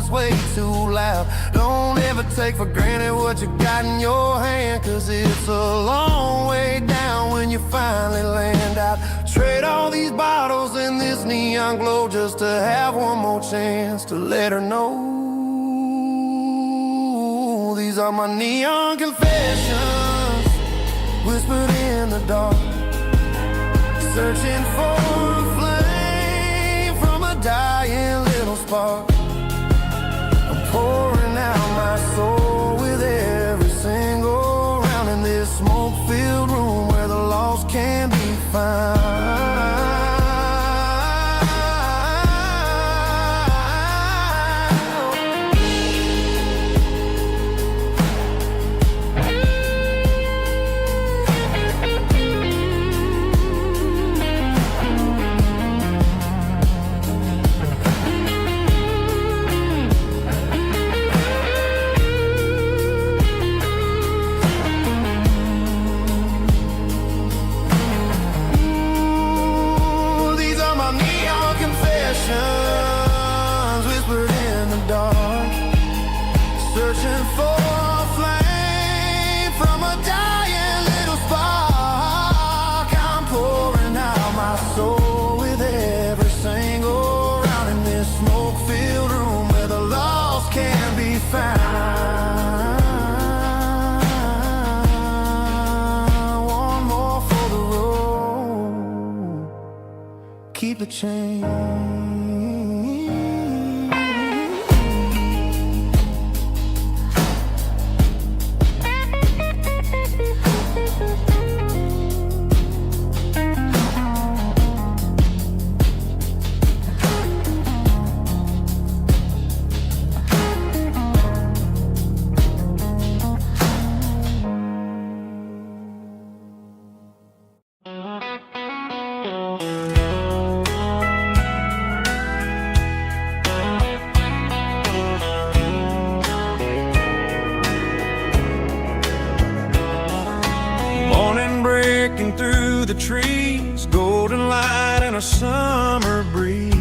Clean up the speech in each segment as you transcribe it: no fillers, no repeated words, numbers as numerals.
it's way too loud. Don't ever take for granted what you got in your hand, 'cause it's a long way down when you finally land out. Trade all these bottles and this neon glow just to have one more chance to let her know. These are my neon confessions, whispered in the dark, searching for a flame from a dying little spark. I'm pouring out my soul with every single round in this smoke-filled room where the lost can be found. Whispered in the dark, searching for a flame from a dying little spark. I'm pouring out my soul with every single round in this smoke-filled room where the lost can be found. One more for the road, keep the change. Through the trees, golden light and a summer breeze.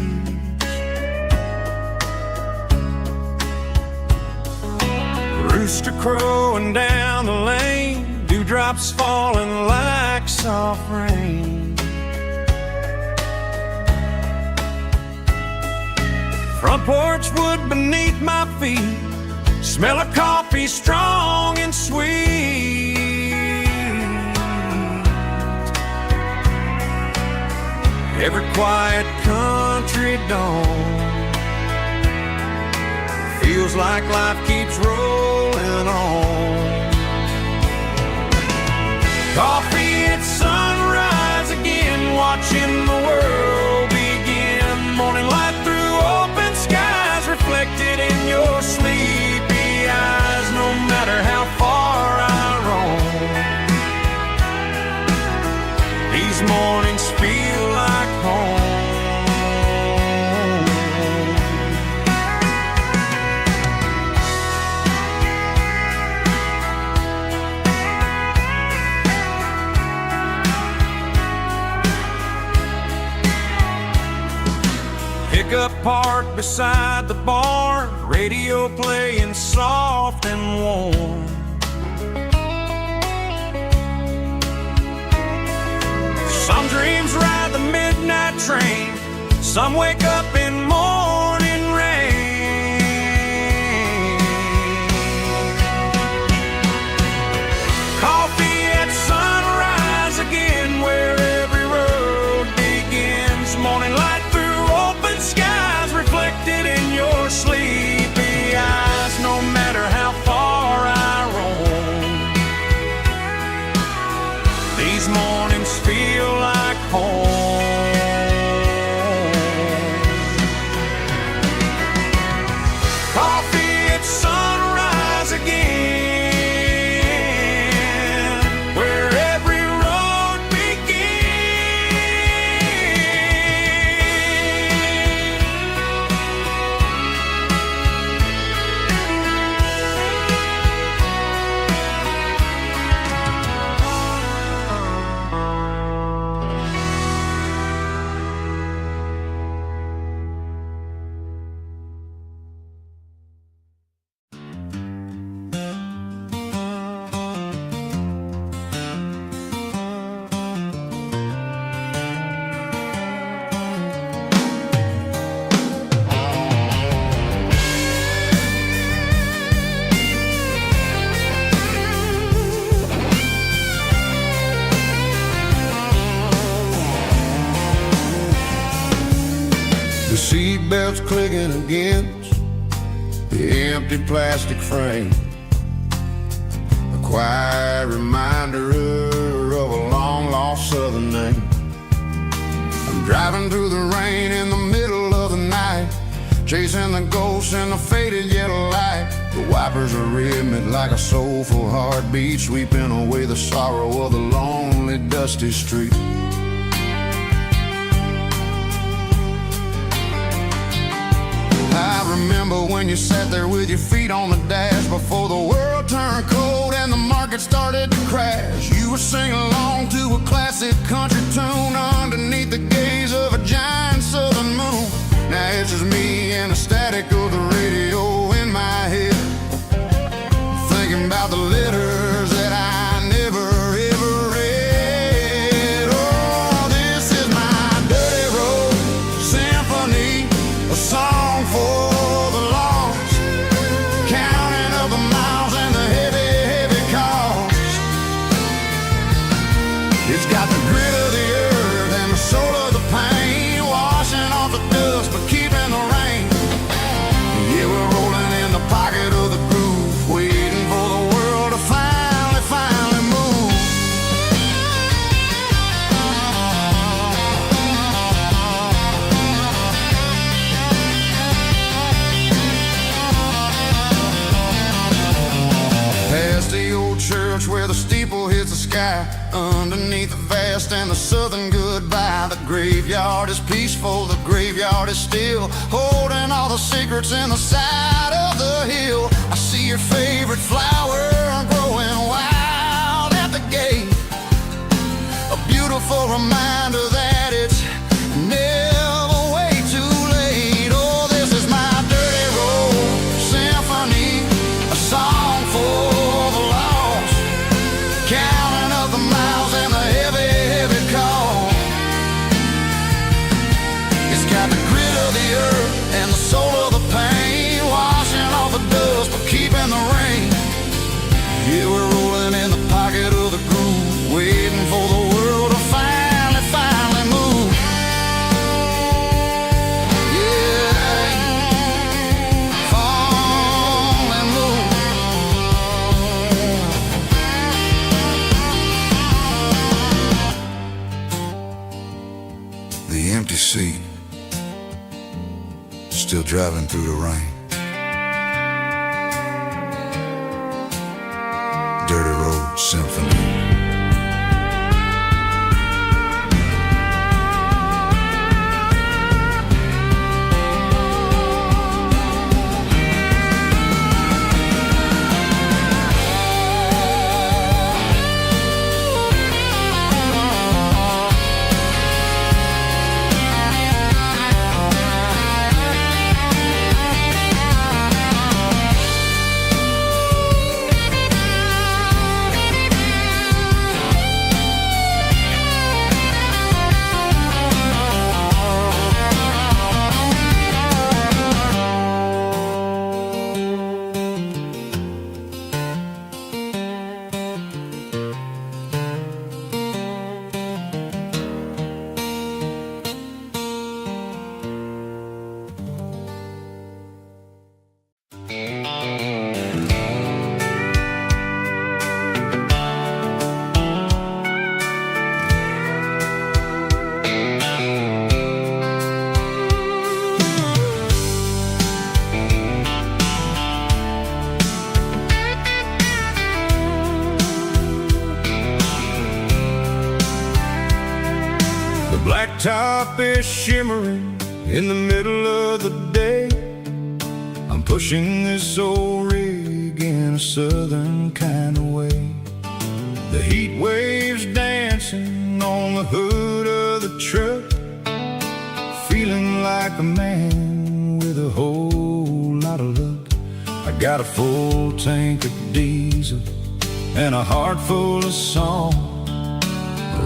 Rooster crowing down the lane, dewdrops falling like soft rain. Front porch wood beneath my feet, smell of coffee strong and sweet. Every quiet country dawn feels like life keeps rolling on. Coffee at sunrise again, watching the world begin. Morning light through open skies, reflected in your sleepy eyes. No matter how far I roam, these mornings feel like home. Pickup parked beside the barn, radio playing soft and warm. Some dreams ride the midnight train, some wake up in morning rain. Coffee at sunrise again, where every road begins. Morning light through open skies, reflected in your sleepy eyes. No matter how far I roam, these mornings feel like home. clicking against the empty plastic frame. A quiet reminder of a long-lost southern name. I'm driving through the rain in the middle of the night, chasing the ghosts in the faded yellow light. The wipers are rhythmic like a soulful heartbeat, sweeping away the sorrow of the lonely, dusty street. I remember when you sat there with your feet on the dash before the world turned cold and the market started to crash. You were singing along to a classic country tune underneath the gaze of a giant southern moon. Now it's just me and the static of the radio in my head, thinking about the letters that I never ever read. Oh, this is my dirty road symphony, a song for the lost, counting up the miles and the heavy, heavy cost. It's got the grit of the earth and the soul of the pain, washing off the dust but keeping the rain. Yeah, we're rolling in the pocket of the groove, waiting for the world to finally move. Past the old church where the steeple hits the sky, underneath the vast and the southern goodbye. The graveyard is peaceful, the graveyard is still, holding all the secrets in the side of the hill. I see your favorite flower growing wild at the gate, a beautiful reminder that it's never way too late. Oh, this is my dirty road symphony, a song for the lost, counting up the miles and the heavy, heavy call. It's got the grit of the earth and the soul of the pain, washing off the dust but keeping the rain. Yeah, we're rolling in the pocket of the groove, waiting for the world to finally move. Yeah, finally move. The empty seat, still driving through the rain. Dirty road symphony. Blacktop is shimmering in the middle of the day. I'm pushing this old rig in a southern kind of way. The heat waves dancing on the hood of the truck, feeling like a man with a whole lot of luck. I got a full tank of diesel and a heart full of song,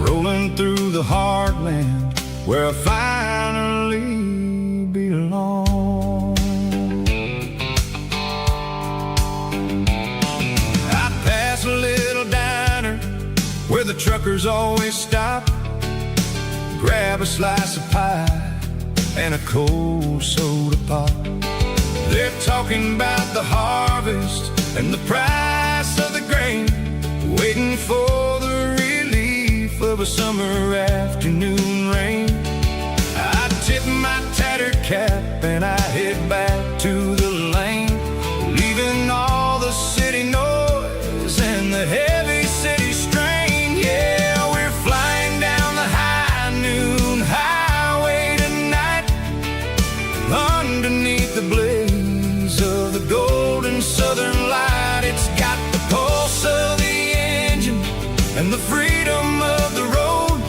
rolling through the heartland where I finally belong. I pass a little diner where the truckers always stop, grab a slice of pie and a cold soda pop. They're talking about the harvest and the price of the grain, waiting for the relief of a summer afternoon rain. I tip my tattered cap and I head back to the lane, leaving all the city noise and the heavy city strain. Yeah, we're flying down the high noon highway tonight, underneath the blaze of the golden southern light. It's got the pulse of the engine and the freedom of the road,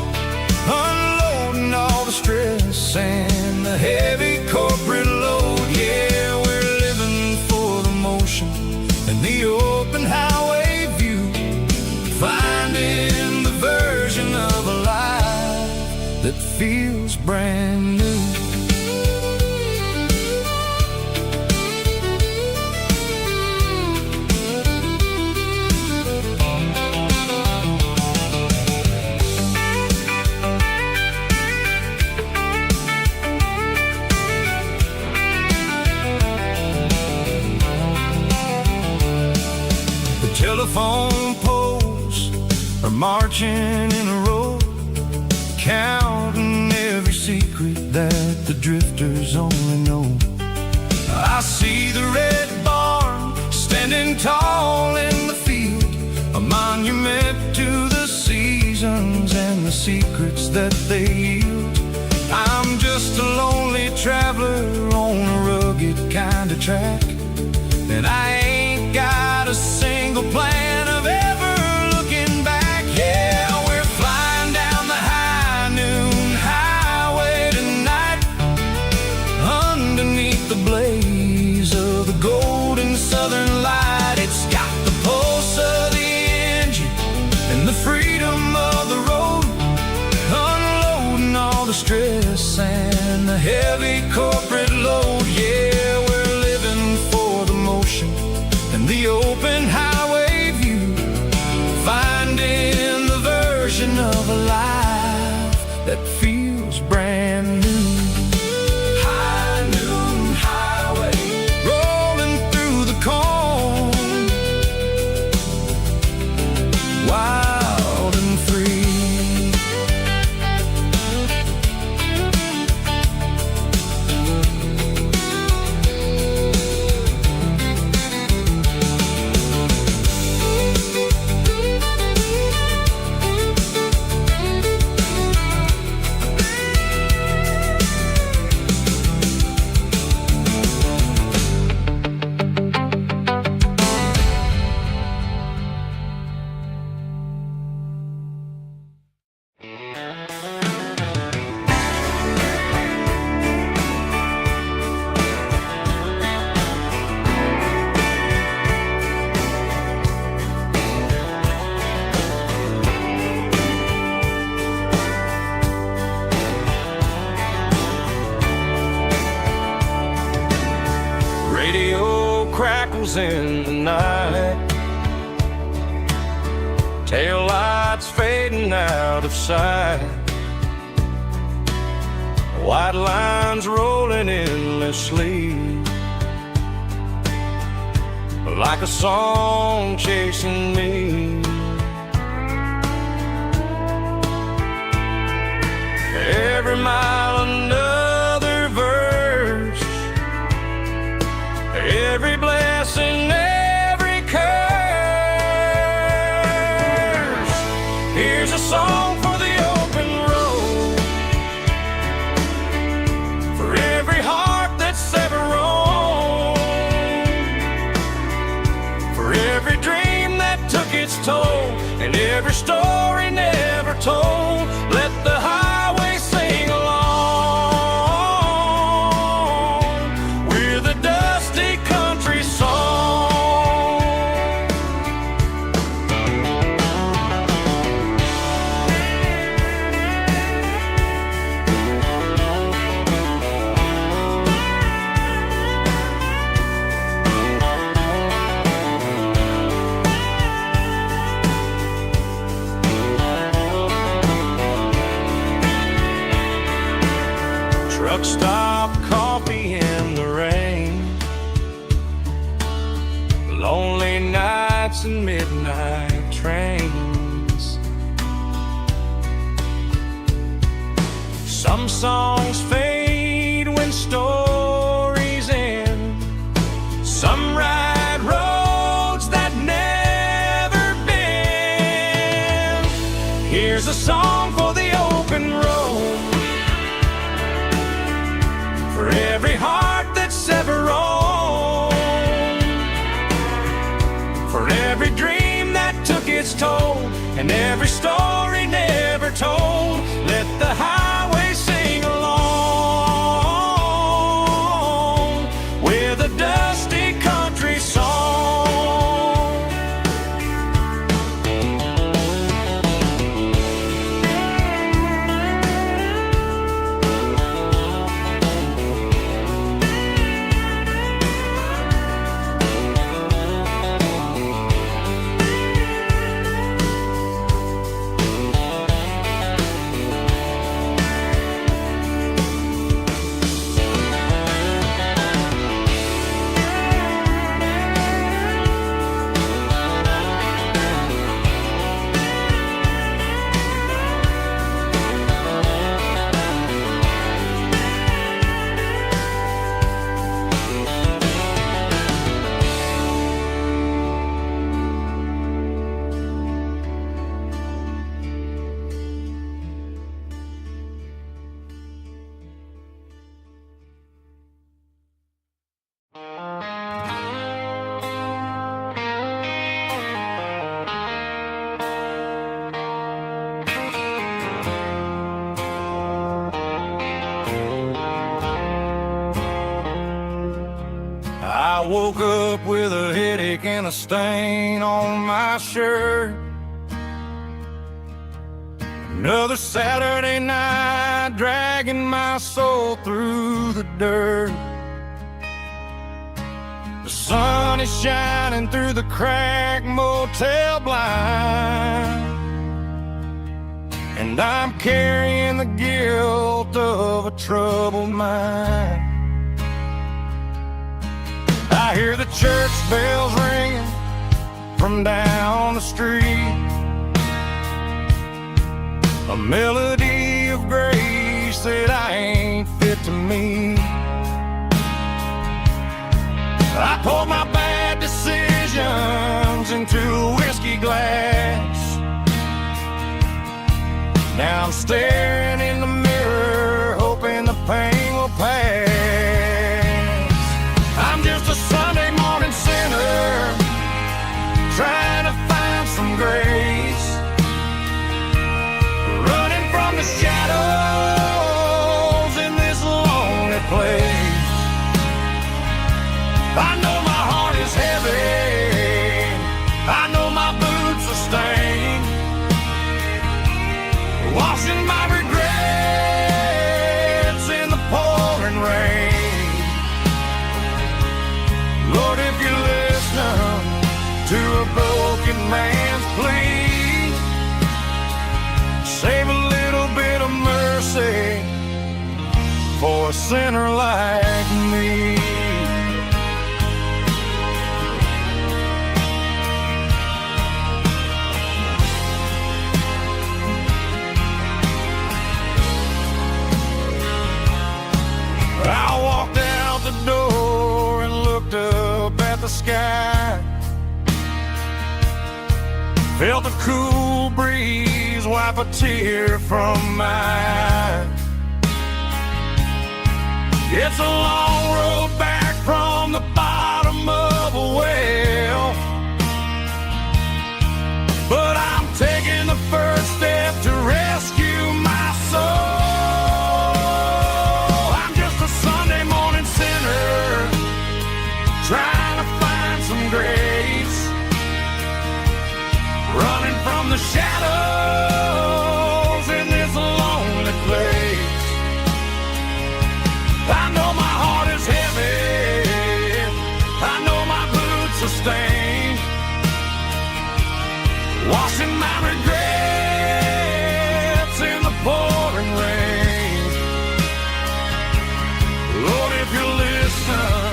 unloading all the stress and the heavy corporate load. Yeah, we're living for the motion and the open highway view, finding the version of a life that feels brand new. Telephone poles are marching in a row, counting every secret that the drifters only know. I see the red barn standing tall in the field, a monument to the seasons and the secrets that they yield. I'm just a lonely traveler on a rugged kind of track, and I ain't got a single plan of ever looking back. Yeah, we're flying down the high noon highway tonight, underneath the blaze of the golden southern light. It's got the pulse of the engine and the freedom of the road, unloading all the stress and the heavy corporate load. Yeah, we're living for the motion and the open highway view, finding the version of a life that feels brand new. High noon highway, rolling through the corn, wild and free. Radio crackles in the night, tail lights fading out of sight, white lines rolling endlessly, like a song chasing me. Every mile another verse, every blessing, every curse. Here's a song for the open road, for every heart that's ever roamed, for every dream that took its toll, and every story never told. Let the highway sing along with a dusty country song. nights and midnight trains. Some songs fade when stories end. Some ride roads that never bend. Here's a song for the open road, for every heart that's ever roamed, for every dream that took its toll, and every story never told. Let the highway sing along with a dusty country song. I woke up with a headache and a stain on my shirt. Another Saturday night dragging my soul through the dirt. The sun is shining through the cracked motel blind, and I'm carrying the guilt of a troubled mind. I hear the church bells ringing from down the street, a melody of grace that I ain't fit to meet. I poured my bad decisions into a whiskey glass. Now I'm staring in the mirror, hoping the pain will pass. I'm just a Sunday morning sinner, trying to find some grace, running from the shadows in this lonely place. I know my heart is heavy, I know my boots are stained, washing my regrets in the pouring rain. Lord, if you listen to a broken man's plea, save a little bit of mercy for a sinner like me. I walked out the door and looked up at the sky, felt a cool breeze wipe a tear from my eye. It's a long road back from the bottom of a well, but I'm taking the first step to rescue my soul. Trying to find some grace, running from the shadows in this lonely place. I know my heart is heavy, I know my boots are stained, washing my regrets in the pouring rain. Lord, if you listen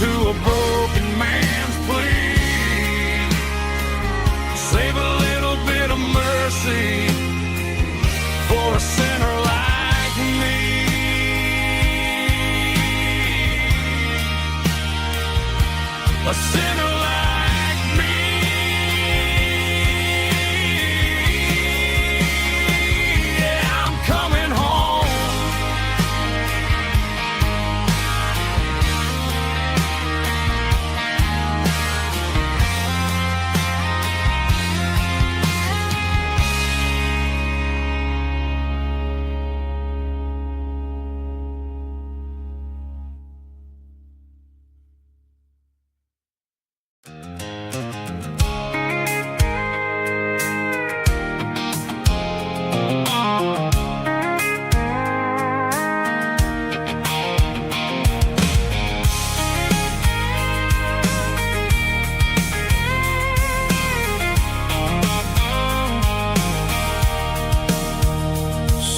to a broken man's plea, a sinner like me. Yeah, I'm coming home.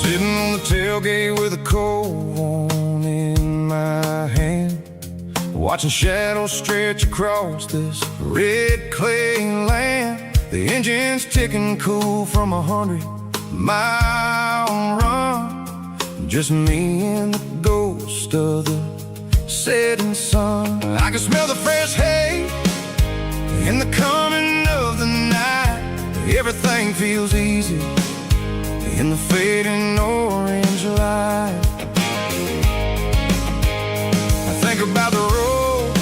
Sitting on the tailgate with a cold one in my hand, watching shadows stretch across this red clay land. The engine's ticking cool from 100-mile run. Just me and the ghost of the setting sun. I can smell the fresh hay in the coming of the night. Everything feels easy in the fading orange light. I think about the road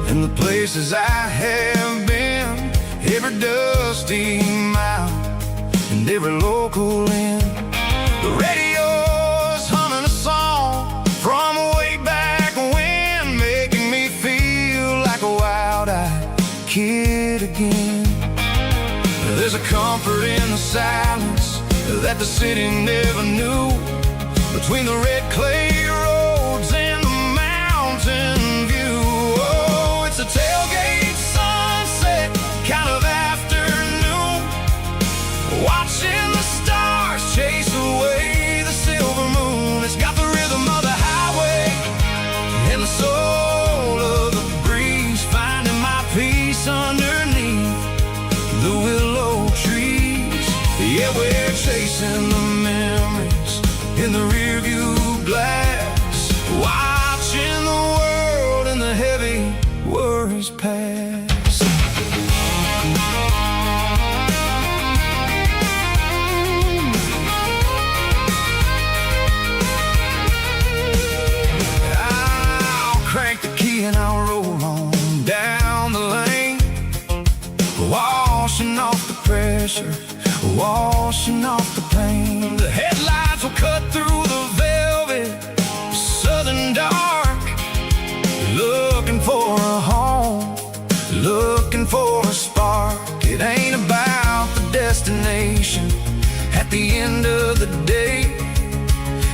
and the places I have been, every dusty mile and every local inn. The radio's humming a song from way back when, making me feel like a wild-eyed kid again. There's a comfort in the silence that the city never knew, between the red clay roads and the mountain view. Oh, it's a tailgate sunset kind of afternoon, watching the stars chase away the silver moon. It's got the rhythm of the highway and the soul of the breeze, finding my peace underneath the willow trees. Yeah, we're chasing the memories in the rearview glass, watching the world and the heavy worries pass. I'll crank the key and I'll roll on down the lane, washing off the pressure, washing off the pain. The headlights will cut through the velvet southern dark, looking for a home, looking for a spark. It ain't about the destination at the end of the day,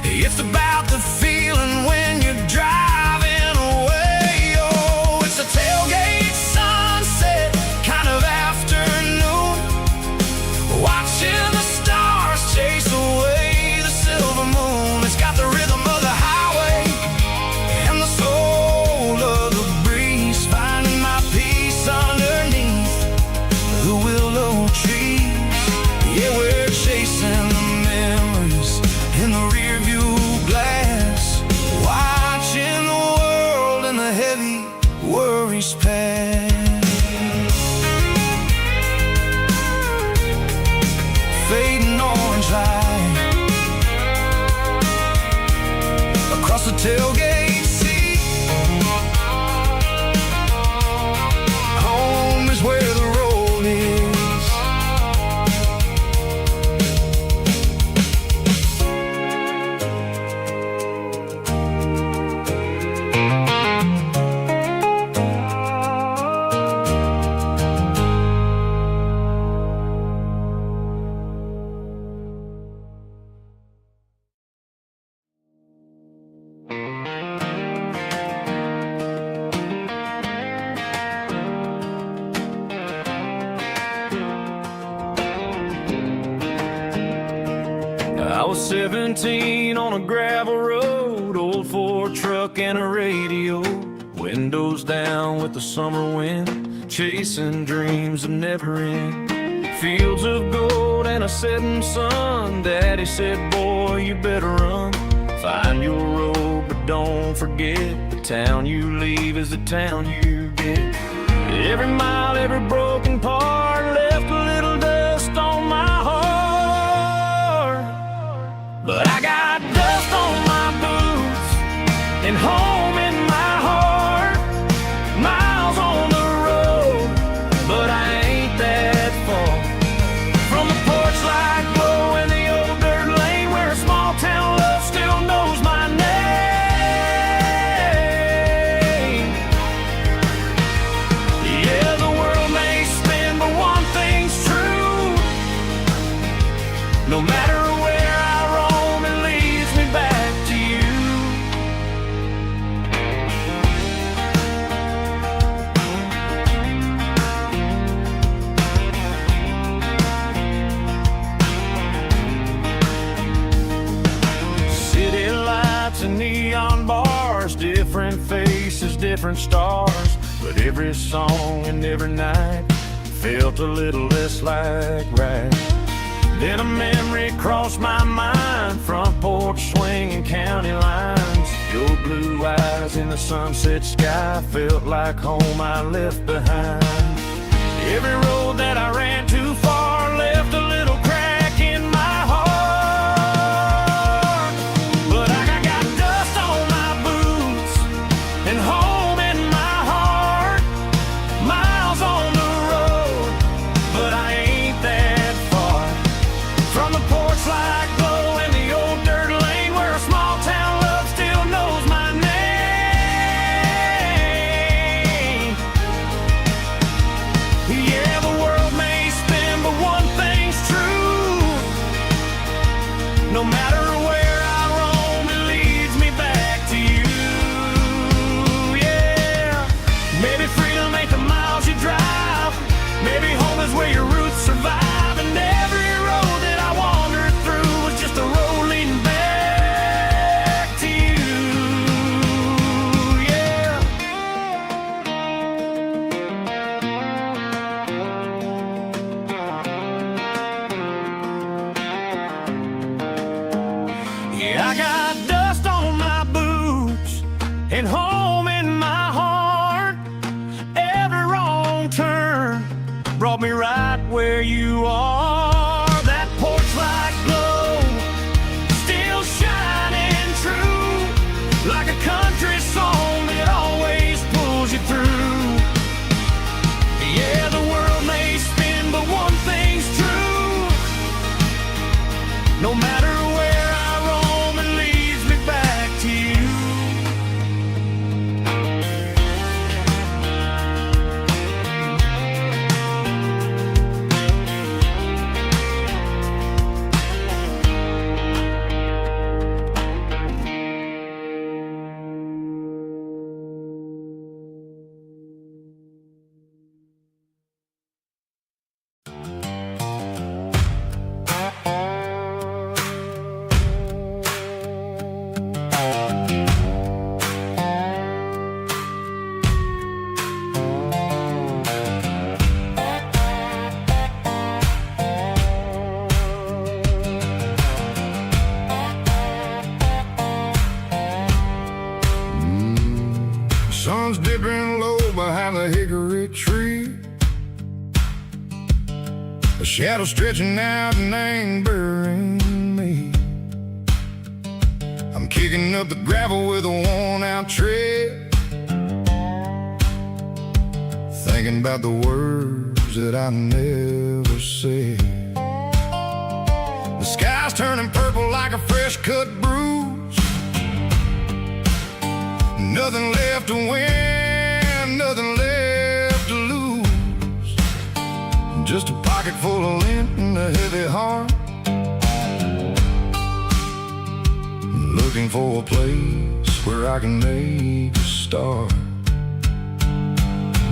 it's about the feeling when you're driving away. Oh, it's a tailgate sunset kind of afternoon, watching the stars chase away the silver moon. It's got the rhythm of the highway and the soul of the breeze, finding my peace underneath the willow trees. Yeah, we're chasing the memories in the rearview glass, watching the world and the heavy worries pass. Fading orange light across the tailgate seat. Home is where the road is. I was 17 on a gravel road, old Ford truck and a radio, windows down with the summer wind, chasing dreams that never end. Fields of gold and a setting sun, Daddy said, boy, you better run. Find your road, but don't forget, the town you leave is the town you get. it. Every mile, every broken part left a little dust on my heart. But I got dust on my boots and home in my heart. Miles on the road, but I ain't that far from the porch light glow in the old dirt lane where a small town love still knows my name. Yeah, the world may spin, but one thing's true. No matter where I roam, it leads me back to you. City lights and neon bars, different faces, different stars. But every song and every night felt a little less like right. Then a memory crossed my mind, front porch swinging county lines. Your blue eyes in the sunset sky felt like home I left behind. Every road that I ran too far left a little crack in my heart. But I got dust on my boots and home in my heart. Miles on the road, but I ain't that far from the porch light glow in the old dirt lane where a small town love still knows my name. Yeah, the world may spin, but one thing's true. No matter where I roam, it leads me back to you. Yeah, maybe freedom ain't the miles you drive. Maybe home is where your roots survive. And every road that I wandered through was just a road leading back to you. Yeah. Yeah, I got dust on my boots and home in my heart. Every wrong turn brought me right where you are. That porch light glow still shining true, like a country song that always pulls you through. Yeah, the world may spin, but one thing's true. No matter where I roam, it leads me back to you. Sun's dipping low behind the hickory tree. A shadow stretching out and angering me. I'm kicking up the gravel with a worn-out tread, thinking about the words that I never said. The sky's turning purple like a fresh-cut bruise. Nothing left to win, nothing left to lose. Just a pocket full of lint and a heavy heart, looking for a place where I can make a start.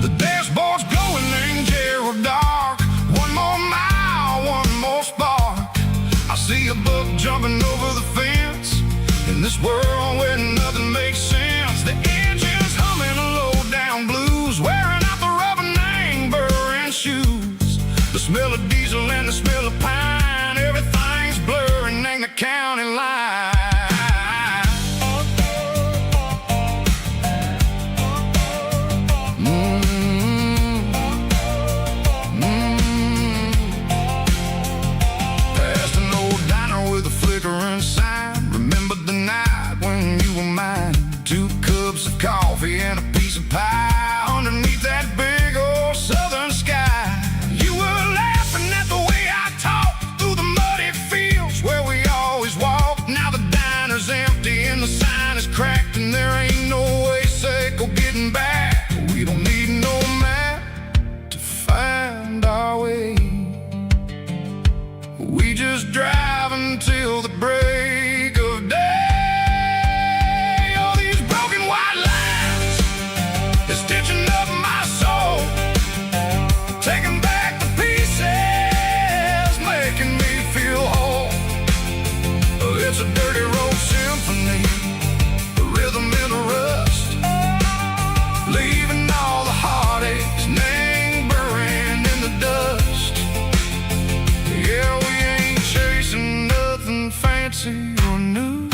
The dashboard's glowing in Gerald dark. One more mile, one more spark. I see a buck jumping over the fence in this world where nothing makes sense. The engine's humming a low-down blues, wearing out the rubber-name burring shoes. The smell of diesel and the smell of pine, everything's blurring in the county line. getting back. We don't need no map to find our way. We just drive until the break of day. All these broken white lines is stitching up my soul, taking back the pieces, making me feel whole. It's a dirty road symphony, a rhythm in a rust, leaving all the heartaches lingering in the dust. Yeah, we ain't chasing nothing fancy or new,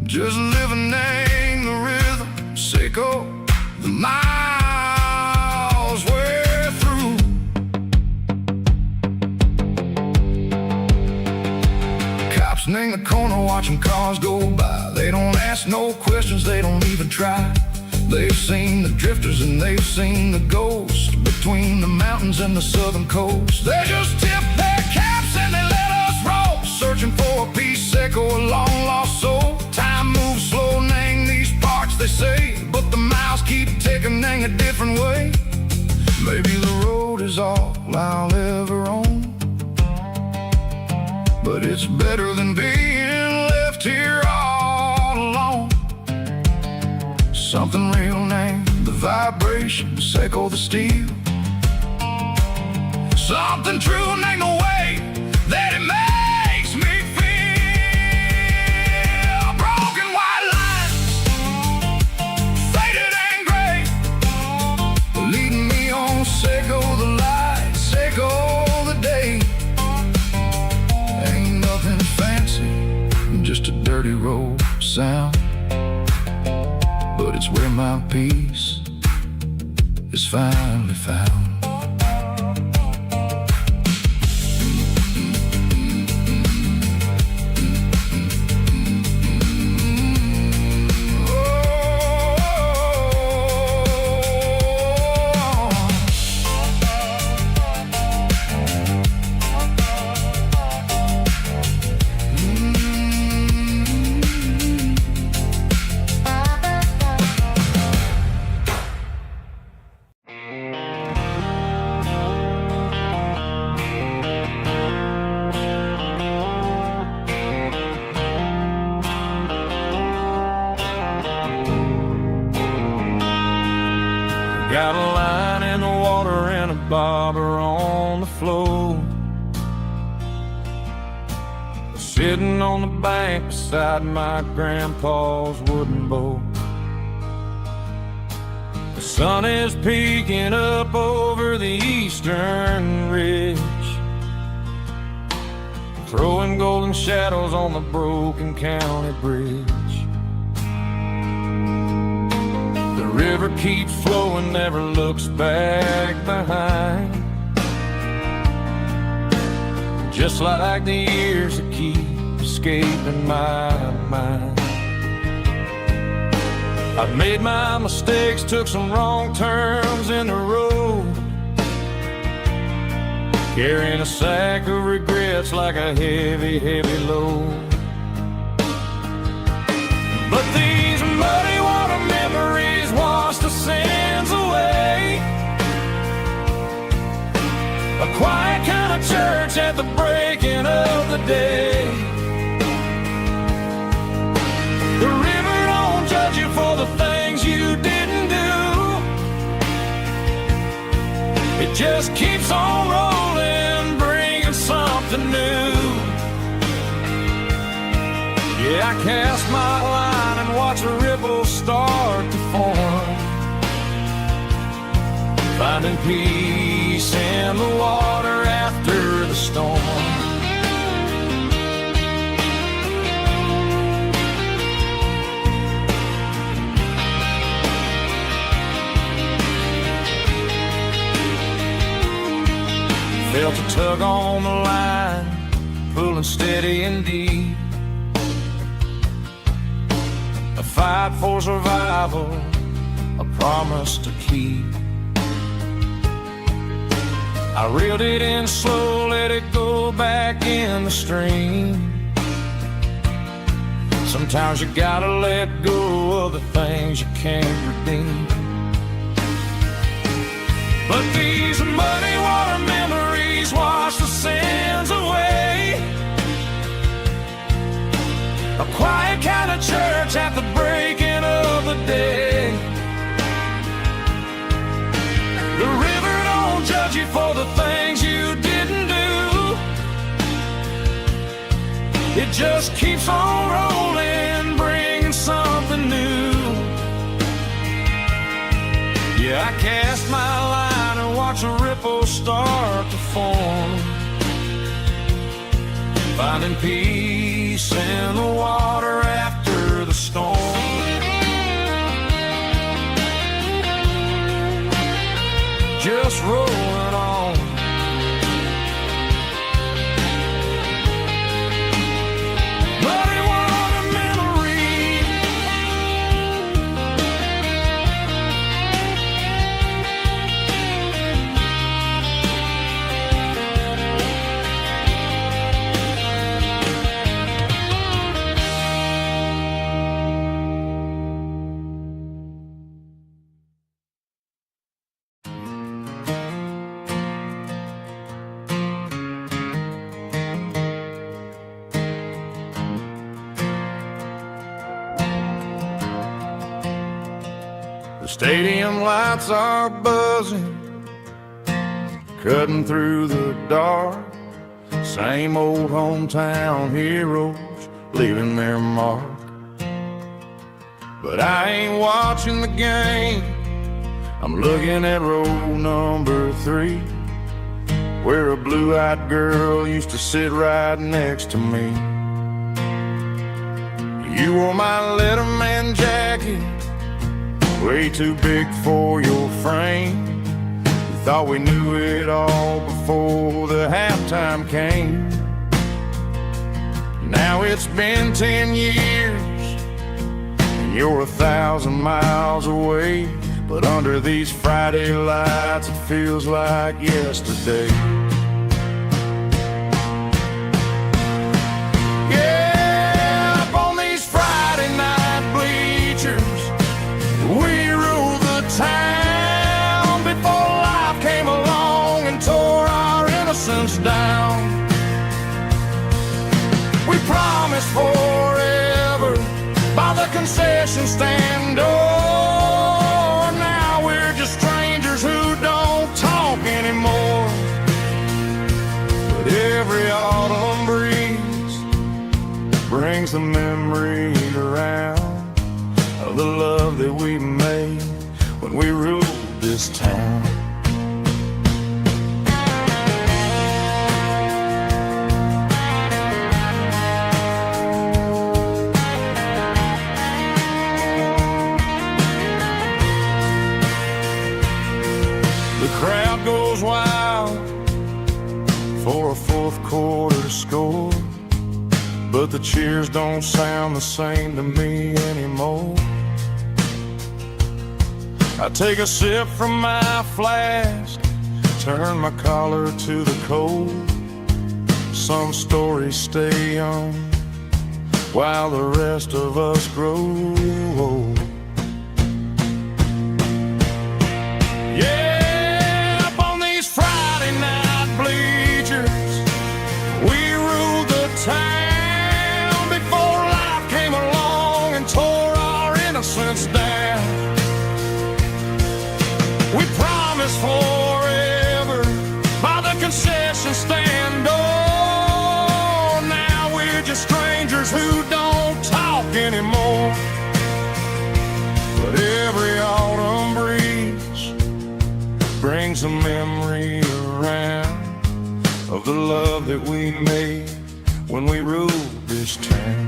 just living in the rhythm, sicko, the miles we're through. Cops in the corner watching cars go by. They don't ask no questions, they don't even try. They've seen the drifters and they've seen the ghosts between the mountains and the southern coast. They just tip their caps and they let us roll, searching for a piece seco, a long lost soul. Time moves slow, nang these parts they say, but the miles keep ticking, nang a different way. Maybe the road is all I'll ever own, but it's better than being left here all alone. Something real name, the vibration, seco the steel. Something true name, the way that it makes me feel. Broken white lines, faded and gray, leading me on, seco the light, seco the day. Ain't nothing fancy, just a dirty road sound, but it's where my peace is finally found. Got a line in the water and a bobber on the floor, sitting on the bank beside my grandpa's wooden boat. The sun is peeking up over the eastern ridge, throwing golden shadows on the broken county bridge. The river keeps flowing, never looks back behind, just like the years that keep escaping my mind. I've made my mistakes, took some wrong turns in the road, carrying a sack of regrets like a heavy, heavy load. But these muddy water memories wash the sins away. A quiet kind of church at the breaking of the day. The river don't judge you for the things you didn't do. It just keeps on rolling, bringing something new. Yeah, I cast my line and watch a ripple start to form, finding peace in the water after the storm. Felt a tug on the line, pulling steady and deep. A fight for survival, a promise to keep. I reeled it in slow, let it go back in the stream. Some Sometimes you gotta let go of the things you can't redeem. But these muddy water memories wash the sins away. A quiet kind of church at the breaking of the day. The river don't judge you for the things you didn't do. It just keeps on rolling, bringing something new. Yeah, I cast my line and watch a ripple start to form, finding peace in the water after the storm. Just rolling on. Muddy water memory. The stadium lights are buzzing, cutting through the dark. Same old hometown heroes leaving their mark. But I ain't watching the game, I'm looking at row number 3, where a blue-eyed girl used to sit right next to me. You wore my Letterman jacket, way too big for your frame. We thought we knew it all before the halftime came. Now it's been 10 years and you're 1,000 miles away, but under these Friday lights it feels like yesterday. Yeah, up on these Friday night bleachers, we ruled the town before life came along and tore our innocence down. We promised forever by the concession stand door. Now we're just strangers who don't talk anymore. But every autumn breeze brings the memory around of the love that we made when we ruled this town. The crowd goes wild for a fourth quarter score, but the cheers don't sound the same to me anymore. I take a sip from my flask, turn my collar to the cold. Some stories stay young while the rest of us grow old. Yeah, up on these Friday night bleachers, we ruled the town before life came along and tore our innocence down. We promised forever by the concession stand door. Now we're just strangers who don't talk anymore. But every autumn breeze brings a memory around of the love that we made when we ruled this town.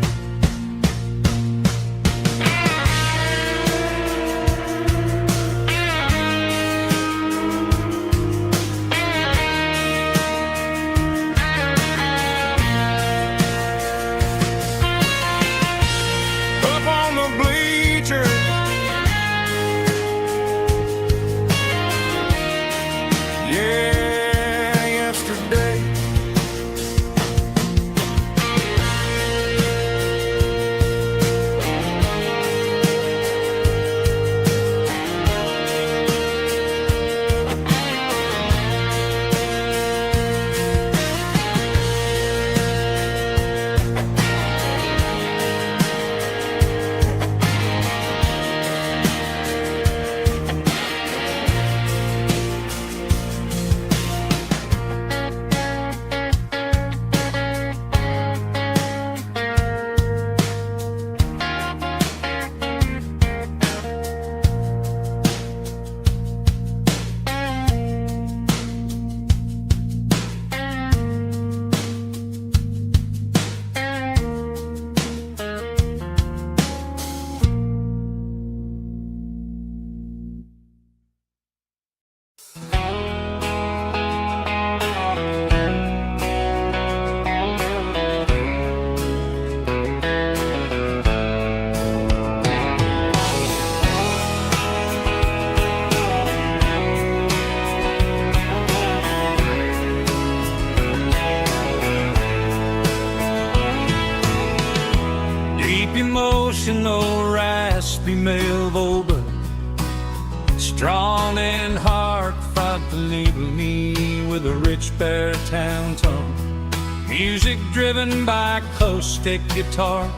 Strong in heart, fought to leave me with a rich baritone tone. Music driven by acoustic guitar,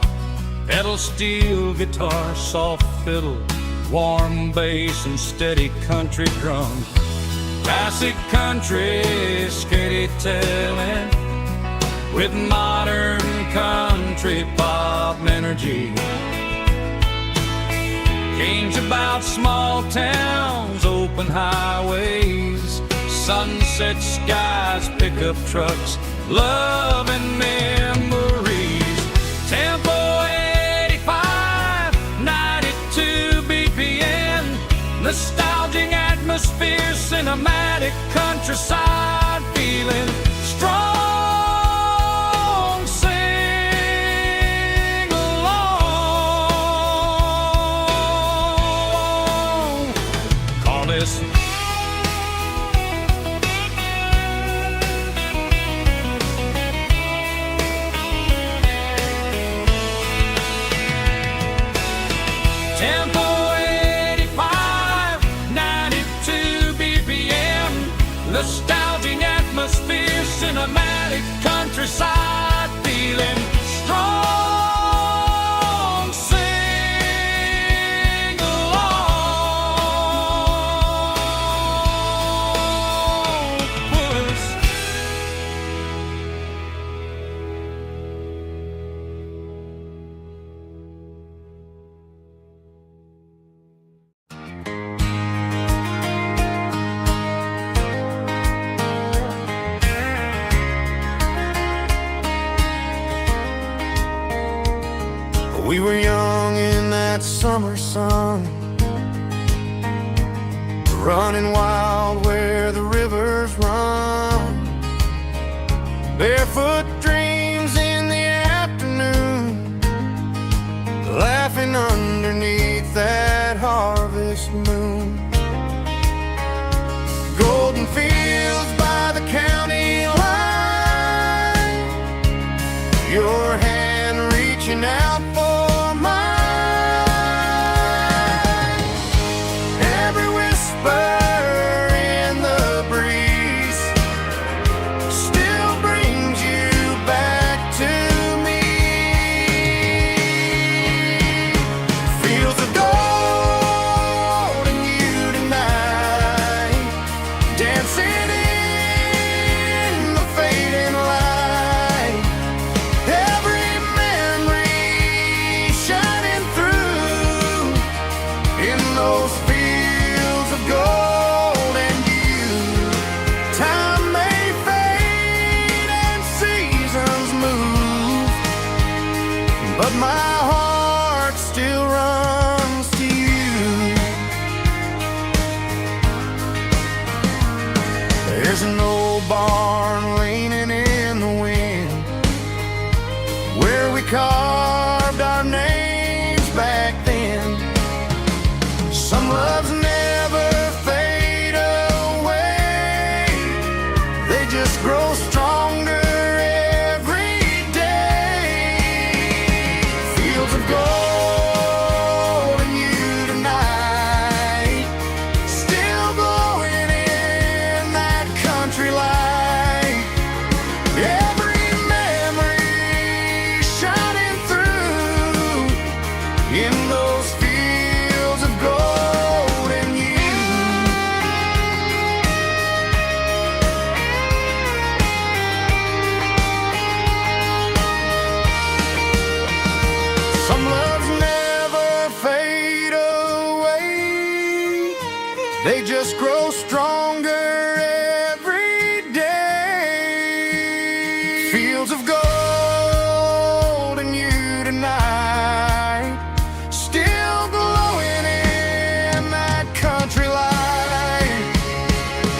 pedal steel guitar, soft fiddle, warm bass, and steady country drums. Classic country storytelling with modern country pop energy. Games about small towns, open highways, sunset skies, pickup trucks, love and memories. Tempo 85, 92 BPM, nostalgic atmosphere, cinematic countryside feeling. Strong, sing along. Call this Tempo 85, 92 BPM, nostalgic atmosphere, cinematic countryside feeling. Strong, sing along. Puss. We were young in that summer sun, running wild where the rivers run. Barefoot dreams in the afternoon, laughing underneath that harvest moon. Golden fields by the county line, your hand reaching out for mine. Every whisper in the breeze still brings you back to me. Fields of gold and you tonight, dancing in the fading light. Every memory shining through in those fields of gold and you. Time may fade and seasons move, but my heart still runs to you. There's an old barn leaning in the wind where we carved our names back then. Some loves never fade away, they just grow stronger every day. Fields of gold and you tonight, still glowing in that country light. Every memory shining through in those fields of gold and you. Some loves never fade away, they just grow stronger every day. Fields of gold and you tonight, still glowing in that country light.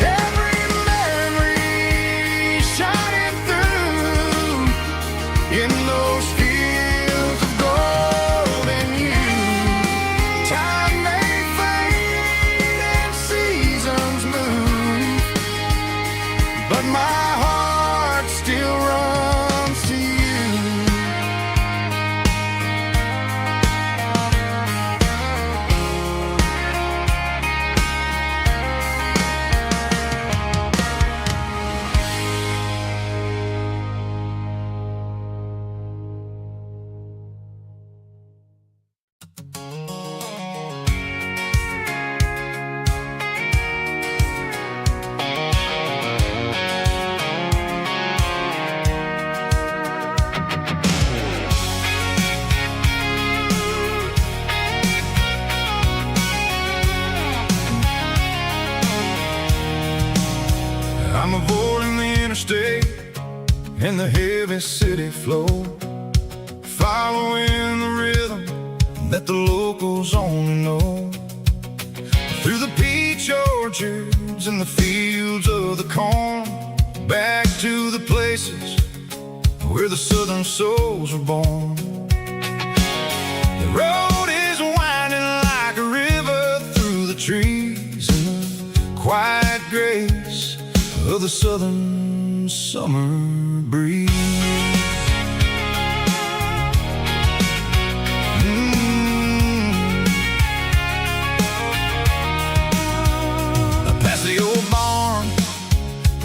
Every memory shining through in those fields of gold and you. Time may fade and seasons move, I'm avoiding the interstate and the heavy city flow, following the rhythm that the locals only know. Through the peach orchards and the fields of the corn, back to the places where the southern souls were born. The road is winding like a river through the trees in the quiet grace of the southern summer breeze. Past the old barn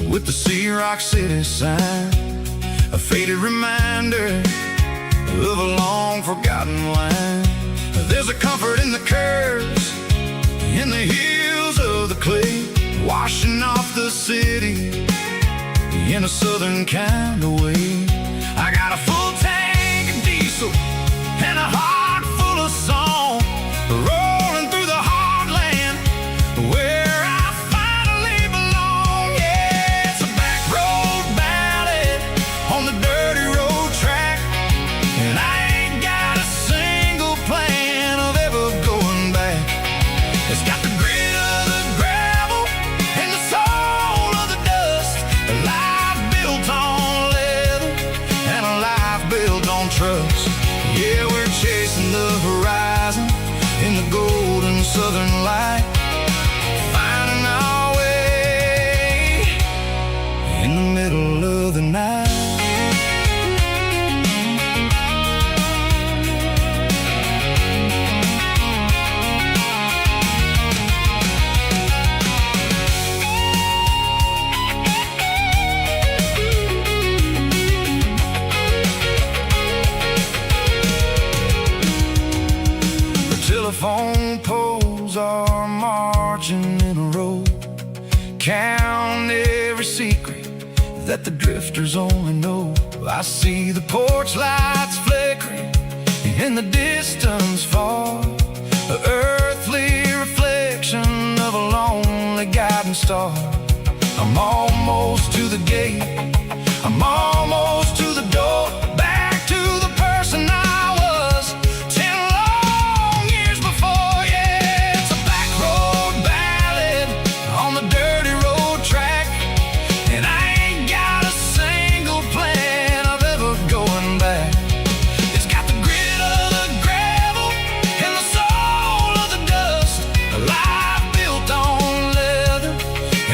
with the Sea Rock City sign, a faded reminder of a long forgotten line. There's a comfort in the curves, in the hills of the clay, washing off the city in a southern kind of way. I got a full tank of diesel and a heart full of song, rolling through the heartland where I finally belong. Yeah, it's a back road ballad on the dirty road track, and I ain't got a single plan of ever going back. It's got the grit of the gravel and the soul of the dust, a life built on leather and a life built on trust. Yeah, we're chasing the horizon in the golden southern light, finding our way in the middle of the night. Telephone poles are marching in a row, count every secret that the drifters only know. I see the porch lights flickering in the distance far, an earthly reflection of a lonely guiding star. I'm almost to the gate, I'm almost to the door, back to the person I was 10 long years before. Yeah, it's a back road ballad on the dirty road track, and I ain't got a single plan of ever going back. It's got the grit of the gravel and the soul of the dust, a life built on leather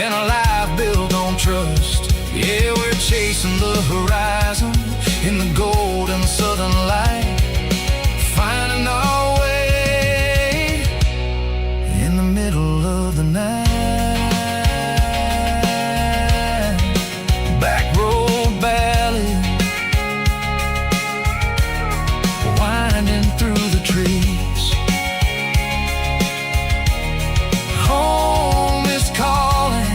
and a life built on trust. Yeah, we're chasing the horizon in the golden southern light, finding our way in the middle of the night. Back road ballad, winding through the trees. Home is calling.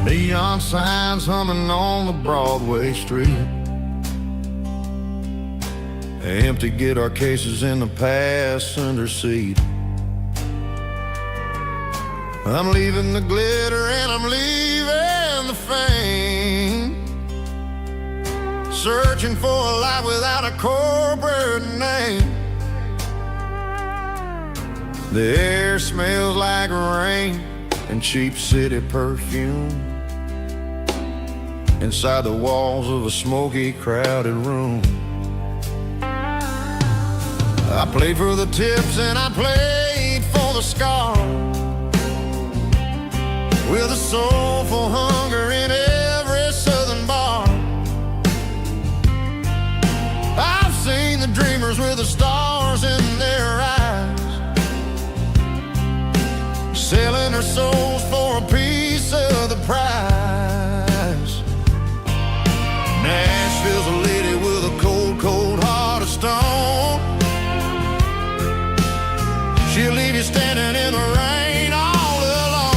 Neon signs humming on the Broadway street, empty guitar cases in the passenger seat. I'm leaving the glitter and I'm leaving the fame, searching for a life without a corporate name. The air smells like rain and cheap city perfume inside the walls of a smoky, crowded room. I played for the tips and I played for the scar, with a soulful hunger in every southern bar. I've seen the dreamers with the stars in their eyes, selling their souls for a piece of the prize. Nashville's a lady with a cold, cold heart of stone. She'll leave you standing in the rain all alone.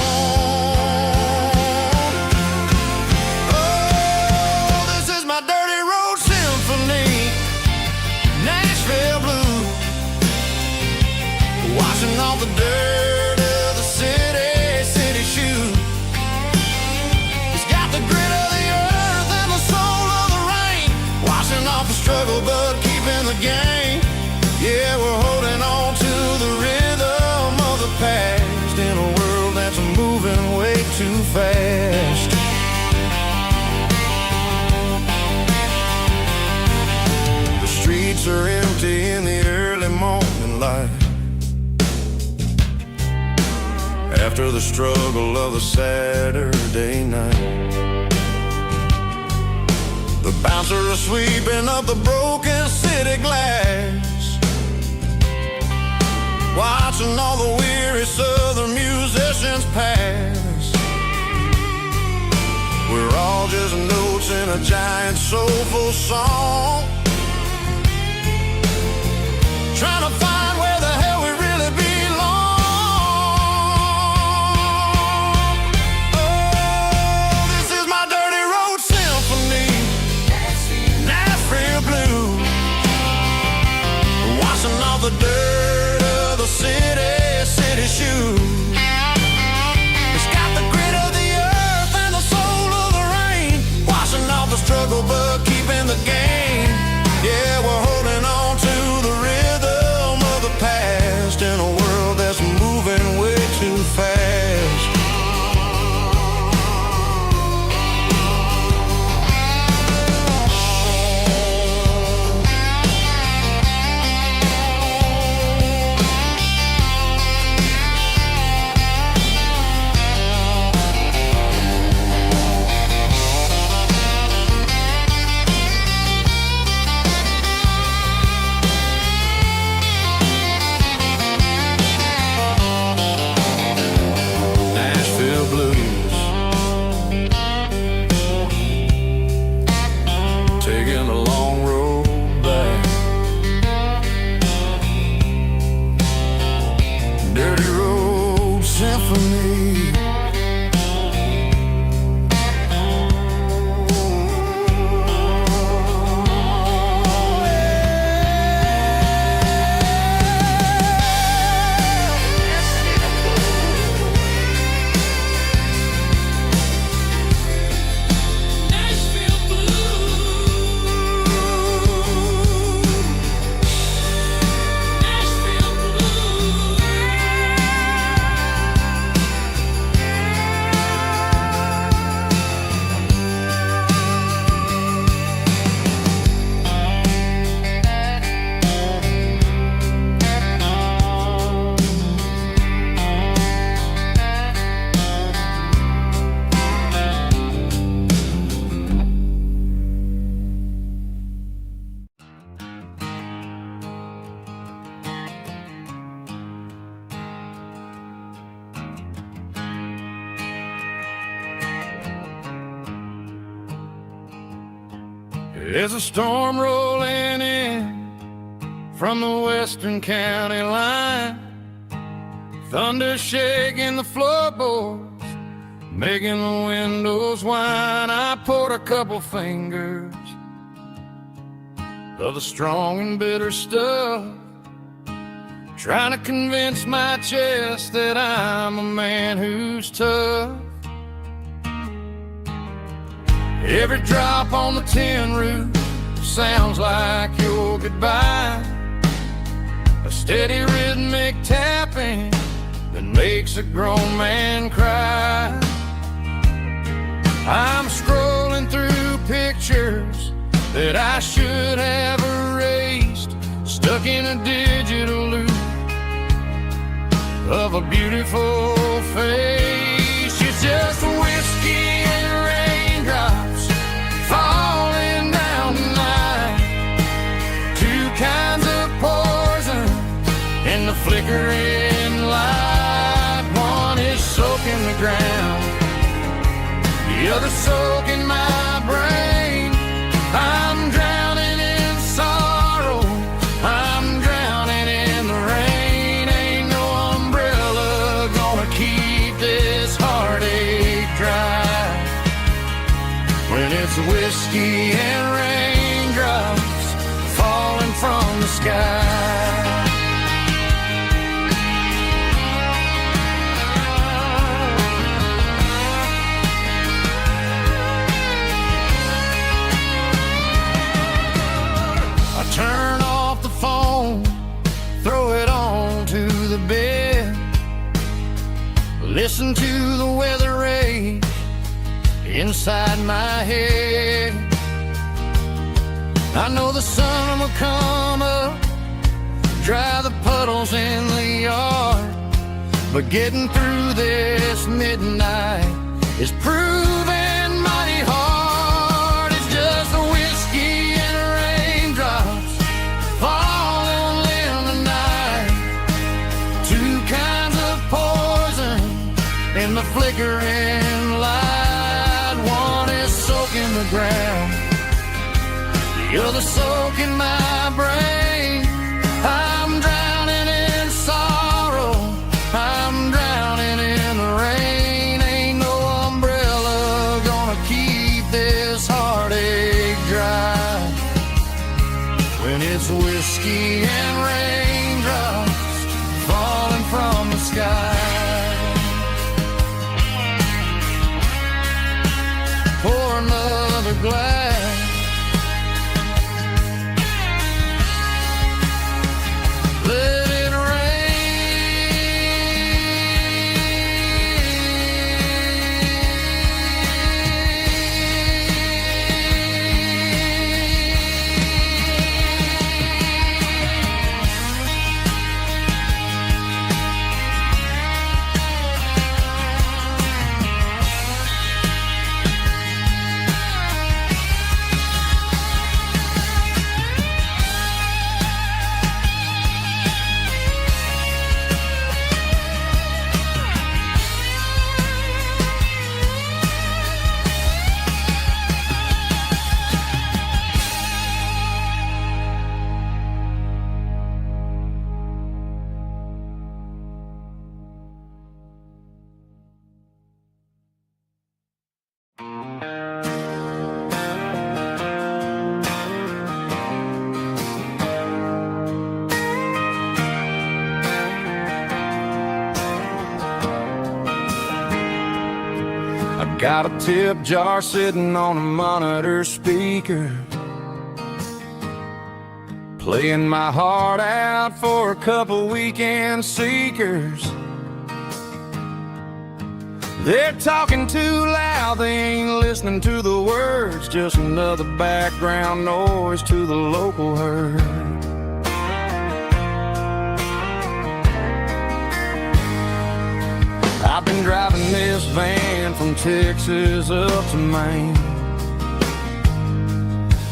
Oh, this is my dirty road symphony, Nashville blue, washing off the dirt of the city shoe. It's got the grit of the earth and the soul of the rain, washing off the struggle but keeping the game. Yeah, we're holding on to the rhythm of the past in a world that's moving way too fast. The streets are empty in the early morning light, after the struggle of the Saturday night. The bouncers are sweeping up the broken city glass, watching all the weary southern musicians pass. We're all just notes in a giant soulful song, trying to find where the hell we really belong. Oh, this is my dirty road symphony, Nashville blue, washing off the dirt of the city shoe. It's got the grit of the earth and the soul of the rain, washing off the struggle but keeping the game. Yeah, we're holding on to the rhythm of the past in a world that's moving way too fast. Nashville blues, taking the long road back. Dirty road symphony. Nashville blue, Nashville blue. There's a storm rolling in from the western county line, thunder shaking the floorboards, making the windows whine. I poured a couple fingers of the strong and bitter stuff, trying to convince my chest that I'm a man who's tough. Every drop on the tin roof sounds like your goodbye, a steady rhythmic tapping that makes a grown man cry. I'm scrolling through pictures that I should have erased, stuck in a digital of a beautiful face. It's just whiskey and raindrops falling down tonight. Two kinds of poison in the flickering light. One is soaking the ground, the other soaking my brain. I'm drowning in sorrow, I'm drowning in the rain. Ain't no umbrella gonna keep this heartache dry when it's whiskey and raindrops falling from the sky. Turn off the phone, throw it on to the bed. Listen to the weather rage inside my head. I know the sun will come up, dry the puddles in the yard, but getting through this midnight is proving mighty hard. It's just a whiskey and raindrops falling in the night. Two kinds of poison in the flickering light. One is soaking the ground, the other soaking my brain. I'm drowning in sorrow, I'm drowning in the rain. Ain't no umbrella gonna keep this heartache dry when it's whiskey and raindrops falling from the sky. Pour another glass, let it got a tip jar sitting on a monitor speaker, playing my heart out for a couple weekend seekers. They're talking too loud, they ain't listening to the words, just another background noise to the local herd. I've been driving this van from Texas up to Maine,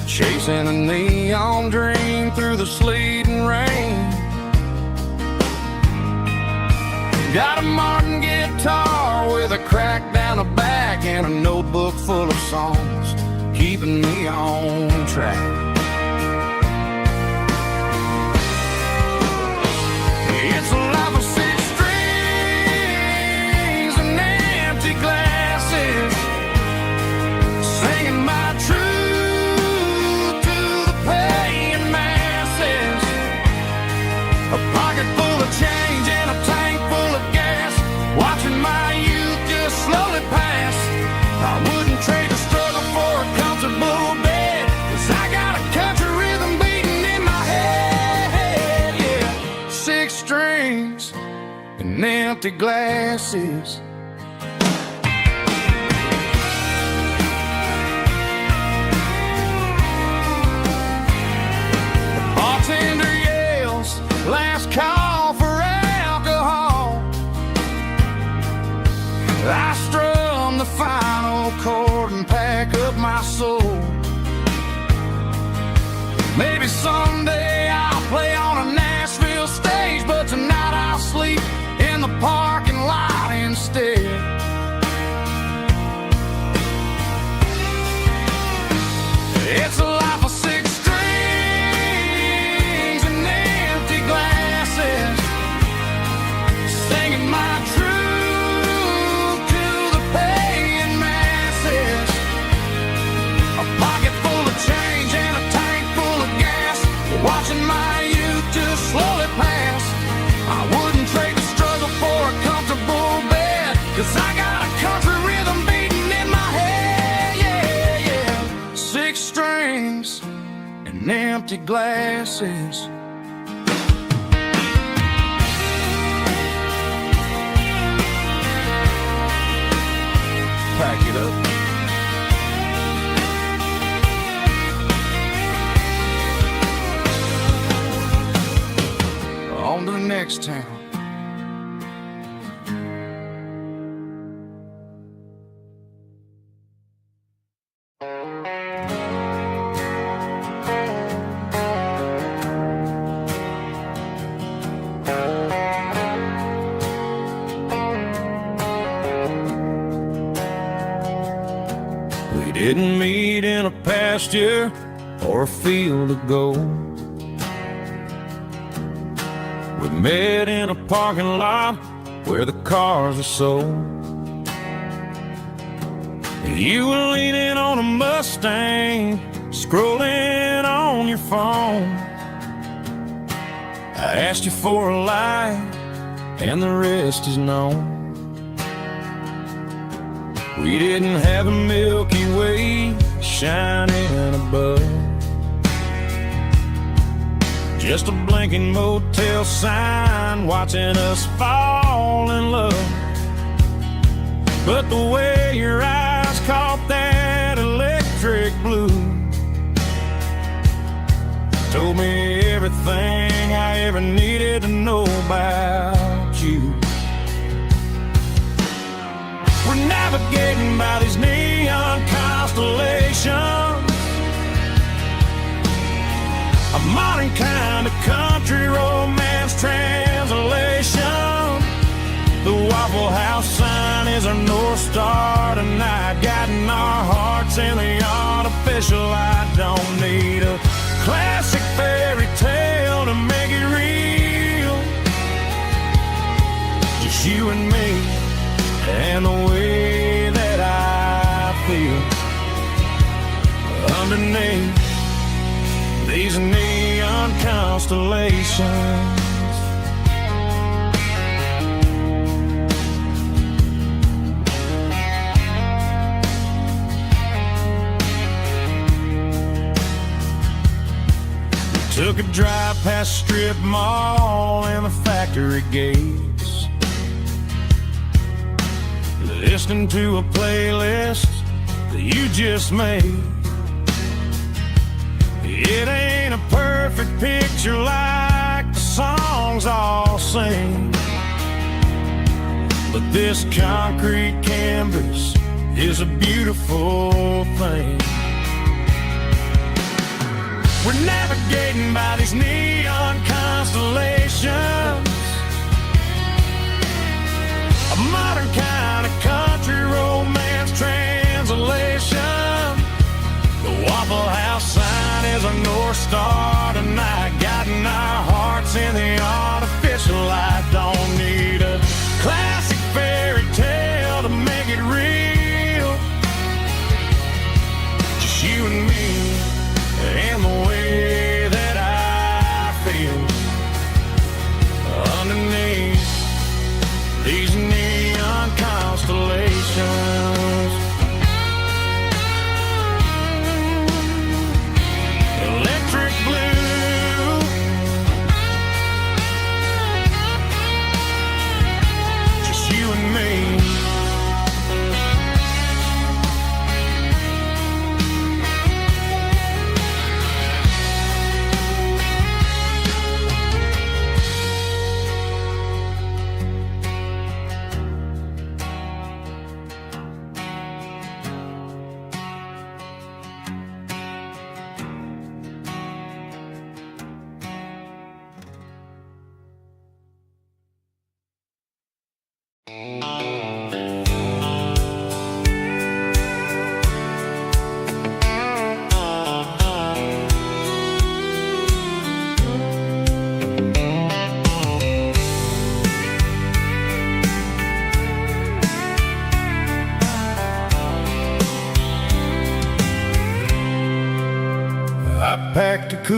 chasing a neon dream through the sleet and rain. Got a Martin guitar with a crack down the back and a notebook full of songs, keeping me on track. It's a life of six strings and empty glasses, singing my truth to the paying masses. A pocket full of change and a tank full of gas, watching my youth just slowly pass. I wouldn't trade the struggle for a comfortable bed, 'cause I got a country rhythm beating in my head. Yeah, six strings and empty glasses. The bartender yells, last call for alcohol. Maybe someday I'll play on a Nashville stage, but tonight I'll sleep in the parking lot instead. It's a life of six strings and empty glasses, singing my truth to the paying masses. A pocket full of change and a tank full of gas, watching my youth just slowly pass. I wouldn't trade the struggle for a comfortable bed, 'cause I got a country rhythm beating in my head, yeah, yeah. Six strings and empty glasses. Pack it up. On to the next town. We didn't meet in a pasture or a field of gold. We met in a parking lot where the cars are sold. You were leaning on a Mustang, scrolling on your phone. I asked you for a light, and the rest is known. We didn't have a Milky Way shining above, just a blinking motel sign watching us fall in love. But the way your eyes caught that electric blue told me everything I ever needed to know about you. We're navigating by these neon constellations, a modern kind of country romance translation. The Waffle House sign is our North Star tonight, guiding our hearts in the artificial light. Don't need a classic fairy tale to make it real, just you and me and the way that I feel underneath these neon constellations. We took a drive past strip mall and the factory gates, listening to a playlist that you just made. It ain't a perfect picture like the songs all sing, but this concrete canvas is a beautiful thing. We're navigating by these neon constellations, a modern kind of country romance translation. The Waffle House sign is a North Star tonight, guiding our hearts in the artificial light. Don't need a classic fairy tale to make it real, just you and me and the way that I feel underneath these neon constellations. Electric blue,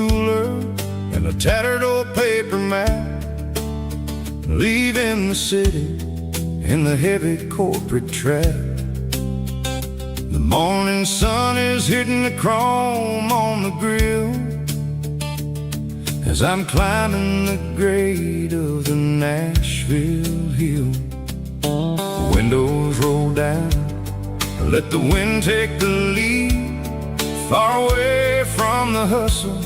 ruler and a tattered old paper map, leaving the city in the heavy corporate trap. The morning sun is hitting the chrome on the grill as I'm climbing the grade of the Nashville hill. Windows roll down, let the wind take the lead, far away from the hustle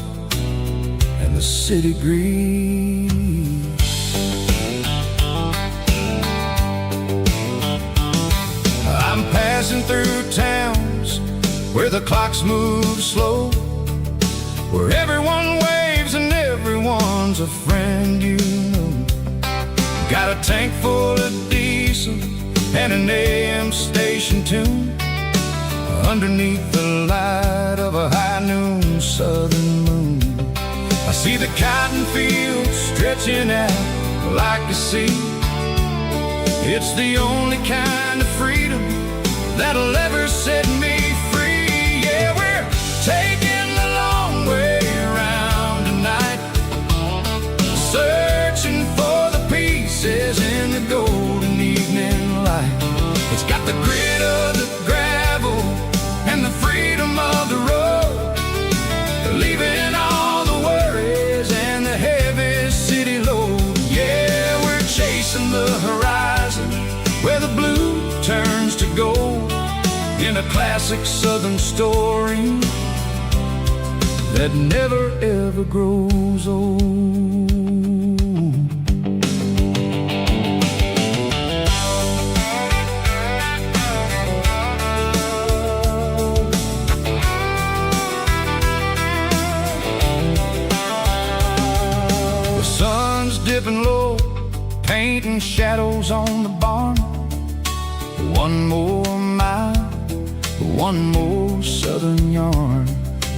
and the city greed. I'm passing through towns where the clocks move slow, where everyone waves and everyone's a friend you know. Got a tank full of diesel and an AM station tune underneath the light of a high noon southern moon. I see the cotton fields stretching out like a sea. It's the only kind of freedom that'll ever set me free. Yeah, we're taking the long way around tonight, searching for the pieces in the golden evening light. It's got the grit of the gravel and the freedom of the road, leaving all the worries and the heavy city load. Yeah, we're chasing the horizon where the blue turns to gold, in a classic southern story that never ever grows old. The sun's dipping low, painting shadows on the barn. One more mile, one more southern yarn.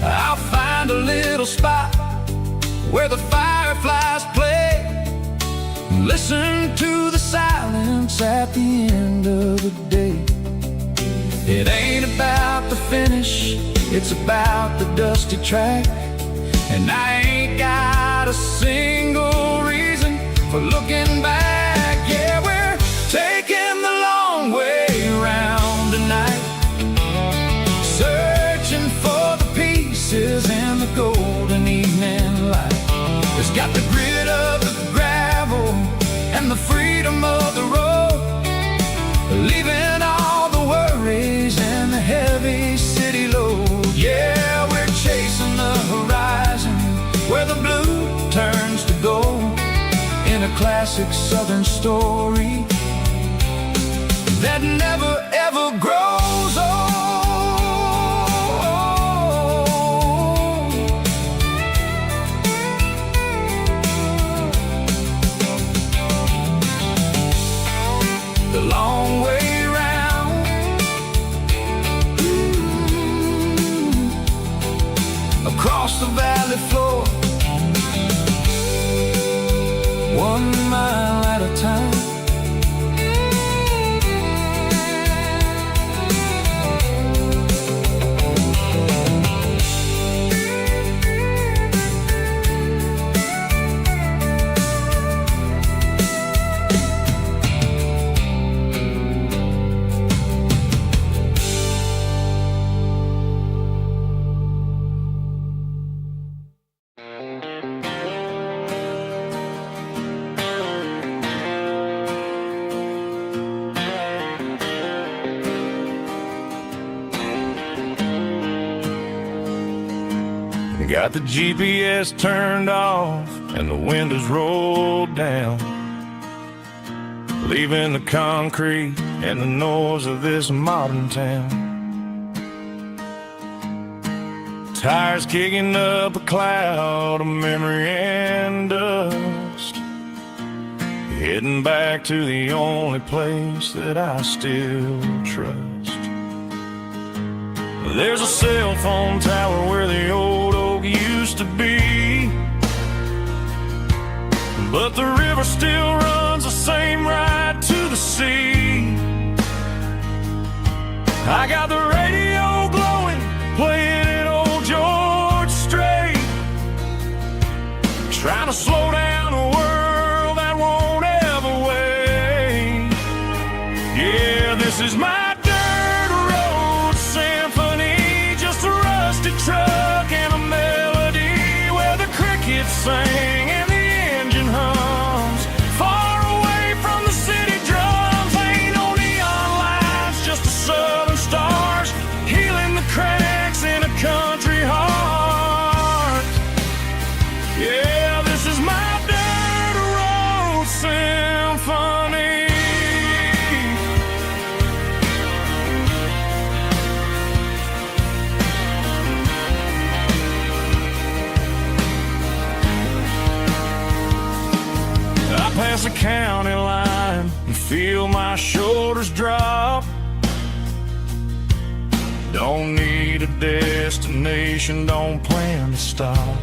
I'll find a little spot where the fireflies play, listen to the silence at the end of the day. It ain't about the finish, it's about the dusty track, and I ain't got a single reason for looking back. Yeah, we're taking the long way around tonight, searching for the pieces in the golden evening light. It's got the grit of the gravel and the freedom of the road, leaving all the worries and the heavy city load. Yeah, we're chasing the horizon where the blue turns to gold, in a classic southern story that never ever grows old. The long way round, across the valley floor, 1 mile at a time. Got the GPS turned off and the windows rolled down, leaving the concrete and the noise of this modern town. Tires kicking up a cloud of memory and dust, heading back to the only place that I still trust. There's a cell phone tower where the old oak used to be, but the river still runs the same right to the sea. I got the radio glowing, playing an old George Strait, trying to slow down a world that won't ever wait. Yeah, this is my dirt road symphony, just a rusty truck and a melody where the crickets sing and the engine hums. Far away from the city drums, ain't no neon lights, just the southern stars healing the cracks in a country heart. Yeah, this is my dirt road symphony. I pass the county line and feel my shoulders drop. Don't need a destination, don't plan to stop.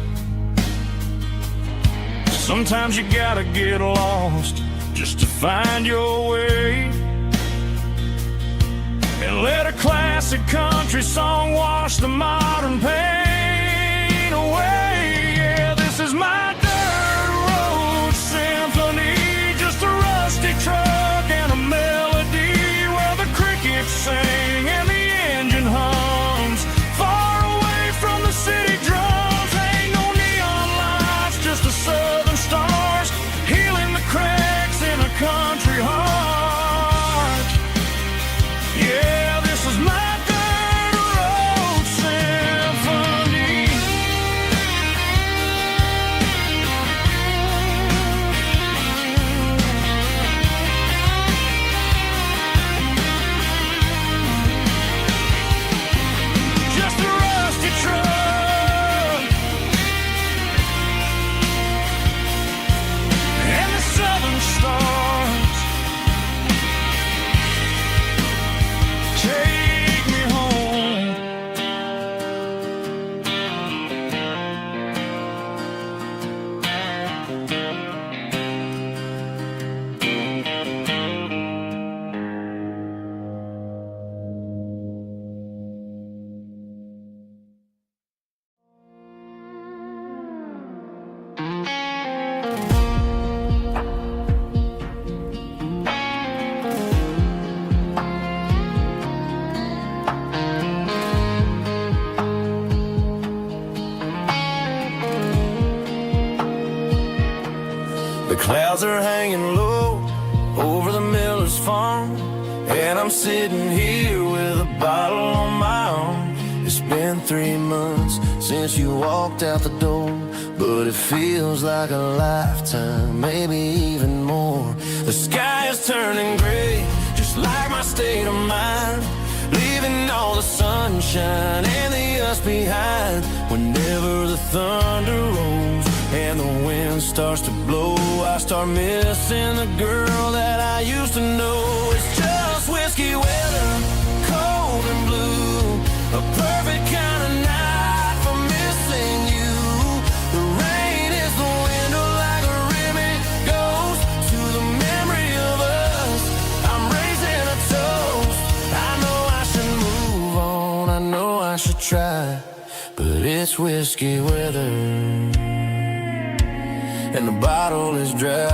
Sometimes you gotta get lost just to find your way, and let a classic country song wash the modern pain away. Yeah, this is my dirt road symphony, just a rusty truck and a melody where the crickets sing and the engine hums. Far away from the city drums, ain't no neon lights, just the southern stars healing the cracks in a country heart. Yeah, this is my dirt road symphony. Just a rusty truck and the southern stars take me home. The clouds are hanging low over the miller's farm, and I'm sitting here with a bottle on my arm. It's been 3 months since you walked out the door, but it feels like a lifetime, maybe even more. The sky is turning gray, just like my state of mind, leaving all the sunshine and the us behind. Whenever the thunder rolls and the wind starts to blow, I start missing the girl that I used to know. It's just whiskey weather, cold and blue, a perfect kind of night for missing you. The rain is the window like a ribbon goes to the memory of us. I'm raising a toast. I know I should move on, I know I should try, but it's whiskey weather and the bottle is dry.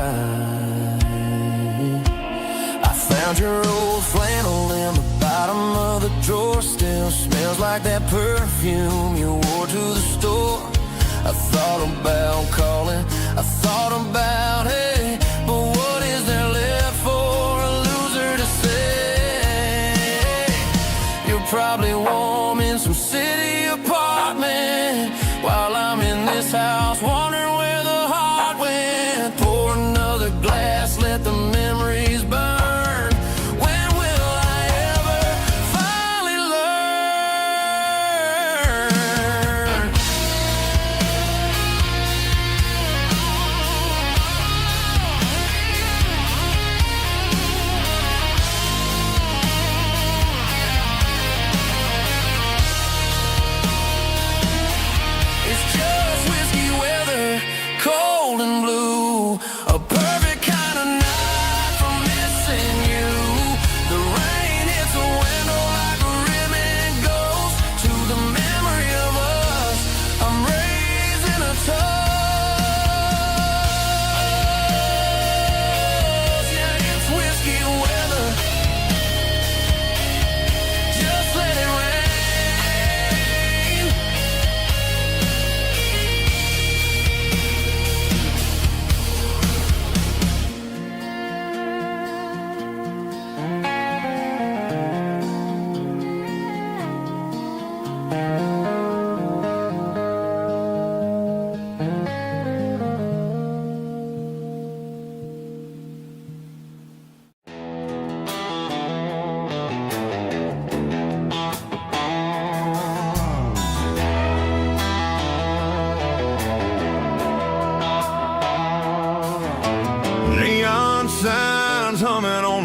I found your old flannel in the bottom of the drawer, still smells like that perfume you wore to the store. I thought about calling, I thought about, hey, but what is there left for a loser to say? You're probably warm in some city apartment while I'm in this house wondering where the heart went. Pour another glass, let the memories burn. When will I ever finally learn?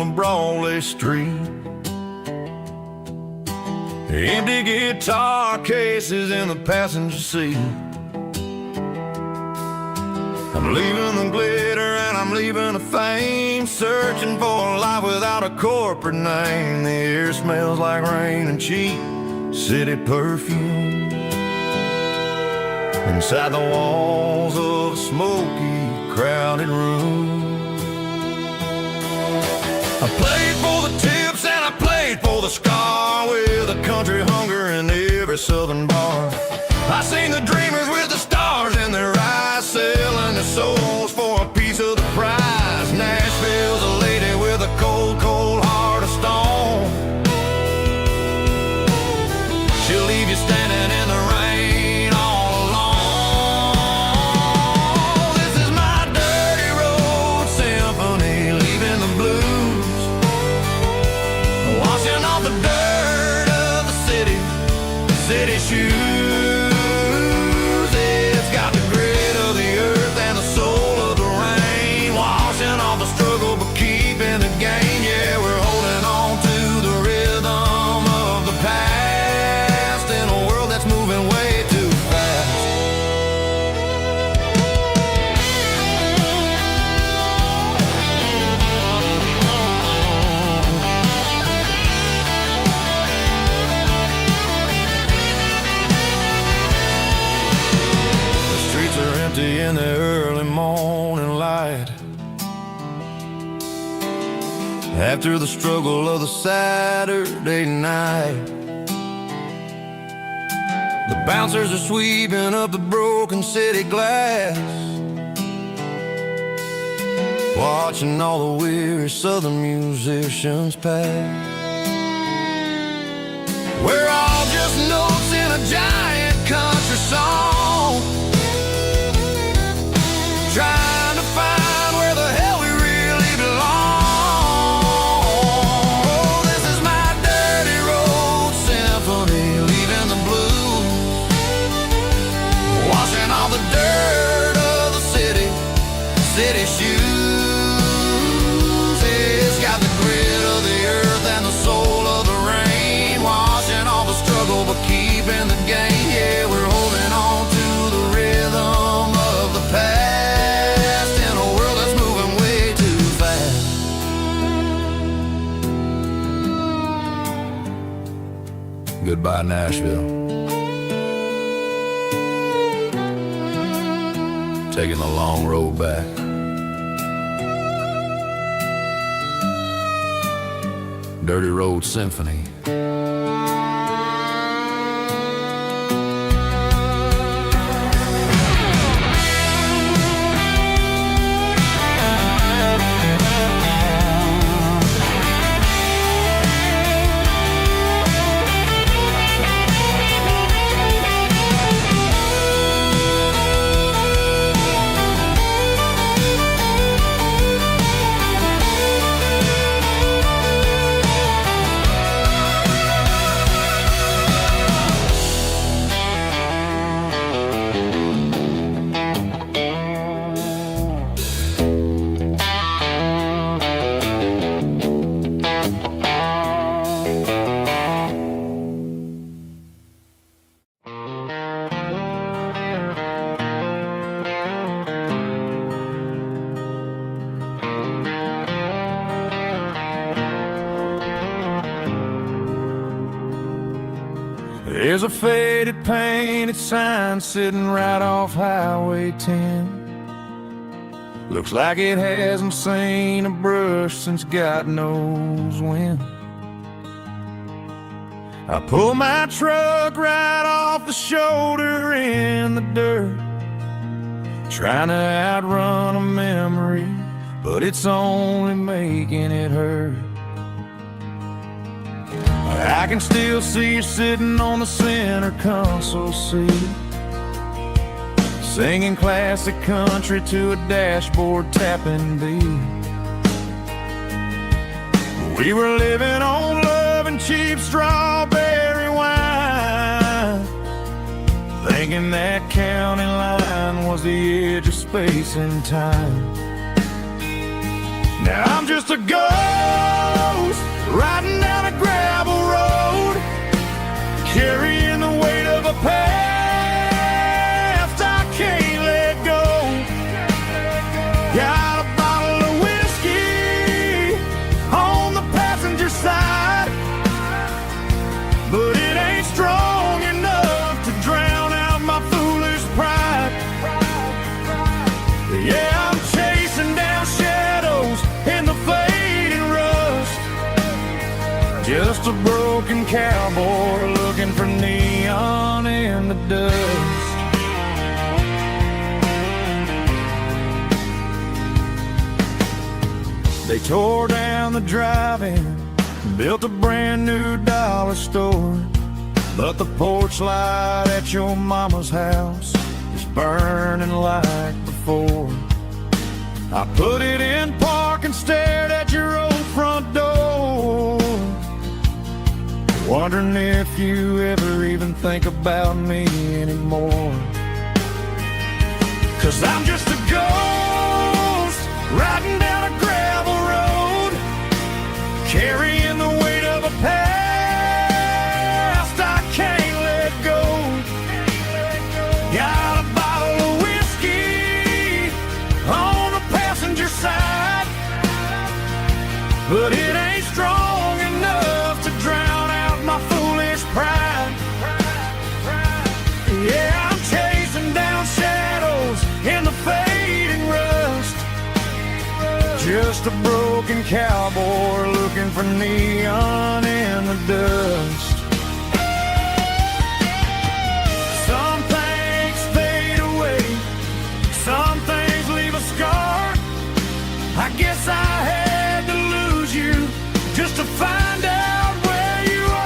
a Broadway street. Empty guitar cases in the passenger seat. I'm leaving the glitter and I'm leaving the fame, searching for a life without a corporate name. The air smells like rain and cheap city perfume. Inside the walls of a smoky, crowded room. I played for the tips and I played for the scar, with a country hunger in every southern bar. I seen the dreamers with the stars in their eyes, selling their souls for a piece of the prize. Nashville's a lady with a cold, cold heart of stone. She'll leave you standing in the rain all alone. This is my dirty road symphony, leaving the blues, washing off the dirt of the city shoes. In the early morning light, after the struggle of the Saturday night, the bouncers are sweeping up the broken city glass, watching all the weary southern musicians pass. We're all just notes in a giant country song, trying to find where the hell we really belong. Oh, this is my dirty road symphony, leaving the blues, washing all the dirt of the city shoes. It's got the grit of the earth and the soul of the rain, washing all the struggle but keeping the game. Yeah, we're holding on to the rhythm of the past. Goodbye, Nashville. Taking the long road back. Dirty Road Symphony. There's a faded painted sign sitting right off Highway 10. Looks like it hasn't seen a brush since God knows when. I pull my truck right off the shoulder in the dirt, trying to outrun a memory, but it's only making it hurt. I can still see you sitting on the center console seat, singing classic country to a dashboard tapping beat. We were living on love and cheap strawberry wine, thinking that county line was the edge of space and time. Now I'm just a ghost riding down a gravel road, carrying the weight of a past I can't let go. Got a bottle of whiskey on the passenger side, but it ain't strong enough to drown out my foolish pride. Yeah, I'm chasing down shadows in the fading rust, just a broken cowboy looking for neon in the dust. They tore down the drive-in, built a brand new dollar store, but the porch light at your mama's house is burning like before. I put it in park and stared at your old front door, wondering if you ever even think about me anymore. 'Cause I'm just a ghost riding down a gravel road, carrying the weight of a past I can't let go. Got a bottle of whiskey on the passenger side, but it ain't strong enough to drown out my foolish pride. Yeah, I'm chasing down shadows in the fading rust, just a broken cowboy looking for neon in the dust. Some things fade away, some things leave a scar. I guess I had to lose you just to find out where you are.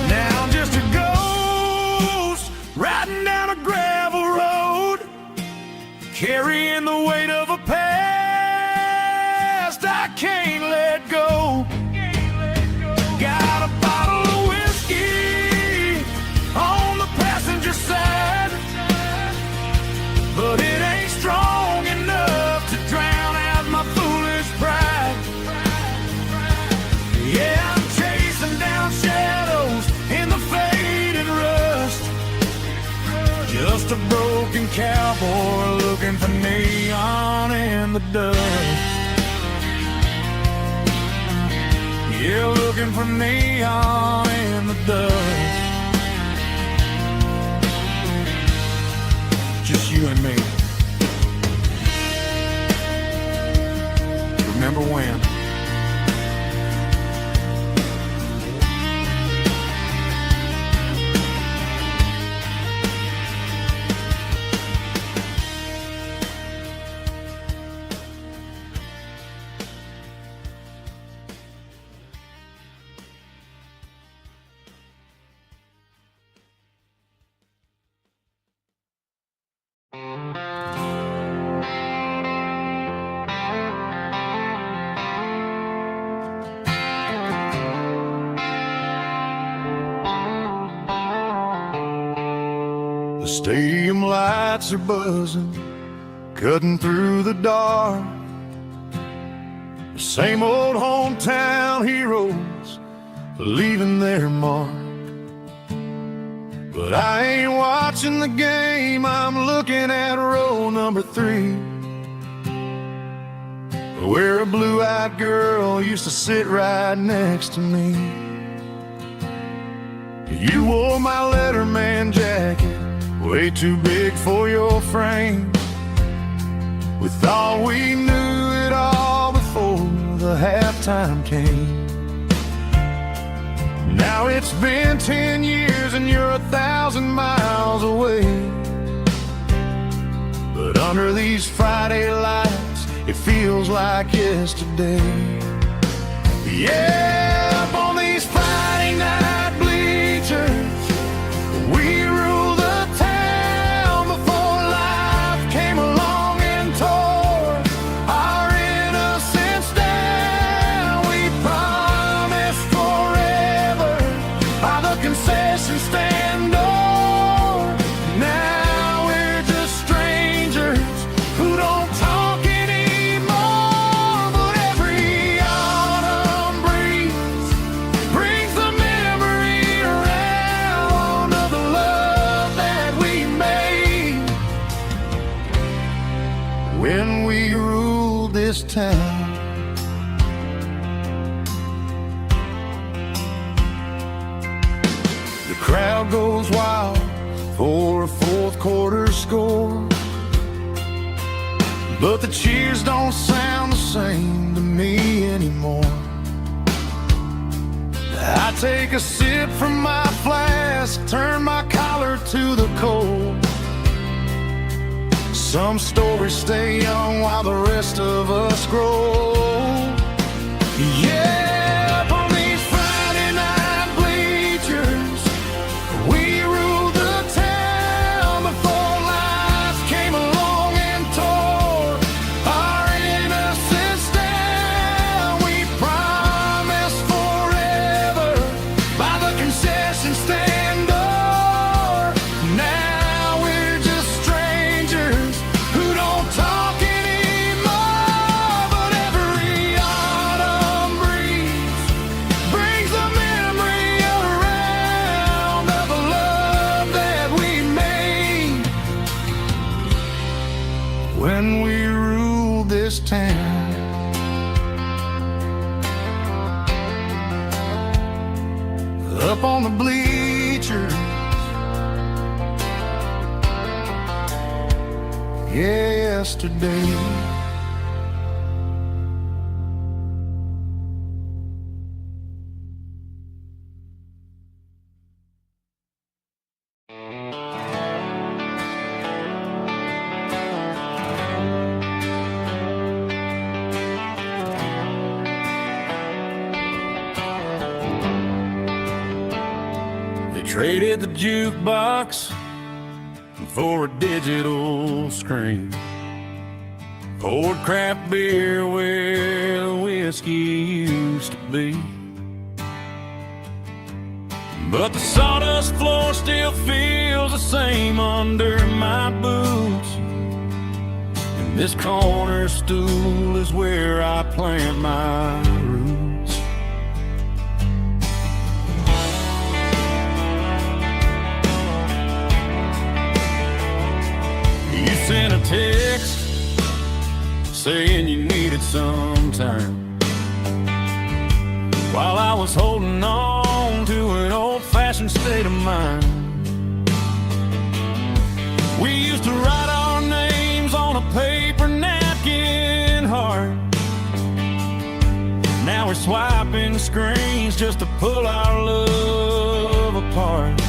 Now I'm just a ghost riding down a gravel road, carrying the weight of a past I can't let go. Got a bottle of whiskey on the passenger side, but it ain't strong enough to drown out my foolish pride. Yeah, I'm chasing down shadows in the fading rust, just a broken cowboy looking for neon in the dust. Yeah, looking for neon in the dust. Just you and me. Remember when? The stadium lights are buzzing, cutting through the dark. The same old hometown heroes leaving their mark. But I ain't watching the game, I'm looking at row number 3, where a blue-eyed girl used to sit right next to me. You wore my Letterman jacket, way too big for your frame. We thought we knew it all before the halftime came. Now it's been 10 years and you're 1,000 miles away, but under these Friday lights it feels like yesterday. Yeah, up on these Friday night bleachers, we rule the town before life came along and tore our innocence down. We this town. The crowd goes wild for a fourth quarter score, but the cheers don't sound the same to me anymore. I take a sip from my flask, turn my collar to the cold. Some stories stay young while the rest of us grow. Yeah, up on these Friday night bleachers, we ruled the town before life came along and tore our innocence down. We promised forever by the concession stand door. Now we're just strangers who don't talk anymore. But every autumn breeze brings the memory around of the love that we made when we ruled this town. Up on the bleachers, yesterday. They traded the jukebox for a digital screen, poured craft beer where the whiskey used to be. But the sawdust floor still feels the same under my boots, and this corner stool is where I plant my roots. You sent a text saying you needed some time, while I was holding on to an old-fashioned state of mind. We used to write our names on a paper napkin heart. Now we're swiping screens just to pull our love apart.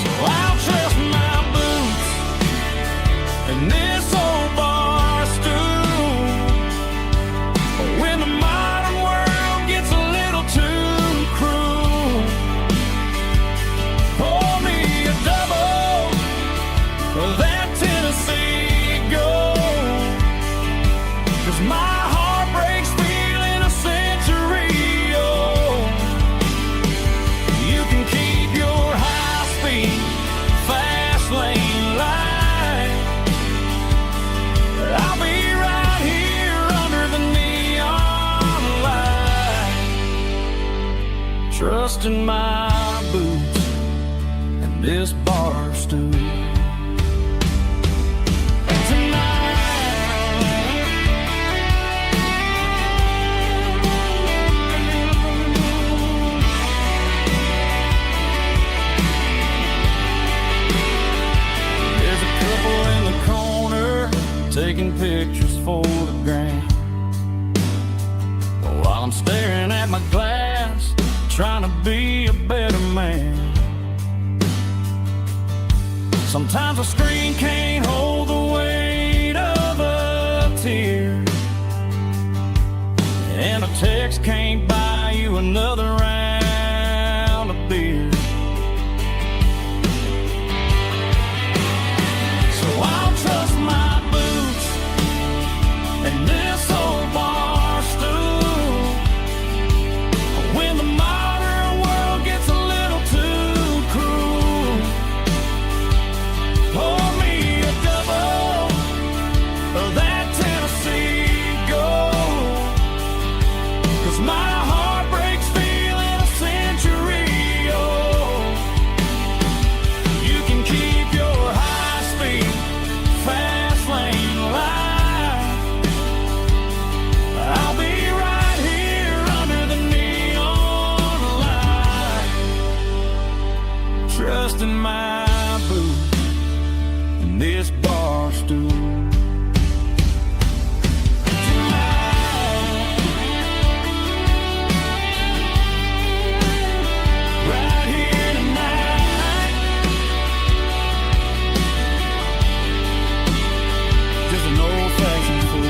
So I'll trust my boots and this old bar stool when the modern world gets a little too cruel. Pour me a double of that Tennessee Gold, 'cause my heart breaks feeling a century old. You can keep your high-speed, fast lane light. I'll be right here under the neon light, trusting my boots and this bar stool. There's a couple in the corner taking pictures for the gram, while I'm staring at my glass, trying to be a better man. Sometimes a screen can't hold the weight of a tear, and a text can't buy you another round of beer. So I'll trust my boots and this old bar stool when the modern world gets a little too cruel. Pour me a double of that Tennessee Gold, 'cause my heart breaks on this bar stool. Right here tonight, just an old-fashioned fool.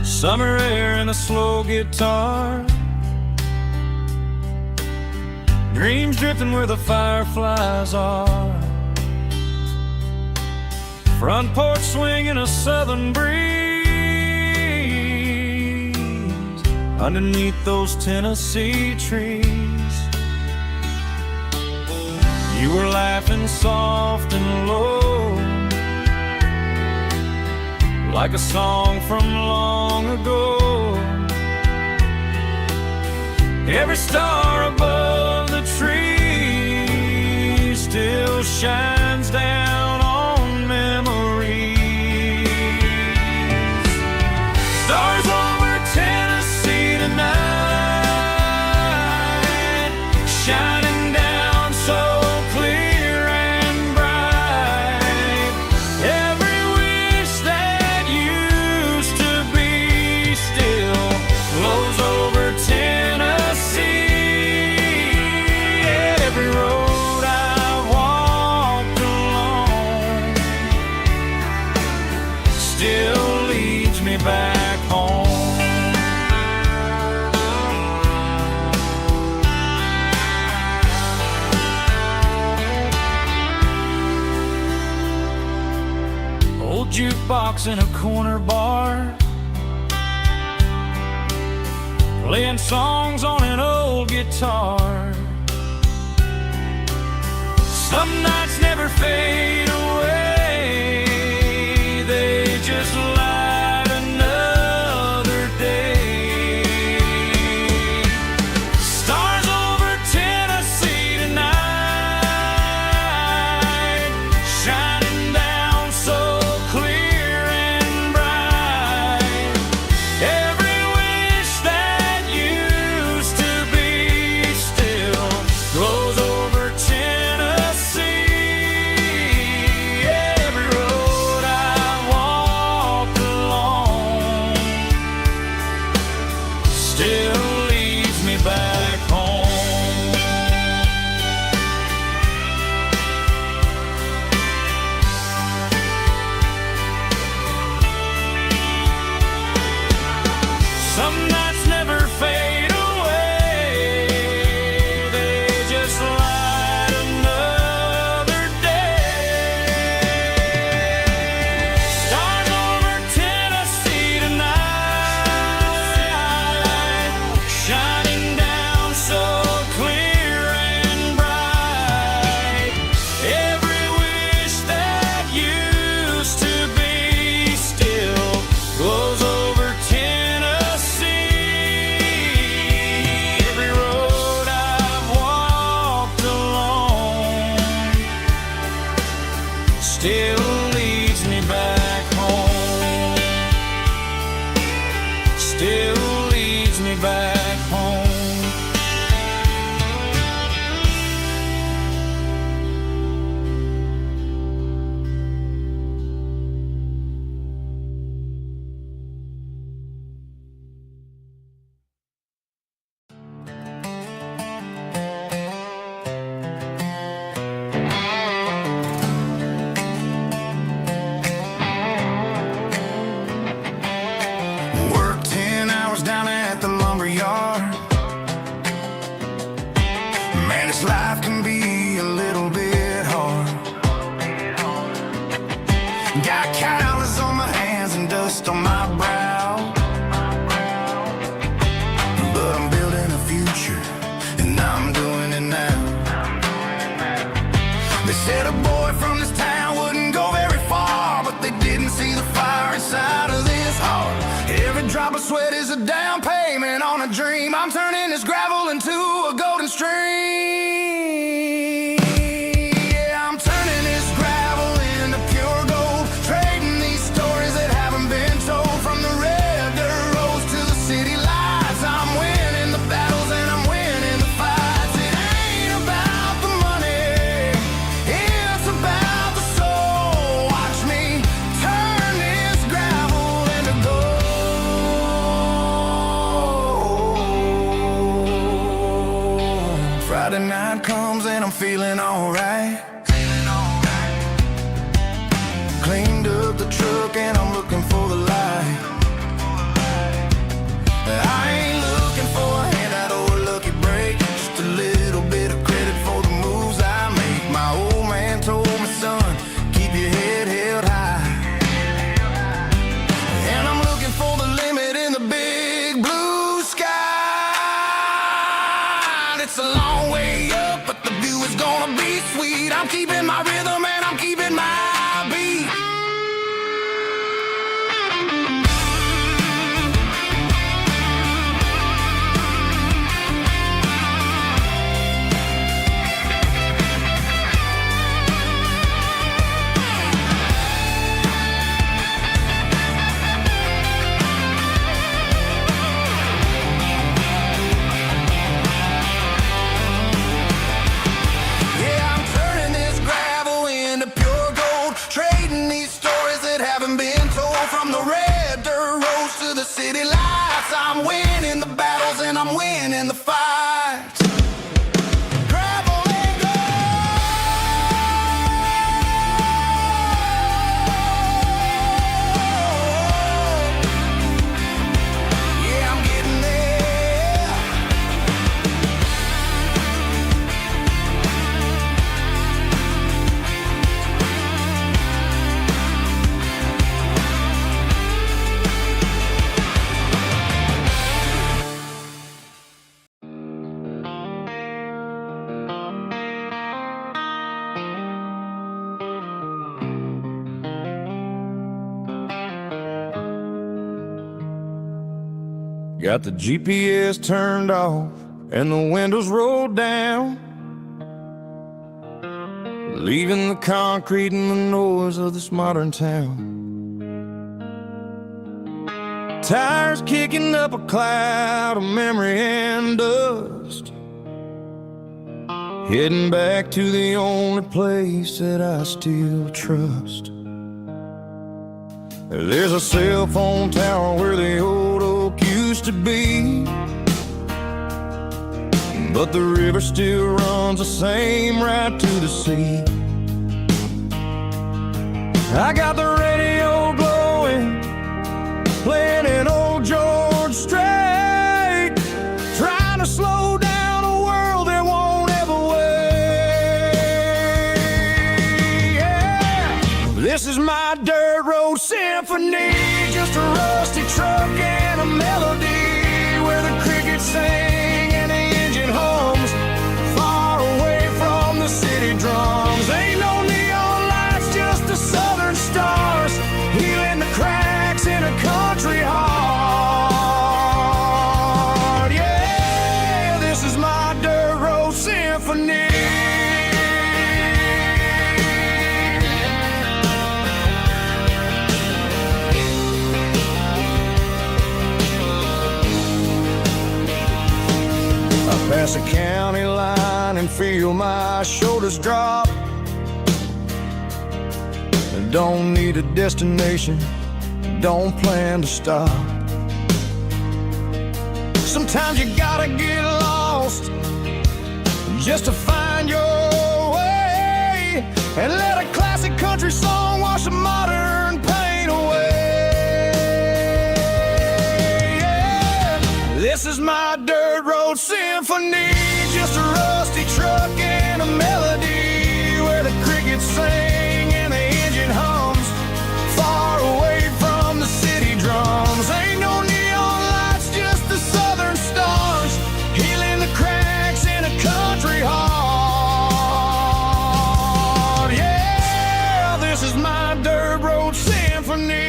Summer air and a slow guitar, dreams drifting where the fireflies are. Front porch swinging a southern breeze underneath those Tennessee trees. You were laughing soft and low, like a song from long ago. Every star above the tree still shines down on memories. Stars over Tennessee tonight, shining down so clear and bright. Every wish that used to be still flows over Tennessee. Every road I walked along still leads me back home. Old jukebox in a corner bar, playing songs on an old guitar. Some nights never fade away, they just light another day. Stars over Tennessee tonight, shining down so clear and bright. Every wish that used to be still glows over Tennessee. Every road I walked along still leads me back home. Some nights never fade away, they just light another day. Stars over Tennessee tonight, shining down so clear and bright. Every wish that used to be still glows over Tennessee. Every road I've walked along still leads me back home. Still leads me back home. Worked 10 hours down at the lumber yard. Man, this life can be a little bit hard. Got calluses on my hands and dust on my brow, but I'm building a future, and I'm doing it now. They said a boy from this town wouldn't go very sweat is a down payment on a dream. I'm turning this gravel into a golden stream. Yeah, I'm turning this gravel into pure gold, trading these stories that haven't been told. From the red dirt roads to the city lights, I'm winning the battles and I'm winning the fights. It ain't about the money, it's about the soul. Watch me turn this gravel into gold. Friday night comes and I'm feeling alright. Cleaned up the truck and I'm looking for the light. I ain't looking for a handout or a lucky break, just a little bit of credit for the moves I make. My old man told me, son, keep your head held high. And I'm looking for the limit in the big blue sky. It's a long way up, but the view is gonna be sweet. I'm keeping my rhythm and I'm keeping my beat. Yeah, I'm turning this gravel into pure gold, trading these stories that haven't been told. From the red dirt roads to the city lights, I'm winning the battles and I'm winning the fights. Gravel and gold. Yeah, I'm getting there. Got the GPS turned off and the windows rolled down, leaving the concrete and the noise of this modern town. Tires kicking up a cloud of memory and dust, heading back to the only place that I still trust. There's a cell phone tower where the old oak used to be, but the river still runs the same right to the sea. I got the radio glowing, playing an old George Strait, trying to slow down a world that won't ever wait. Yeah. This is my dirt road symphony, just a rusty truck and a melody where the crickets sing and the engine hums, far away from the city drums. Ain't no neon lights, just the southern stars, healing the cracks in a country heart. Yeah, this is my dirt road symphony. Pass a county line and feel my shoulders drop. Don't need a destination, don't plan to stop. Sometimes you gotta get lost just to find your way, and let a classic country song wash a modern pain away. Yeah. This is my dirt road symphony, just a rusty truck and a melody where the crickets sing and the engine hums, far away from the city drums. Ain't no neon lights, just the southern stars, healing the cracks in a country heart. Yeah, this is my dirt road symphony.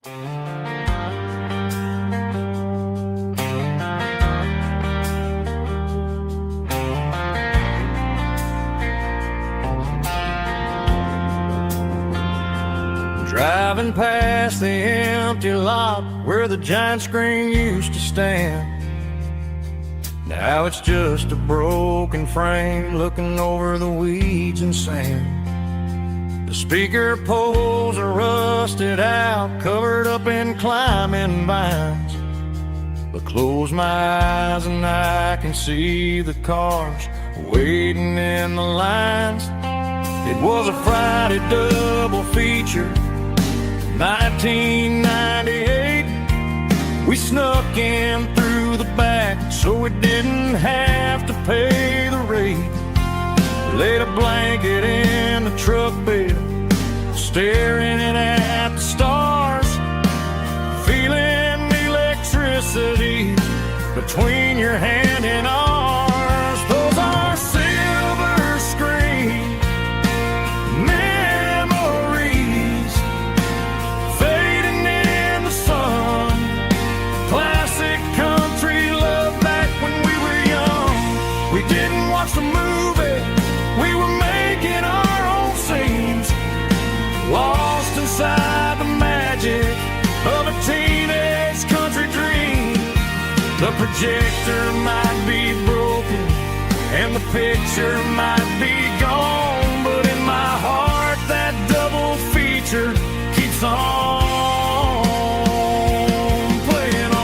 Driving past the empty lot where the giant screen used to stand. Now it's just a broken frame looking over the weeds and sand. The speaker poles are rusted out, covered up in climbing vines. But close my eyes and I can see the cars waiting in the lines. It was a Friday double feature, 1998. We snuck in through the back so we didn't have to pay the rate. Laid a blanket in the truck bed, staring at the stars, feeling the electricity between your hand and ours. Those are silver screen memories fading in the sun. Classic country love back when we were young. We didn't watch the movie, we were making our own scenes, lost inside the magic of a teenage country dream. The projector might be broken and the picture might be gone, but in my heart that double feature keeps on playing on.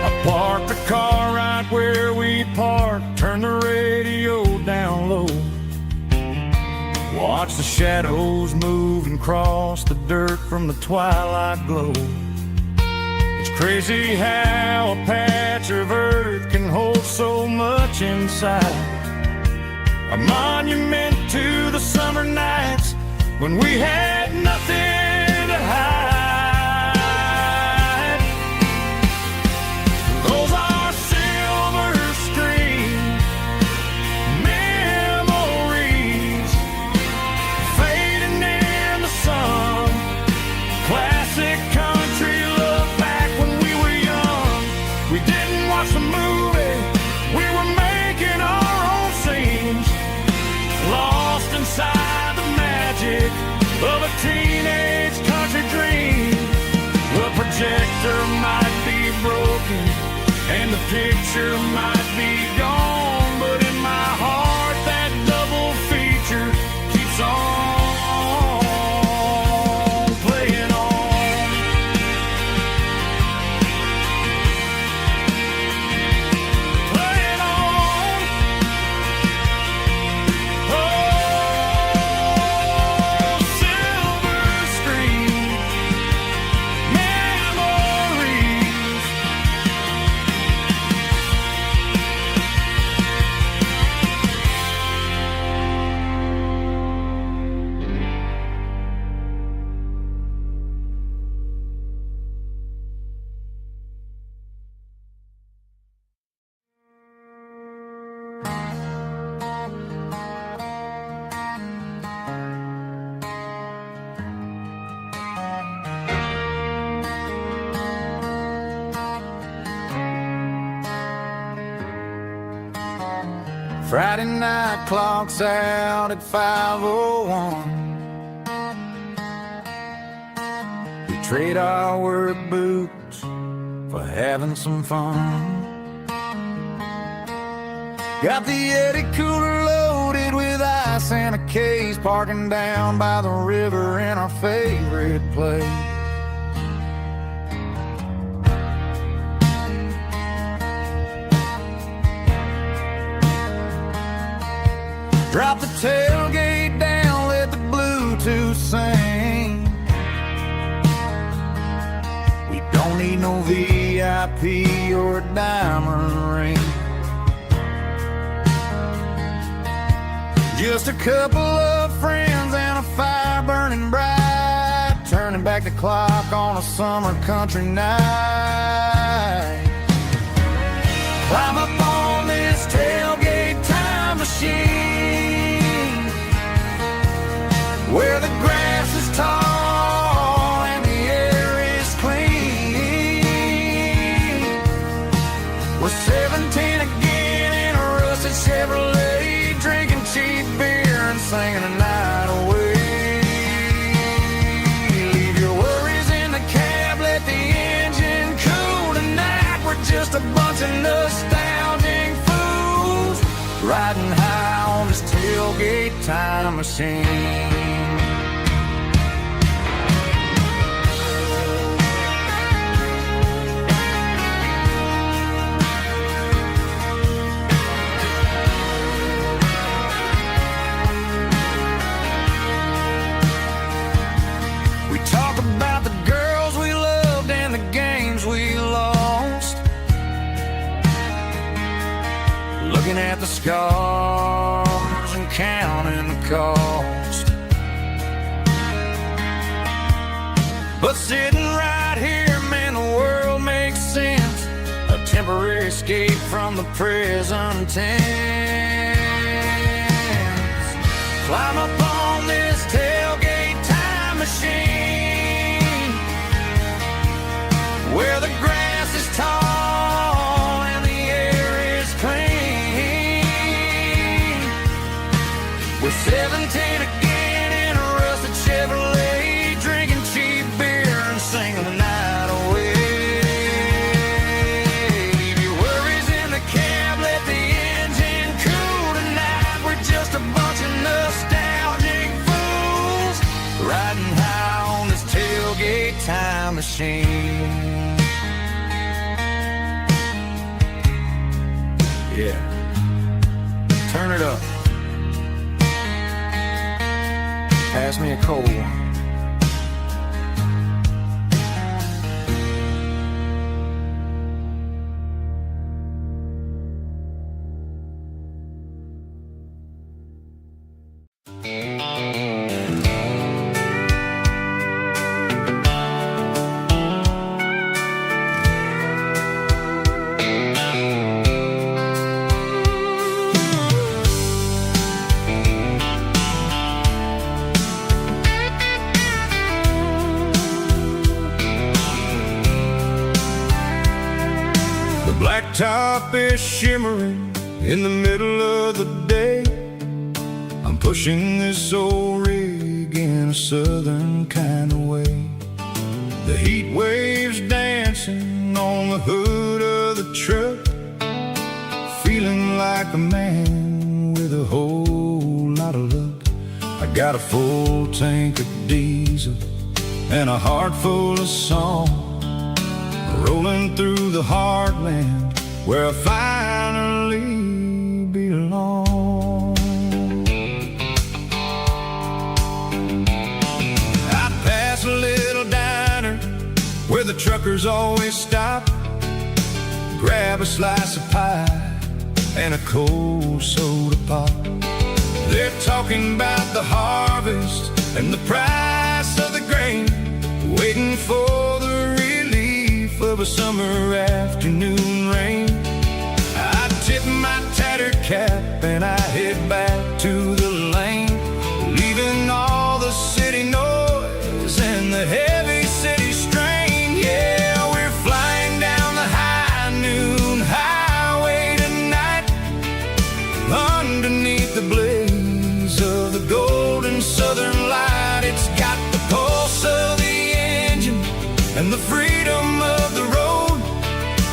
I parked the car right where we parked, turned the radio down low, watch the shadows move and cross the dirt from the twilight glow. It's crazy how a patch of earth can hold so much inside. A monument to the summer nights when we had nothing to hide. Those are silver screen memories fading in the sun. Classic country love back when we were young. We didn't watch the movie, we were making our own scenes, lost inside the magic of a teenage country dream. The projector might be broken and the picture might be gone, but in my heart that double feature keeps on playing on. Playing on. Oh, silver screen memories. Friday night clocks out at 5:01. We trade our work boots for having some fun. Got the Yeti cooler loaded with ice and a case, parking down by the river in our favorite place. Drop the tailgate down, let the Bluetooth sing. We don't need no VIP or a diamond ring. Just a couple of friends and a fire burning bright, turning back the clock on a summer country night. Climb up on this tailgate time machine, where the grass is tall and the air is clean. We're 17 again in a rusted Chevrolet, drinking cheap beer and singing the night away. Leave your worries in the cab, let the engine cool tonight. We're just a bunch of nostalgic fools riding high on this tailgate time machine. We talk about the girls we loved and the games we lost, looking at the scars and counting the cost. But sitting right here, man, the world makes sense. A temporary escape from the present tense. Climb up on this tailgate time machine, where the grass is tall and the air is clean. We're 17 again in a rusted Chevrolet, drinking cheap beer and singing the night away. Leave your worries in the cab, let the engine cool tonight. We're just a bunch of nostalgic fools riding high on this tailgate time machine. Yeah, turn it up. Pass me a cold one. Blacktop is shimmering in the middle of the day. I'm pushing this old rig in a southern kind of way. The heat waves dancing on the hood of the truck, feeling like a man with a whole lot of luck. I got a full tank of diesel and a heart full of song, rolling through the heartland where I finally belong. I pass a little diner where the truckers always stop, grab a slice of pie and a cold soda pop. They're talking about the harvest and the price of the grain, waiting for the relief of a summer afternoon rain. I tip my tattered cap and I head back to the lane, leaving all the city noise and the heavy city strain. Yeah, we're flying down the high noon highway tonight, underneath the blaze of the golden southern light. It's got the pulse of the engine and the freedom of the road,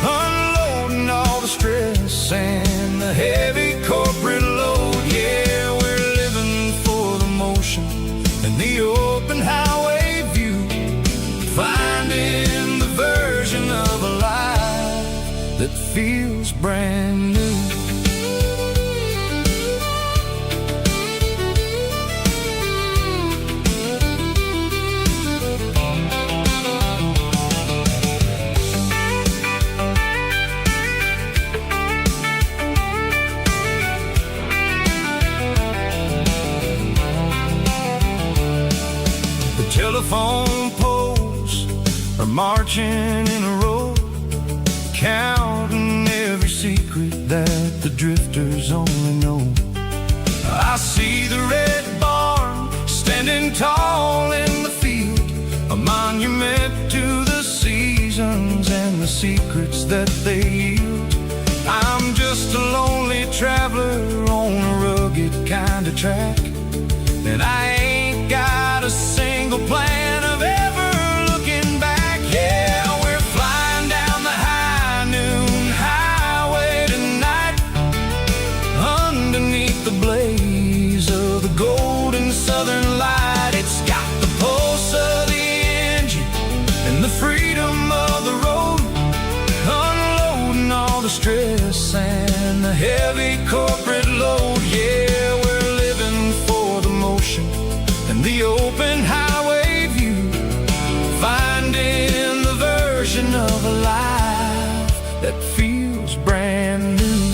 unloading all the stress and the heavy corporate load. Yeah, we're living for the motion and the open highway view, finding the version of a life that feels brand new. Telephone poles are marching in a row, counting every secret the secrets that they yield. I'm just a lonely traveler on a rugged kind of track, and I ain't got a single plan of ever looking back. Yeah, we're flying down the high noon highway tonight, underneath the blaze of the golden southern light. It's got the pulse of the engine and the freedom of the road, unloading all the stress and the heavy corporate load. Yeah, we're living for the motion and the open highway view, finding the version of a life that feels brand new.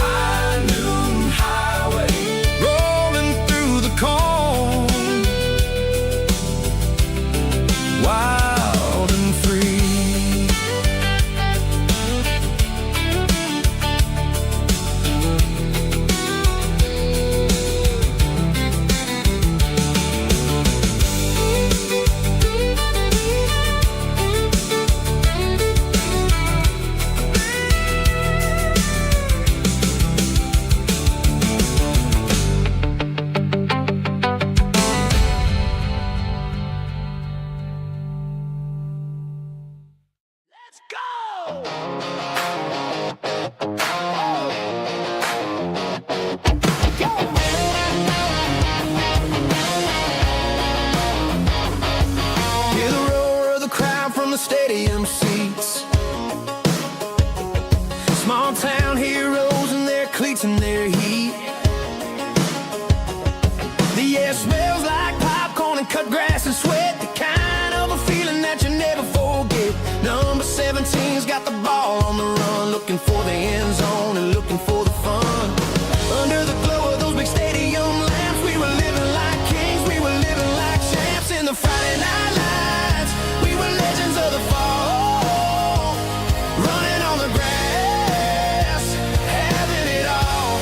High noon highway, rolling through the corn, wild and free. Hear the roar of the crowd from the stadium seats. Small town heroes in their cleats and their heat. The air smells like popcorn and cut grass and sweat, the kind of a feeling that you never forget. Number 17's got the ball on the run, looking for the end zone and looking for the fun. Under the glow of those big stadium lamps, we were living like kings, we were living like champs. In the Friday night lights, we were legends of the fall, running on the grass, having it all.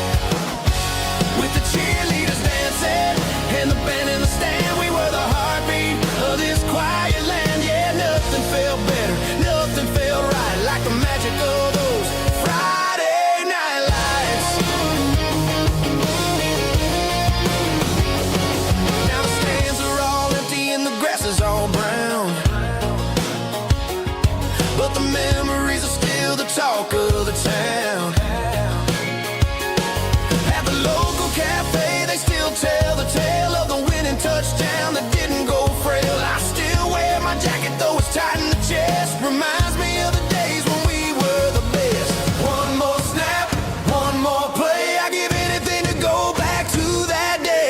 With the cheerleaders dancing and the band in the stand, we were the heartbeat of this quiet land. Yeah, nothing felt better, nothing felt right like the magic of those Friday night lights. Now the stands are all empty and the grass is all brown, but the memories are still the talk of the town. At the local cafe, they still tell the tale of the winning touchdown that didn't go frail. I still wear my jacket though it's tight in the chest, reminds me of the days when we were the best. One more snap, one more play, I give anything to go back to that day.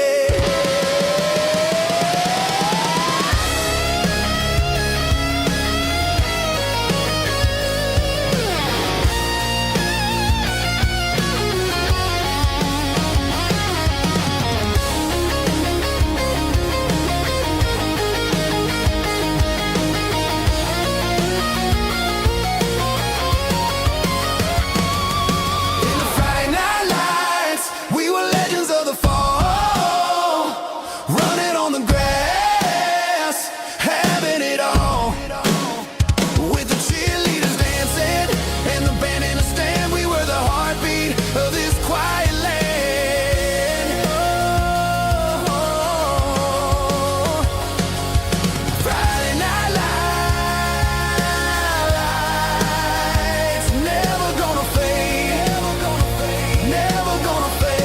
In the Friday night lights, we were legends of the fall, running on the grass, having it all. With the cheerleaders dancing and the band in the stand, we were the heartbeat of this quiet land. Oh, Friday night lights, never gonna fade, never gonna fade.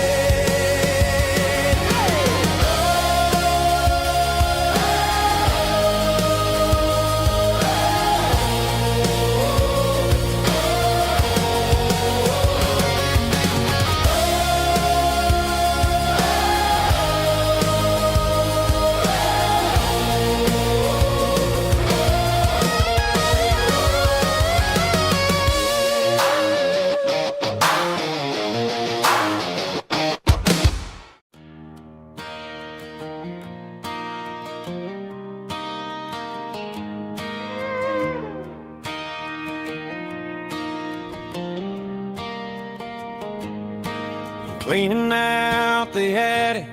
Cleaning out the attic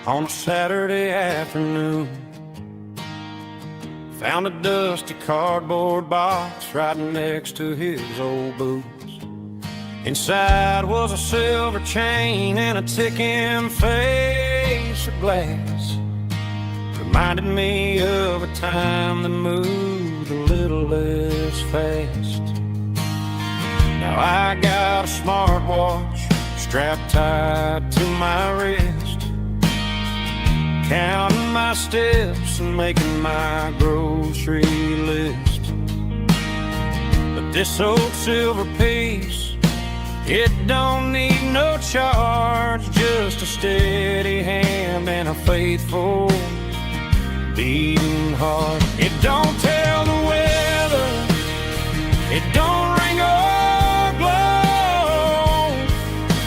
on a Saturday afternoon, Found a dusty cardboard box right next to his old boots. Inside was a silver chain and a ticking face of glass. Reminded me of a time that moved a little less fast. Now I got a smartwatch strapped tight to my wrist, counting my steps and making my grocery list. But this old silver piece, it don't need no charge, just a steady hand and a faithful beating heart. It don't tell the weather, it don't ring or glow,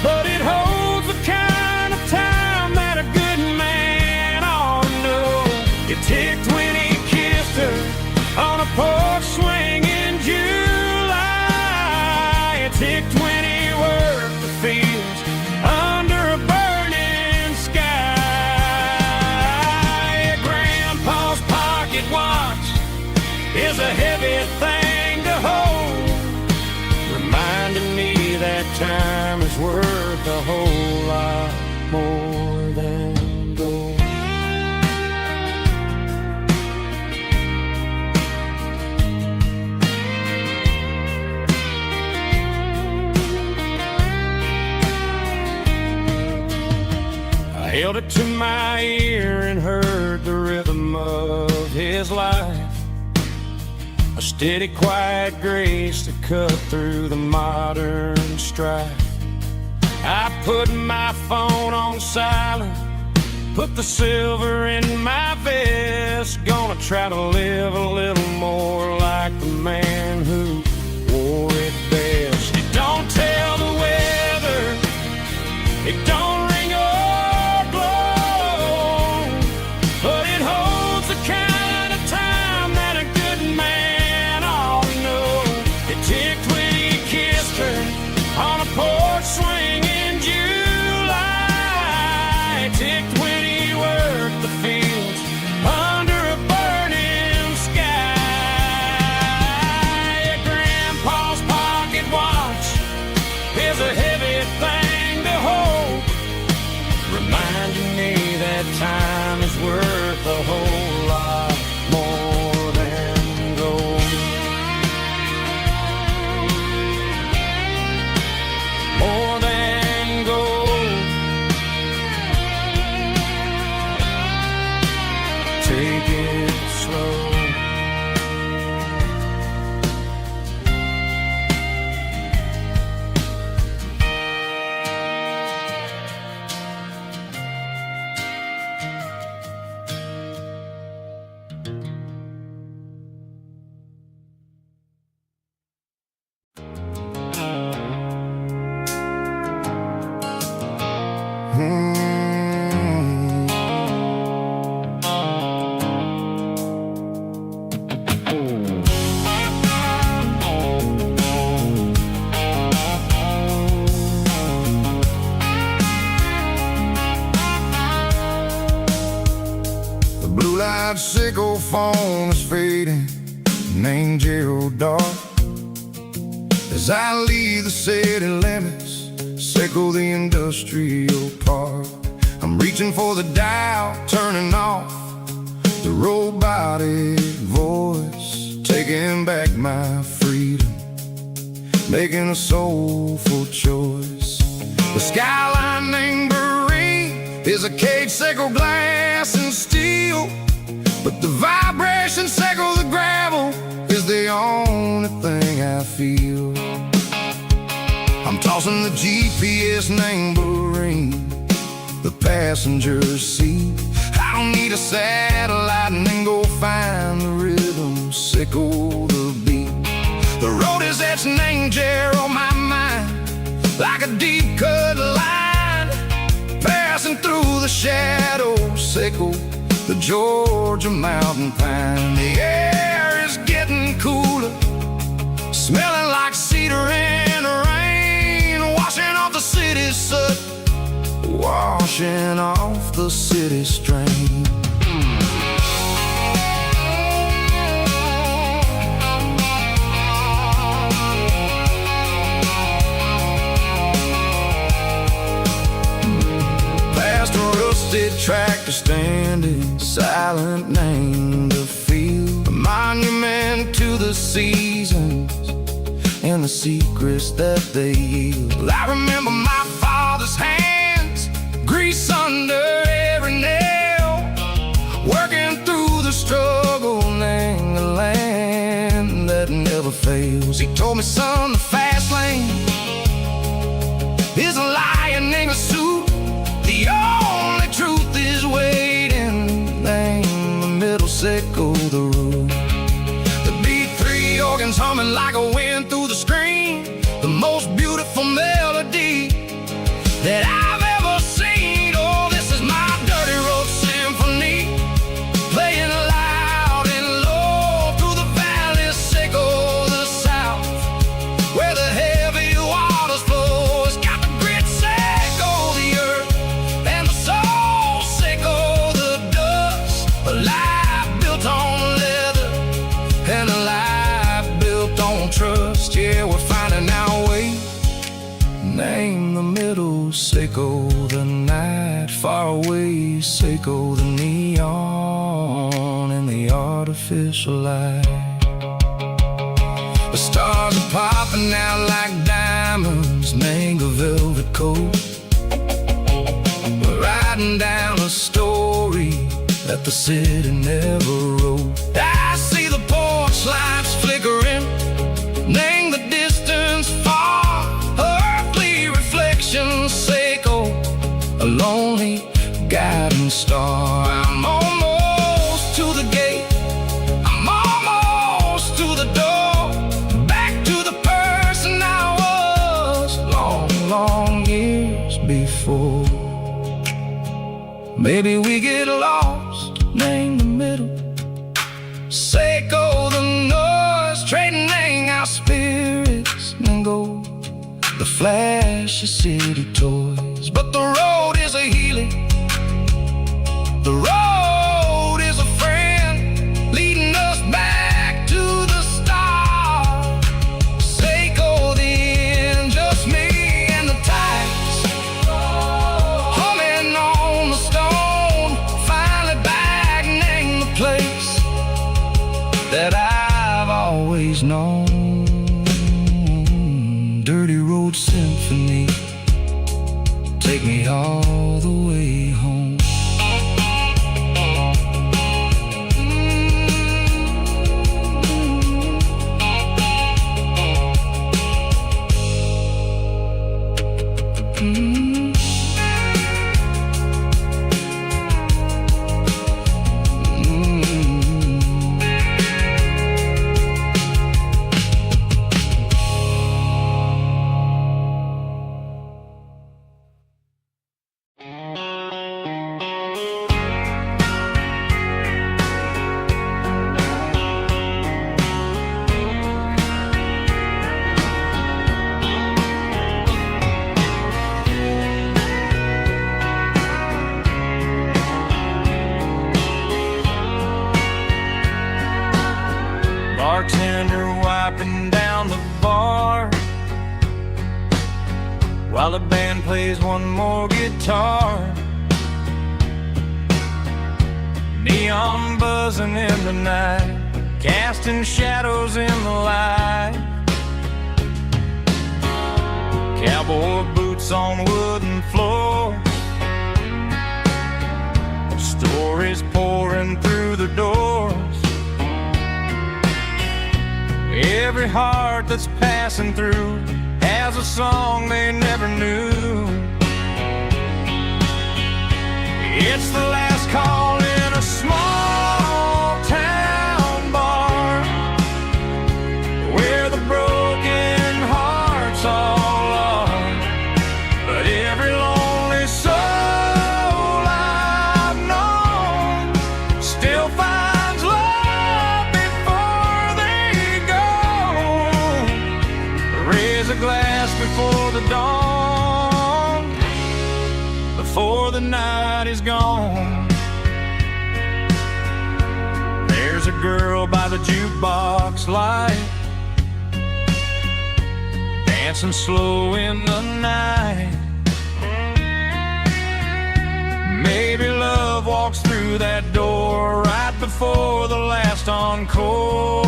but it holds the kind of time that a good man ought to know. It ticked when he kissed her on a porch swing in July. It ticked when he worked the fields under a burning sky. Grandpa's pocket watch is a heavy thing to hold, reminding me that time is worth a whole lot more than gold. I held it to my ear and heard the rhythm of his life, a steady, quiet grace that cut through the modern strife. I put my phone on silent, put the silver in my vest. Gonna try to live a little more like the man who wore it best. It don't tell the weather, it don't ring or glow, but it holds the kind of time that a good man ought to know. It ticked when he kissed her on a porch swing in July. It ticked when he worked the fields under a burning sky. Grandpa's pocket watch is a heavy thing to hold, reminding me that time is worth a whole lot more than gold. More than gold. Take it slow. The blue light sickle phone is fading, an angel dark. As I leave the city limits, sickle the industrial park. I'm reaching for the dial, turning off the robotic voice, taking back my freedom, making a soulful choice. The skyline named Marine is a cage, sickle glass and steel, but the vibration sickle the gravel is the only thing I feel. I'm tossing the GPS named Marine, the passenger seat. I don't need a satellite and then go find the rhythm, sickle the beat. The road is etched and angel on my mind, like a deep cut line, passing through the shadows, sickle the Georgia mountain pine. The air is getting cooler, smelling like cedar and rain, washing off the city's soot, washing off the city strain. standing silent, named a field, a monument to the seasons and the secrets that they yield. Well, I remember my father's hands, grease under every nail, working through the struggle in the land that never fails. He told me, son, the fast lane is a lion in a suit. The only truth is waiting. Name the middle, sickle the root. The beat, three organs humming like a wind through the screen. The most beautiful melody that I've ever seen. Oh, this is my dirty road symphony, playing loud and low through the valleys, sickle the south, where the heavy waters flow. It's got the grit, sickle the earth, and the soul, sickle the dust. A life built on leather and a life built on trust. Yeah, we're finding our way. Name the middle, sickle the night, far away, sickle the neon and the artificial light. The stars are popping out like diamonds, mango velvet coat. We're riding down a story that the city never wrote. I see the porch lights flickering, name the distance far, earthly reflections, sickle a lonely guiding star. I'm almost to the gate, I'm almost to the door, back to the person I was long, long years before. Maybe we get lost, name the middle, sickle the noise, trading our spirits and go the flash of city toys. But the road is a healing, the road is a friend, leading us back to the stars. Sickle the end, just me and the tides, humming on the stone, finally back, name the place that I've always known. Dirty road symphony, take me all the way home. Bartender wiping down the bar while the band plays one more guitar. Neon buzzing in the night, casting shadows in the light. Cowboy boots on wooden floors, stories pouring through the doors. Every heart that's passing through has a song they never knew. It's the last call in a small town bar, where the broken hearts all are. But every lonely soul I've known still finds love before they go. Raise a glass before the dawn, before the night is gone. There's a girl by the jukebox light, dancing slow in the night. Maybe love walks walks through that door right before the last encore.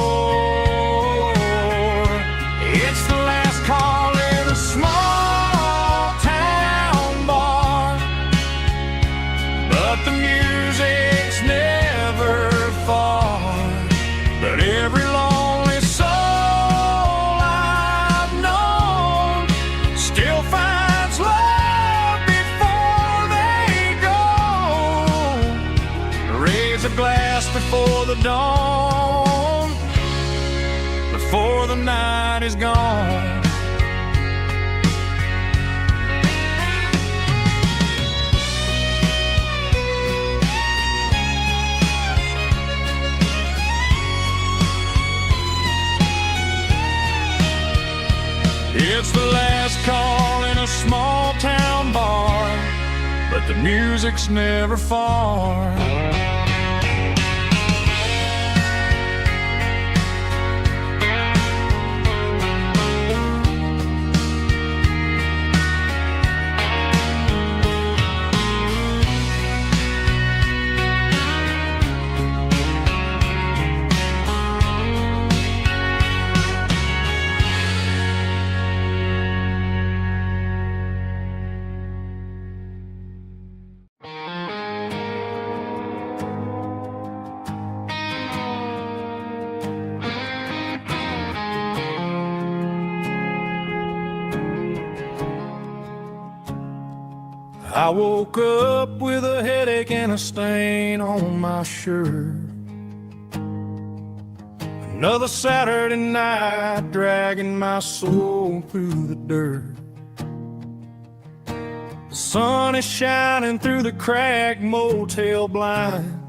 It's the last call in a small town bar, but the music's never far. But every lonely soul I've known still finds love before they go. Raise a glass before the dawn, before the night is gone. It's the last call in a small town bar, but the music's never far. I woke up with a headache and a stain on my shirt. Another Saturday night dragging my soul through the dirt. The sun is shining through the cracked motel blind,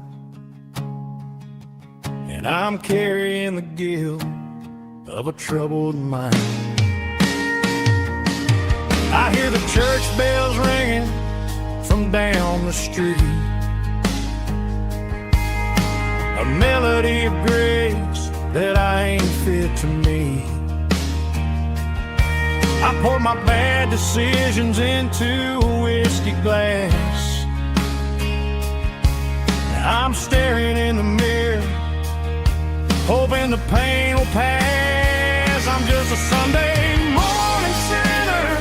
and I'm carrying the guilt of a troubled mind. I hear the church bells ringing from down the street, a melody of grace that I ain't fit to meet. I pour my bad decisions into a whiskey glass. I'm staring in the mirror, hoping the pain will pass. I'm just a Sunday morning sinner,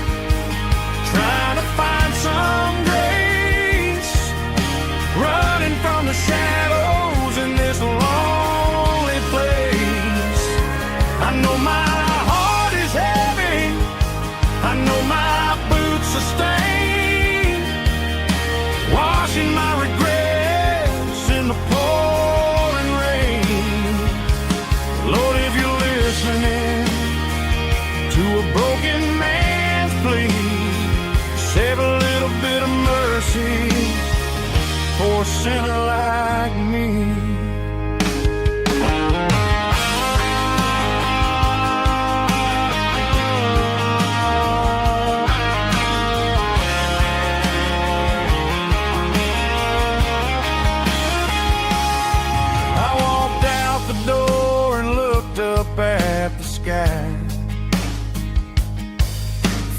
trying to find some grace, running from the shadows in this lonely place. I know my heart is heavy, I know my boots are stained, washing my regrets in the pouring rain. Lord, if you're listening to a broken man's plea, save a little bit of mercy for a sinner like me. I walked out the door and looked up at the sky,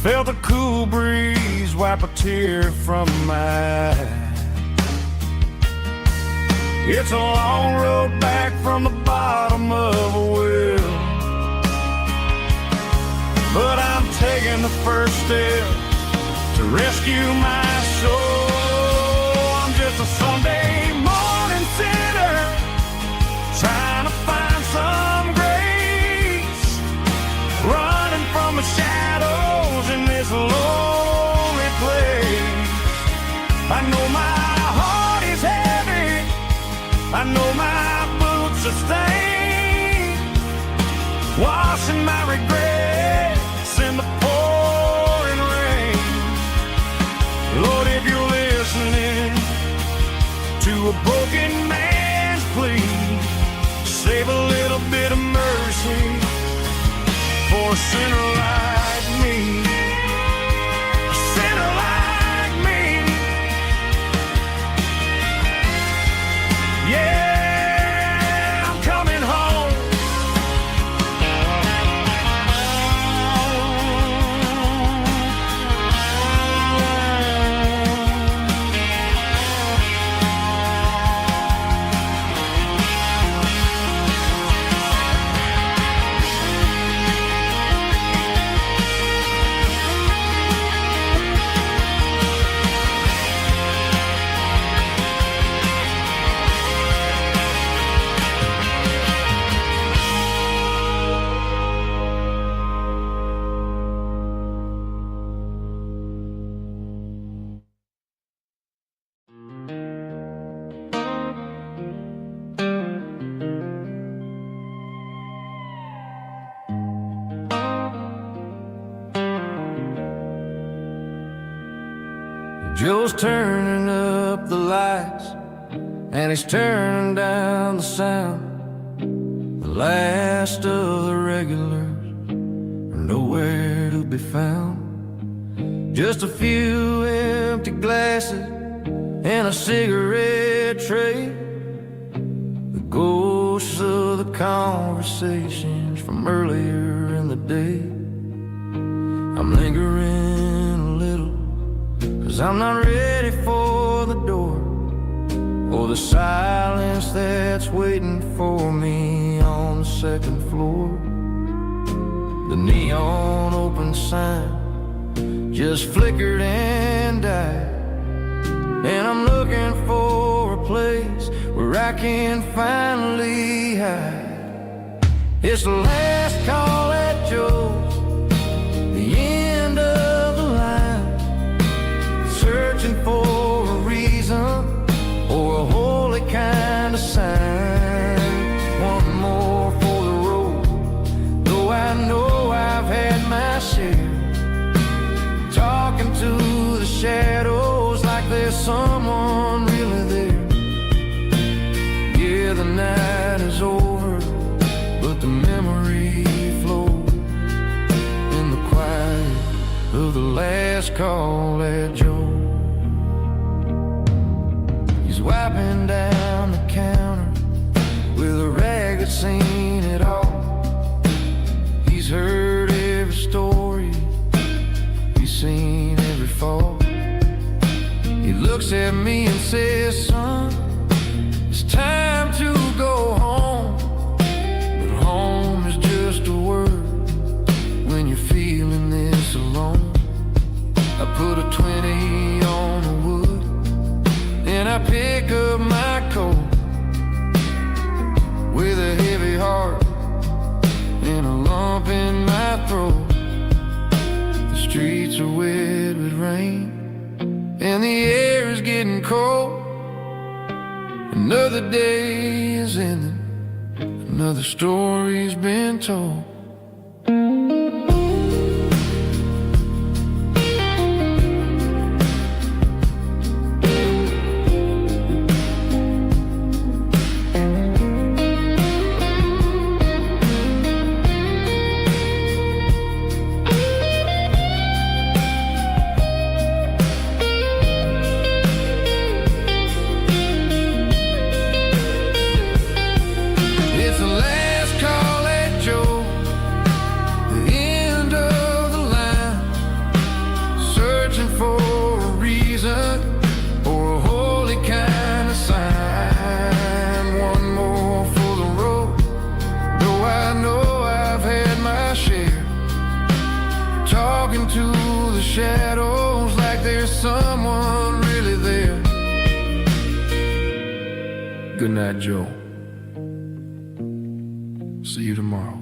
felt a cool breeze wipe a tear from my eye. It's a long road back from the bottom of a well, but I'm taking the first step to rescue my soul. I'm just a Sunday morning sinner, trying to find some grace, running from the shadows in this lonely place. I know my heart is heavy, I know my boots are stained, washing my regrets in the pouring rain. Lord, if you're listening to a broken man's plea, save a little bit of mercy for a sinner like me. A sinner like me. Yeah, I'm coming home. Joe's turning up the lights, and he's turning down the sound. The last of the regulars are nowhere to be found. Just a few empty glasses and a cigarette tray, the ghosts of the conversations from earlier in the day. I'm lingering a little, 'cause I'm not ready for the door, or the silence that's waiting for me on the second floor. The neon open sign just flickered and died, and I'm looking for a place where I can finally hide. It's the last call at Joe's, the end of the line, searching for a reason or a holy kind of sign. One more for the road, though I know I've had my share. Talking to the shadows like there's someone really there. Yeah, the night is over, but the memory flows in the quiet of the last call at Joe. He's wiping down the counter with a rag that's seen it all. He's heard every story, seen every fall. He looks at me and says, son, it's time to go home. But home is just a word when you're feeling this alone. I put a 20 on the wood and I pick up my coat with a heavy heart and a lump in my throat. Streets are wet with rain and the air is getting cold. Another day is ending, another story's been told. Shadows like there's someone really there. Good night, Joe. See you tomorrow.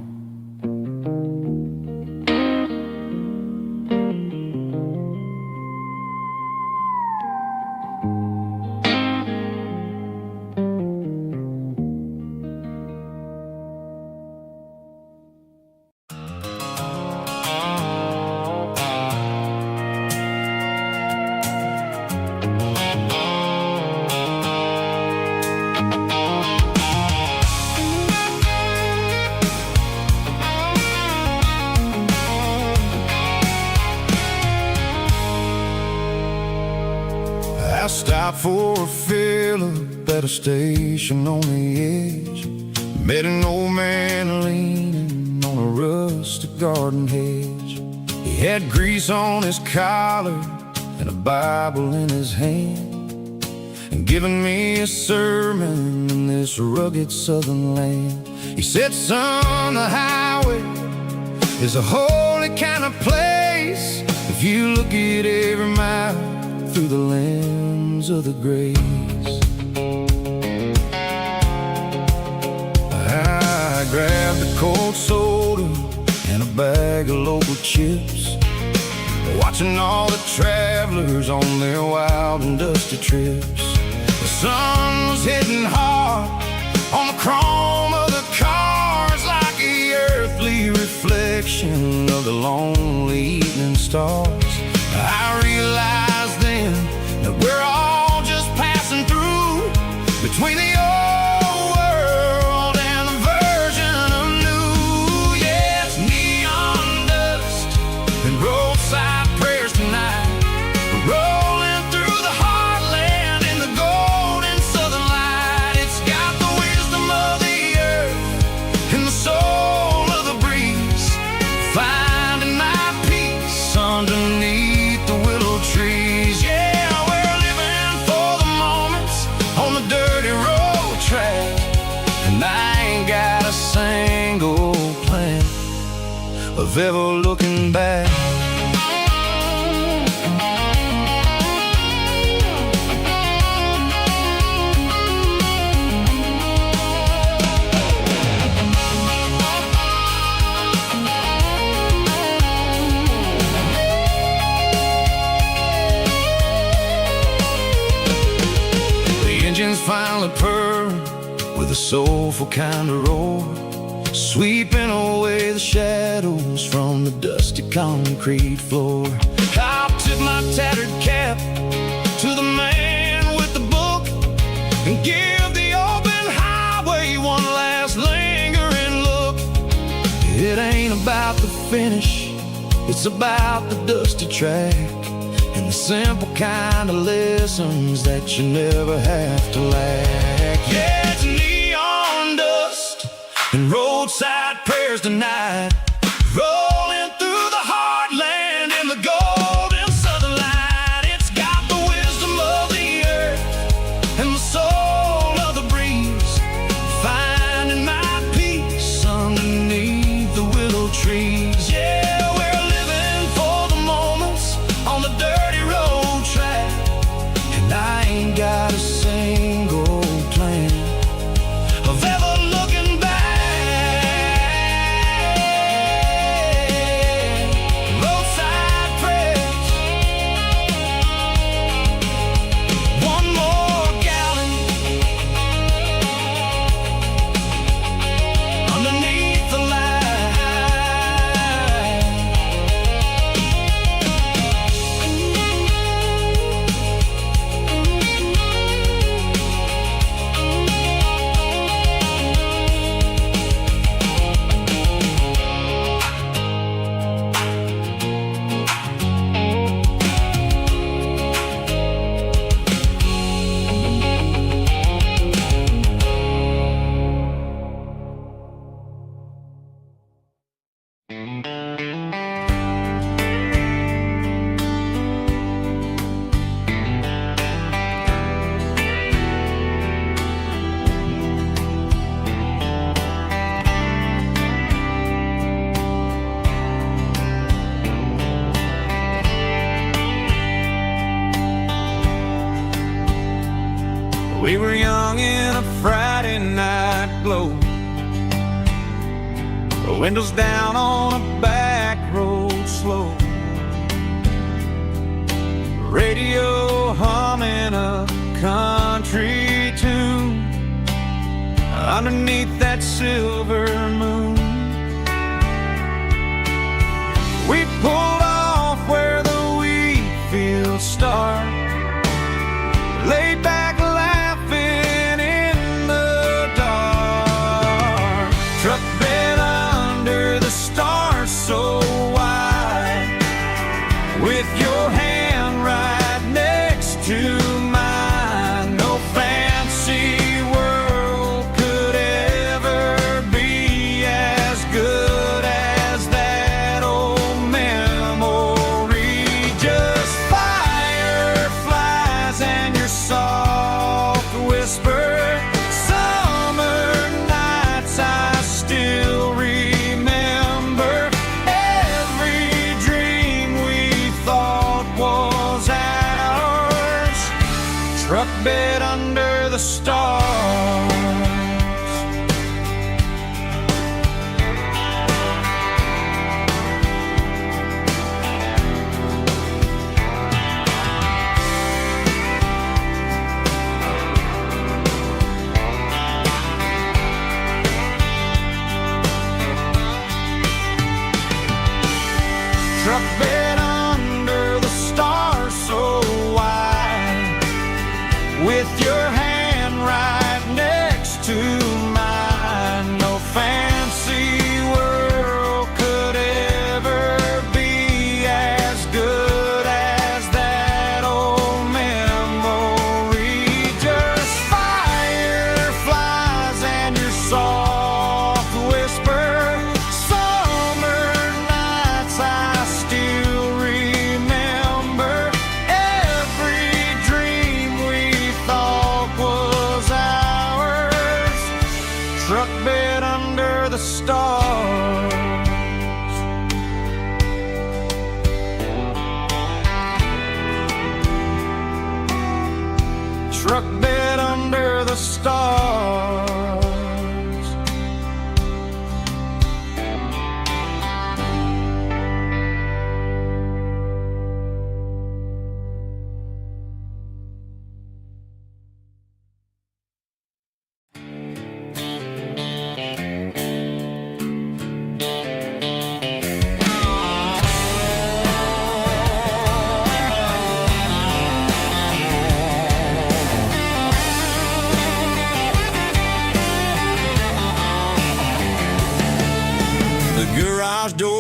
I stopped for a fill-up at a station on the edge. Met an old man leaning on a rustic garden hedge. He had grease on his collar and a Bible in his hand, and giving me a sermon in this rugged southern land. He said, son, the highway is a holy kind of place if you look at every mile through the lens of the grace. I grabbed a cold soda and a bag of local chips, watching all the travelers on their wild and dusty trips. The sun was hitting hard on the chrome of the cars, like the earthly reflection of the lonely evening stars. I realized then of ever looking back. Engines finally purr with a soulful kind of roar, sweeping away the shadows from the dusty concrete floor. I'll tip my tattered cap to the man with the book and give the open highway one last lingering look. It ain't about the finish, it's about the dusty track and the simple kind of lessons that you never have to lack. Yeah, it's neon dust and roadside prayers tonight, rolling through the heartland in the golden southern light. It's got the wisdom of the earth and the soul of the breeze, finding my peace underneath the willow trees. Yeah, we're living for the moments on the dirty road track, and I ain't got a single plan of ever looking back. Roadside prayers, one more gallon underneath the light. We were young in a Friday night glow, windows down on a back road slow, radio humming a country tune underneath that silver moon. We pulled off where the wheat fields start, laid back laughing in the dark, truck bed under the stars so wide, with your hand right next to mine. No fancy world could ever be as good as that old memory. Just fireflies and your soft whisper. Summer nights I still remember. Every dream we thought was ours, truck bed under the stars. Truck bed under the stars so wide, with your hand right next to mine. No fancy world could ever be as good as that old memory. Just fireflies and your soft whisper. Summer nights I still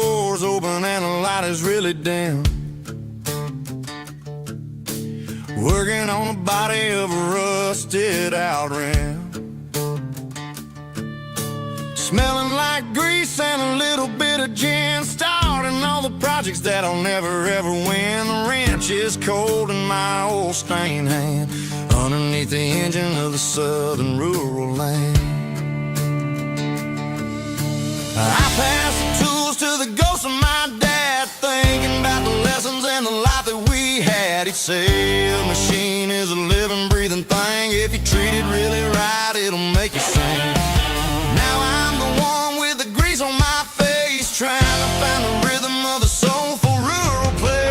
door's open and the light is really dim. Working on the body of a rusted out rim. Smelling like grease and a little bit of gin. Starting all the projects that I'll never ever win. The wrench is cold in my old stained hand underneath the engine of the southern rural land. I pass the tools to the ghost of my dad, thinking about the lessons and the life that we had. He'd say a machine is a living, breathing thing. If you treat it really right, it'll make you sing. Now I'm the one with the grease on my face, trying to find the rhythm of a soulful rural place.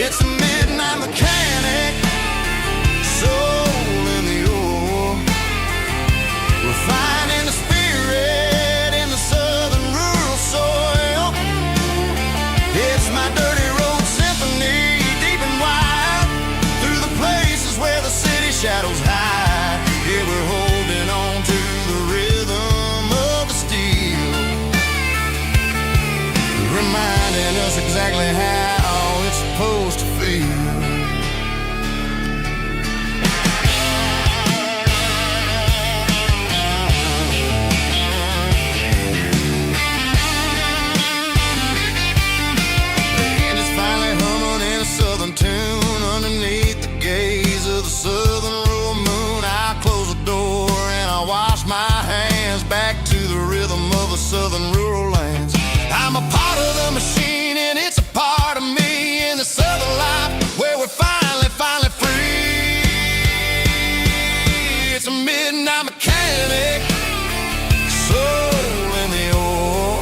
It's a midnight mechanic, soul in the ore, refining the spirit in the southern rural soil. It's my dirty road symphony, deep and wide, through the places where the city shadows hide. Yeah, we're holding on to the rhythm of the steel, reminding us exactly how it's supposed to feel. Tune underneath the gaze of the southern rural moon. I close the door and I wash my hands back to the rhythm of the southern rural lands. I'm a part of the machine and it's a part of me in the southern life where we're finally free. It's a midnight mechanic, soul in the ore,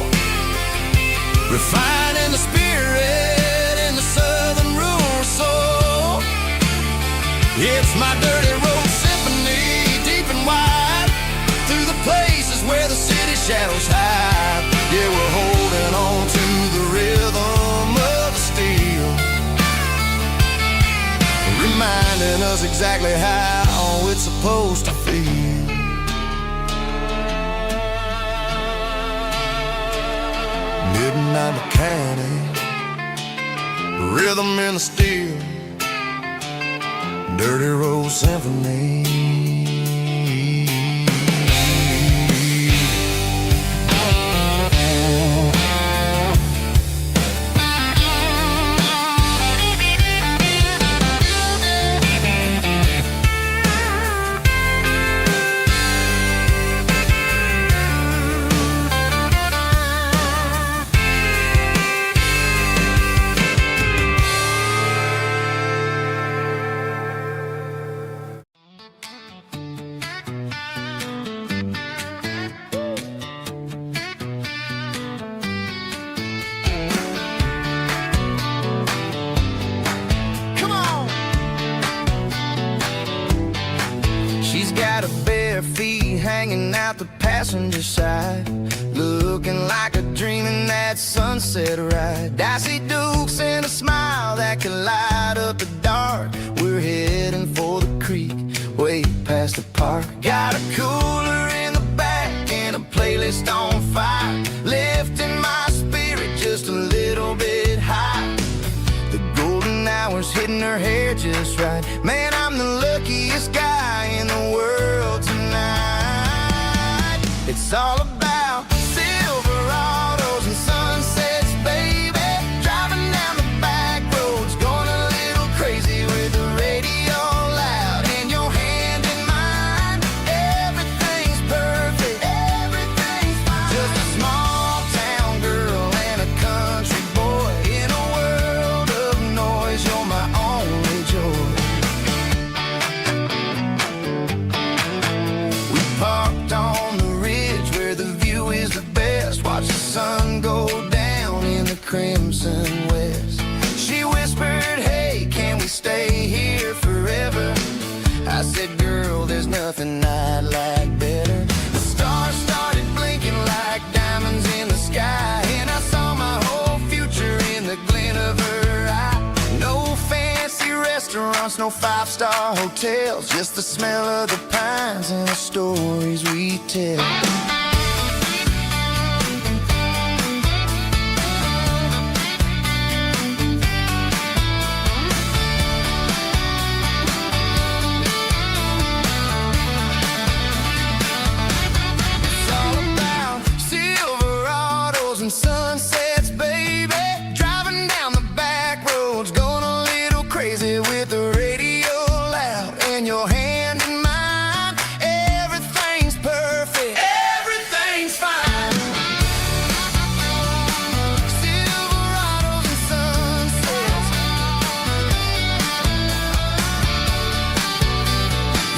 refining the spirit in the southern rural soul. It's my dirty road symphony, deep and wide, through the places where the city shadows hide. Yeah, we're holding on to the rhythm of the steel, reminding us exactly how it's supposed to feel. Midnight mechanic, rhythm in the steel, dirty road symphony. Got her bare feet hanging out the passenger side, looking like a dream in that sunset ride. Dicey dukes and a smile that can light up the dark. We're heading for the creek, way past the park. Got a cooler in the back and a playlist on fire, lifting my spirit just a little bit high. The golden hours hitting her hair just right. Man, I'm the luckiest guy in the world tonight. It's all about Silverados and sunsets, baby. Driving down the back roads, going a little crazy with the radio loud and your hand in mine. Everything's perfect, everything's fine. Just a small town girl and a country boy in a world of noise. You're my only joy. We parked on the ridge where the view is the best. Watch the sun go down in the crimson west. She whispered, hey, can we stay here forever? I said, girl, there's nothing I'd like better. The stars started blinking like diamonds in the sky, and I saw my whole future in the glint of her eye. No fancy restaurant restaurants, no five-star hotels, just the smell of the pines and the stories we tell. It's all about Silverados and sunsets, baby. Driving down the back roads, going a little crazy with the radio loud and your hand in mine. Everything's perfect, everything's fine. Silverados and sunsets,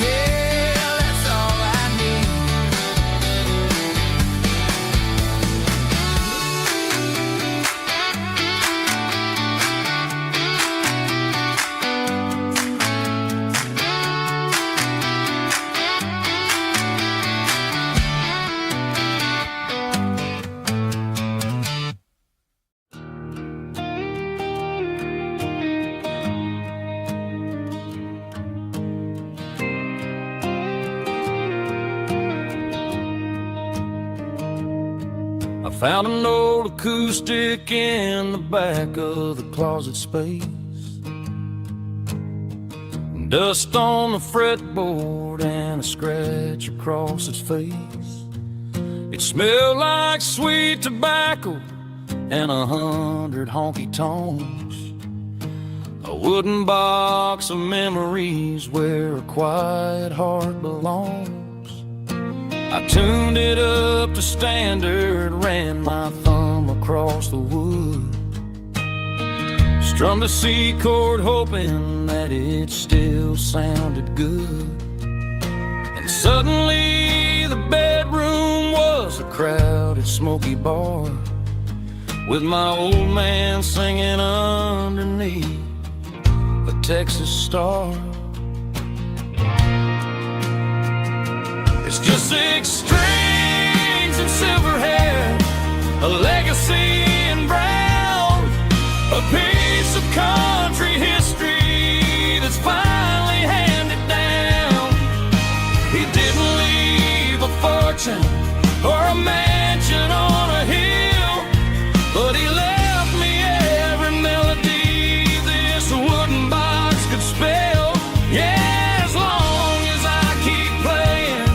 yeah, that's all I need. I found an old acoustic in the back of the closet space. Dust on the fretboard and a scratch across its face. It smelled like sweet tobacco and 100 honky tonks. A wooden box of memories where a quiet heart belongs. I tuned it up to standard, ran my thumb across the wood, strummed a C chord hoping that it still sounded good. And suddenly the bedroom was a crowded smoky bar, with my old man singing underneath the Texas star. It's just 6 strings and silver hair, a legacy in brown, a piece of country history that's finally handed down. He didn't leave a fortune or a mansion on a hill, but he left me every melody this wooden box could spell. Yeah, as long as I keep playing,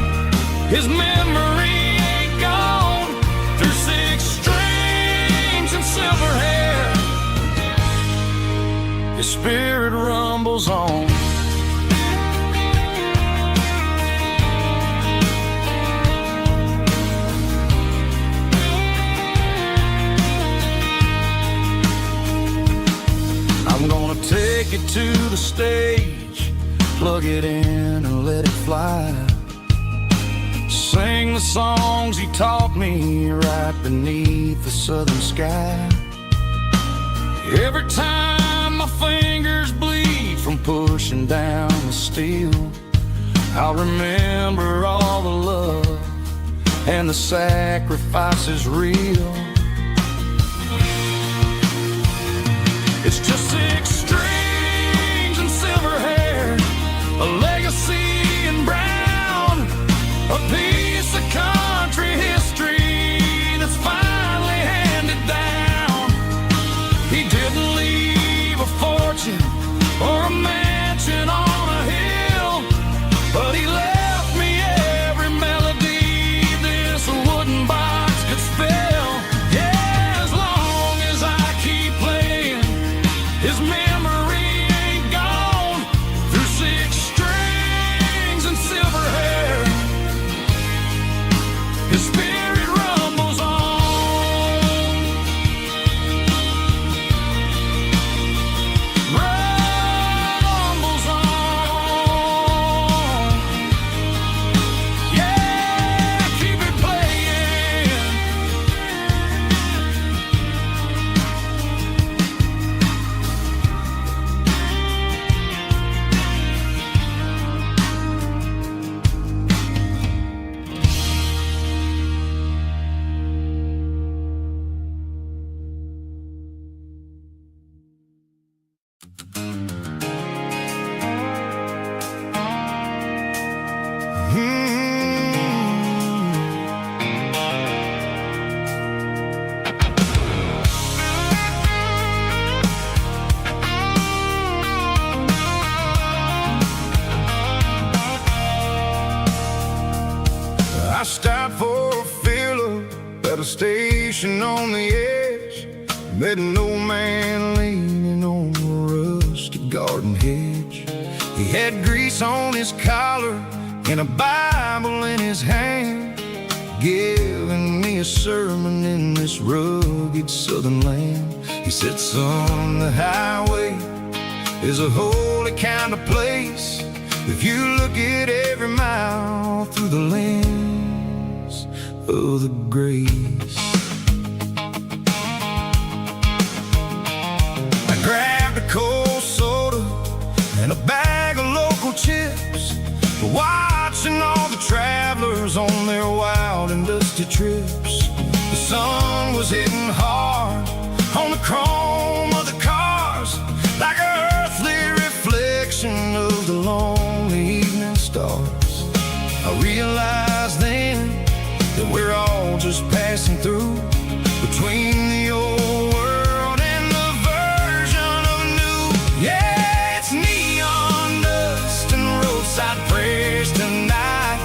his memory ain't gone. Through 6 strings and silver hair, his spirit rumbles on. I'm gonna take it to the stage, plug it in and let it fly. Sing the songs he taught me right beneath the southern sky. Every time my fingers bleed from pushing down the steel, I'll remember all the love and the sacrifices real. It's just 6 strings and silver hair, a legacy in brown, a piece of country history that's finally handed down. He didn't leave a fortune or a mansion on a hill, but he left me every melody this wooden box could spell. Yeah, as long as I keep playing, his memory ain't gone. Through 6 strings and silver hair, his spirit rumbles on. Rumbles on. Yeah, keep it playing. At a station on the edge, met an old man leaning on a rusty garden hedge. He had grease on his collar and a Bible in his hand, giving me a sermon in this rugged southern land. He said, son, the highway is a holy kind of place if you look at every mile through the lens of the grace. I grabbed a cold soda and a bag of local chips, watching all the travelers on their wild and dusty trips. The sun was hitting hard on the chrome of the cars, like an earthly reflection of the lonely evening stars. I realized then that we're all just passing through between the old world and the version of new. Yeah, it's neon dust and roadside prayers tonight,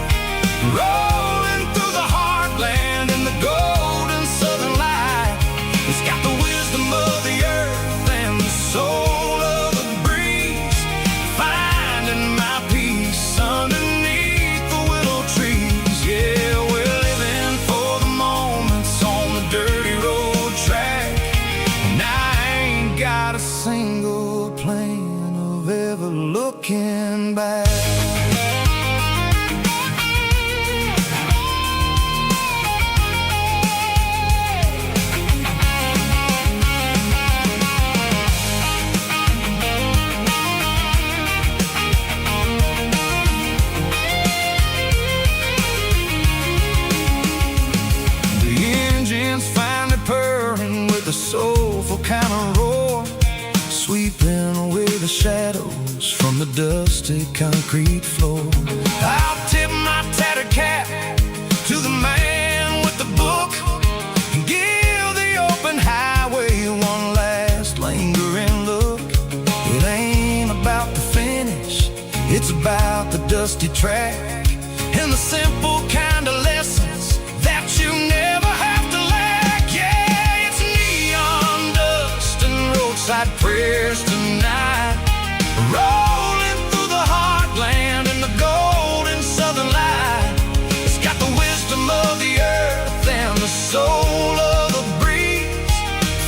rolling through the heartland in the golden southern light. It's got the wisdom of the earth and the soul of the breeze, finding my peace underneath the willow trees. Yeah, we're living for the moments on the dirty road track, and I ain't got a single plan of ever looking back. The soulful kind of roar, sweeping away the shadows from the dusty concrete floor. I'll tip my tattered cap to the man with the book and give the open highway one last lingering look. It ain't about the finish, it's about the dusty track and the simple kind of lessons that you never have to lack. Yeah, it's neon dust and roadside prayers tonight, rolling through the heartland in the golden southern light. It's got the wisdom of the earth and the soul of the breeze,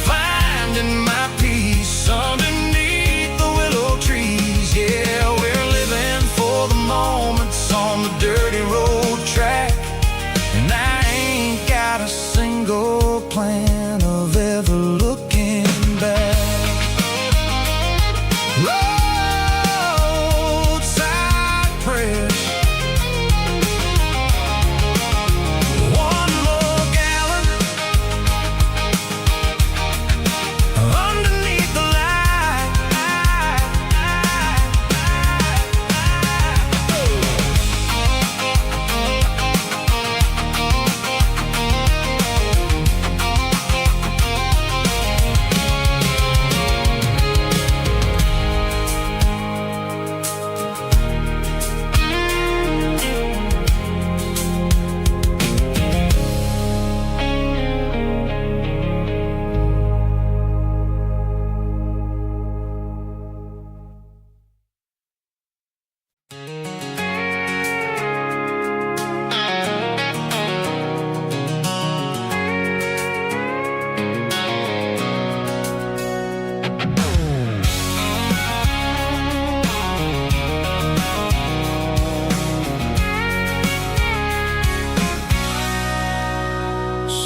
finding my peace underneath the willow trees. Yeah, we're living for the moments on the dirty road track, and I ain't got a single plan of ever looking back. Roadside prayers, one more gallon underneath the light.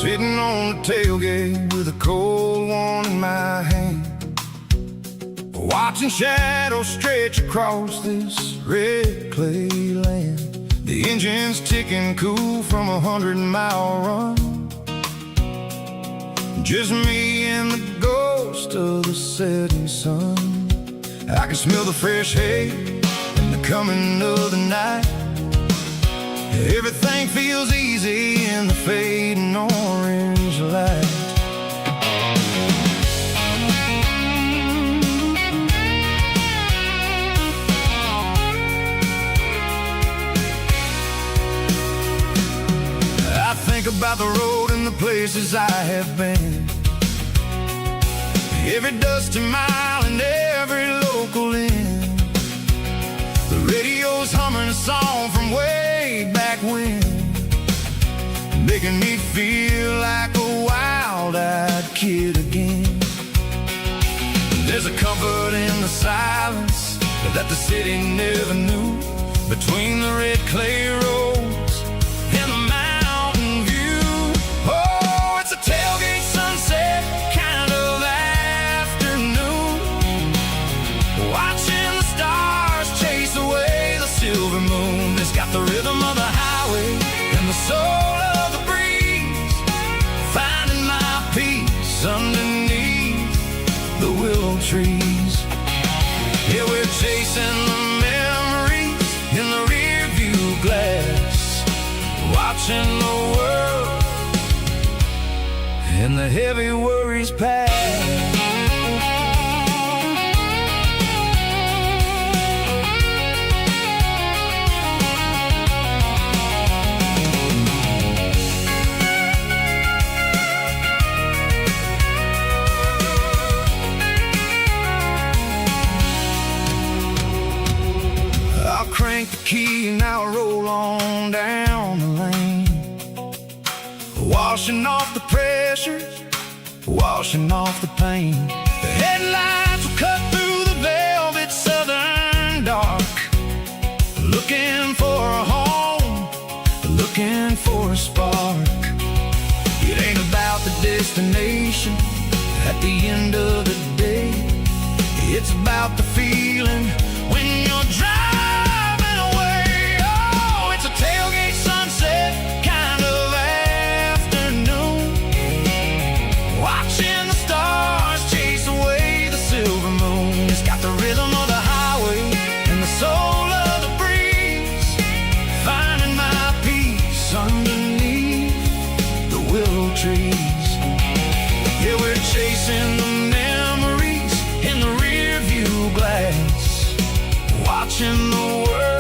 Sitting on the tailgate with a cold one in my hand, watching shadows stretch across this red clay land. The engine's ticking cool from 100-mile run, just me and the ghost of the setting sun. I can smell the fresh hay and the coming of the night. Everything feels easy in the fading orange light. I think think about the road and the places I have been. Every dusty mile and every local inn. The radio's humming a song from way back when, making me feel like a wild-eyed kid again. There's a comfort in the silence that the city never knew, between the red clay roads and the mountain view. Oh, it's a tailgate sunset kind of afternoon, watching the stars chase away the silver moon. It's got the rhythm of the highway and the soul of the breeze, finding my peace underneath the willow trees. Yeah, we're chasing the memories in the rear view glass, watching the world and the heavy worries pass. Crank the key and I'll roll on down the lane, washing off the pressure, washing off the pain. The headlights will cut through the velvet southern dark, looking for a home, looking for a spark. It ain't about the destination at the end of the day, it's about the feeling when you're driving. Tailgate sunset kind of afternoon, watching the stars chase away the silver moon. It's got the rhythm of the highway and the soul of the breeze, finding my peace underneath the willow trees. Yeah, we're chasing the memories in the rear view glass, watching the world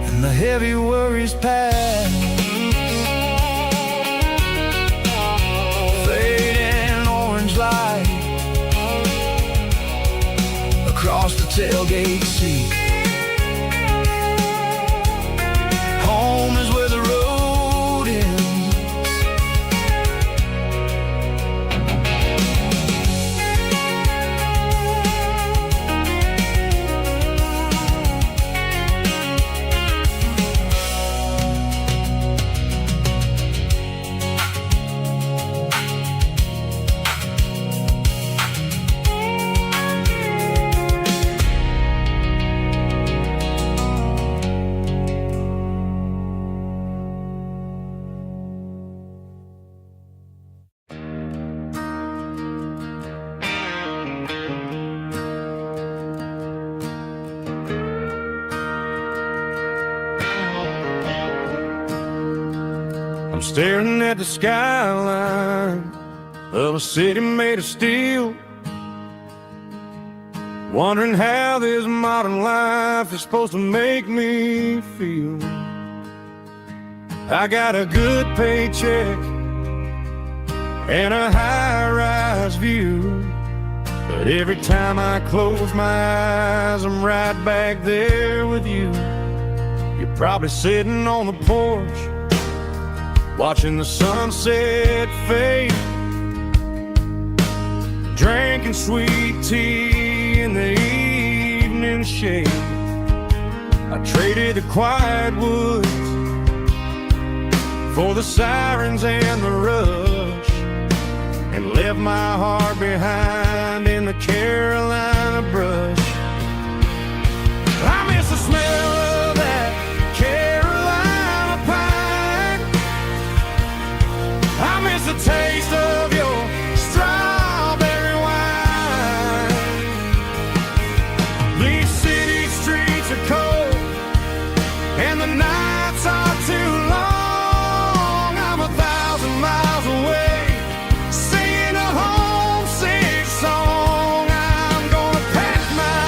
and the heavy worries pass. Fading orange light across the tailgate seat. Home is where the road ends. I'm staring at the skyline of a city made of steel, wondering how this modern life is supposed to make me feel. I got a good paycheck and a high-rise view, but every time I close my eyes, I'm right back there with you. You're probably sitting on the porch, watching the sunset fade, drinking sweet tea in the evening shade. I traded the quiet woods for the sirens and the rush, and left my heart behind in the Carolina brush. I miss the smell of that Carolina pine, I miss the taste of your strawberry wine. These city streets are cold and the nights are too long. I'm 1,000 miles away, singing a homesick song. I'm gonna pack my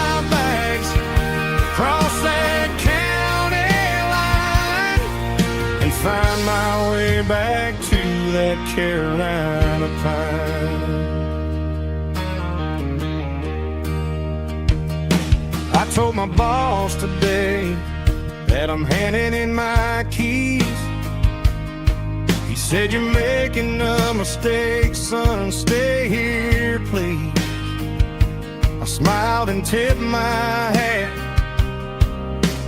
my way back to that Carolina pine. I told my boss today that I'm handing in my keys. He said, "You're making a mistake, son, stay here, please." I smiled and tipped my hat,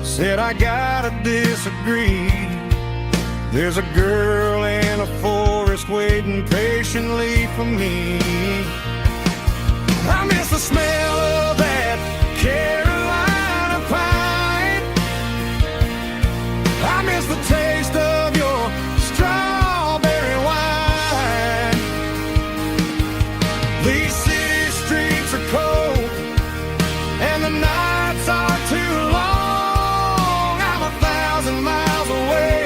said, "I gotta disagree. There's a girl in a forest waiting patiently for me. I miss the smell of that Carolina pine. I miss the taste of your strawberry wine. These city streets are cold and the nights are too long. I'm 1,000 miles away,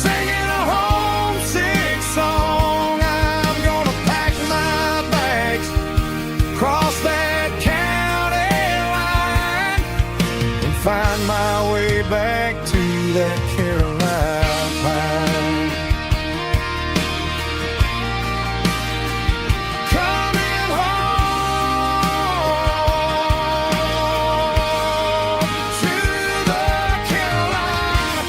singing a homesick song. I'm gonna pack my bags, cross that county line, and find my way back to that Carolina pine. Coming home to the Carolina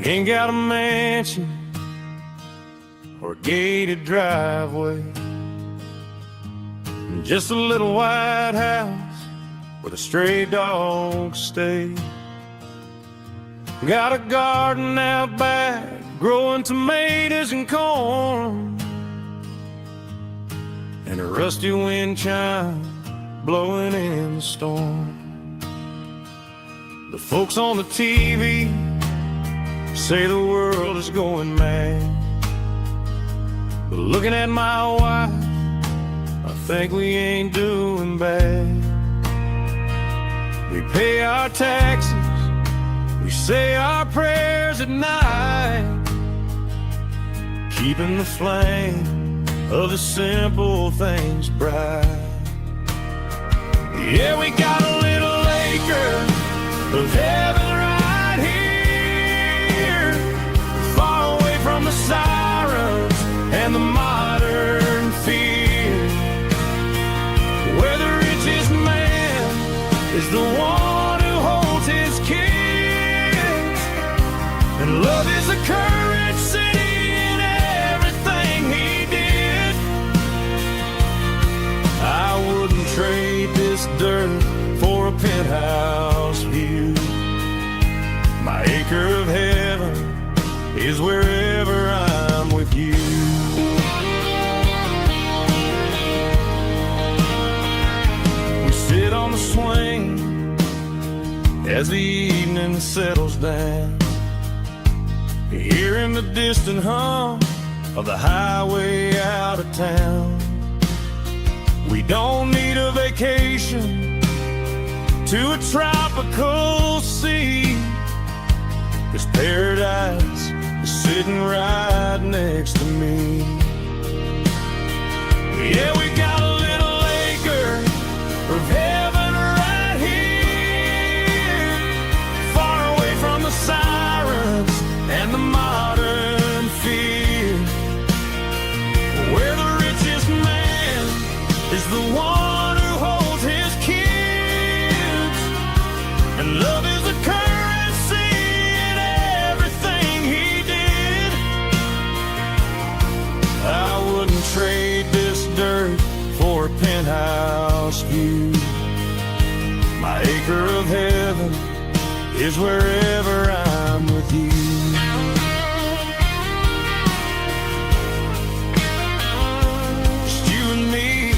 Ain't got a mansion or a gated driveway, just a little white house where the stray dogs stay. Got a garden out back growing tomatoes and corn, and a rusty wind chime blowing in the storm. The folks on the TV say the world is going mad, but looking at my wife, I think we ain't doing bad. We pay our taxes, we say our prayers at night, keeping the flame of the simple things bright. Yeah, we got a little acre of heaven right here, far away from the sirens and the modern fear, where the richest man is the one who holds his kids, and love is a currency in everything he did. I wouldn't trade this dirt for a penthouse view. My acre of heaven is wherever I'm with you. We sit on the swing as the evening settles down, hearing the distant hum of the highway out of town. We don't need a vacation to a tropical sea, 'cause paradise is sitting right next to me. Yeah, we got a little acre of heaven right here, far away from the sirens and the modern fear, where the richest man is the one who holds his kids, and love is a currency in everything he did. I wouldn't trade this dirt for a penthouse view. My acre of heaven is wherever I'm with you. Just you and me,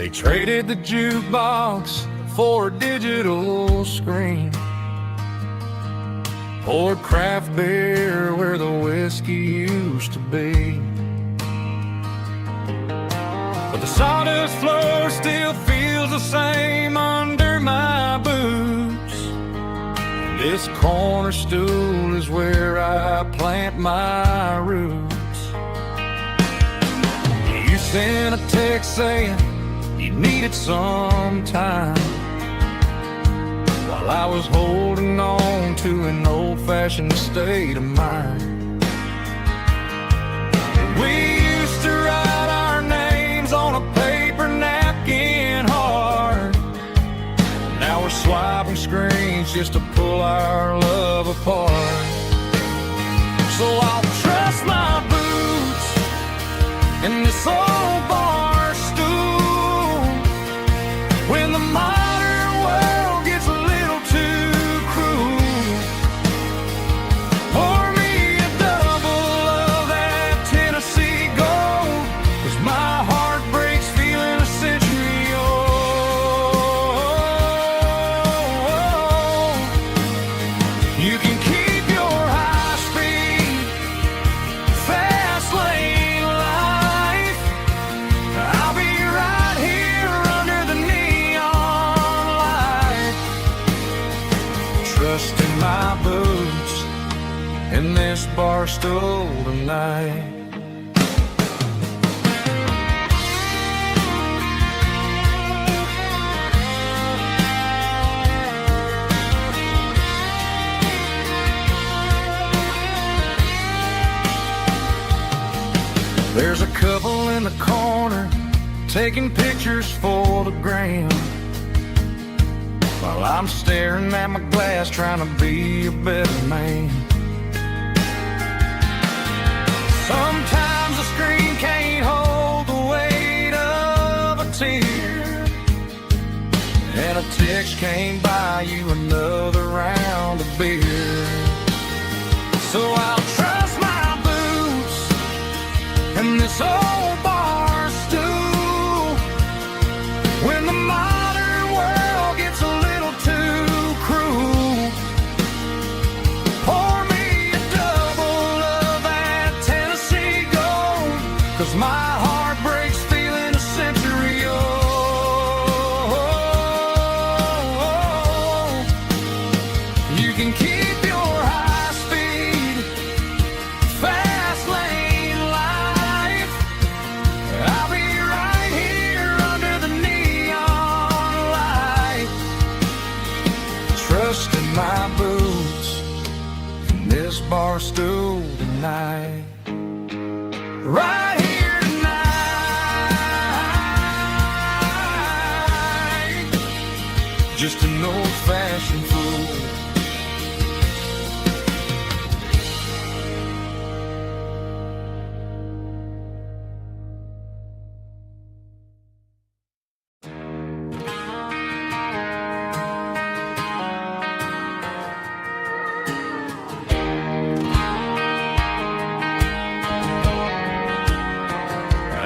They traded the jukebox for a digital screen, poured craft beer where the whiskey used to be. But the sawdust floor still feels the same under my boots. This corner stool is where I plant my roots. You sent a text saying you needed some time, while I was holding on to an old-fashioned state of mind. We used to write our names on a paper napkin hard. Now we're swiping screens just to pull our love apart. So I'll trust my boots in this old bar stool when the modern world gets a little too cruel. Pour me a double of that Tennessee Gold, 'cause my heart breaks feeling a century old. You can keep your high-speed, fast-lane life. I'll be right here under the neon light, trusting my boots in this bar stool tonight. There's a couple in the corner taking pictures for the gram, while I'm staring at my glass trying to be a better man. Sometimes the screen can't hold the weight of a tear, and a text can't buy you another round of beer. So I'll trust my boots in this old bar stool when the modern world gets a little too cruel. Pour me a double of that Tennessee Gold, 'cause my heart breaks feeling a century old. You can keep your high-speed, fast-lane life. I'll be right here under the neon light, trusting my boots in this bar stool tonight. Right here tonight, just an old-fashioned fool.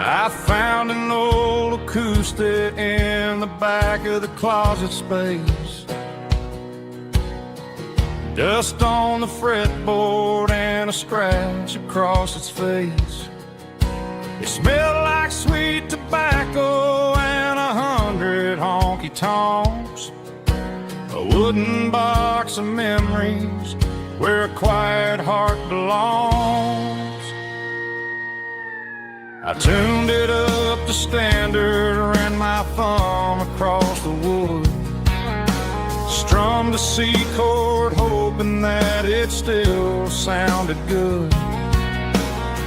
I found an old acoustic in the back of the closet space. Dust on the fretboard and a scratch across its face. It smelled like sweet tobacco and 100 honky-tonks. A wooden box of memories where a quiet heart belongs. I tuned it up to standard, ran my thumb across the wood, strummed a C chord hoping that it still sounded good.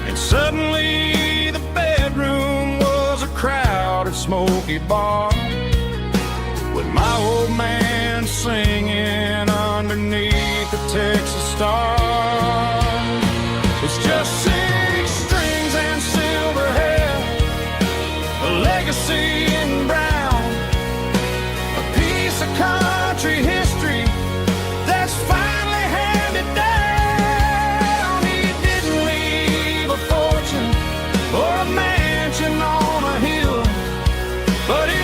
And suddenly the bedroom was a crowded smoky bar, with my old man singing underneath the Texas stars. It's just 6 strings and silver hair, a legacy in brown, a piece of country history that's finally handed down. He didn't leave a fortune or a mansion on a hill, but he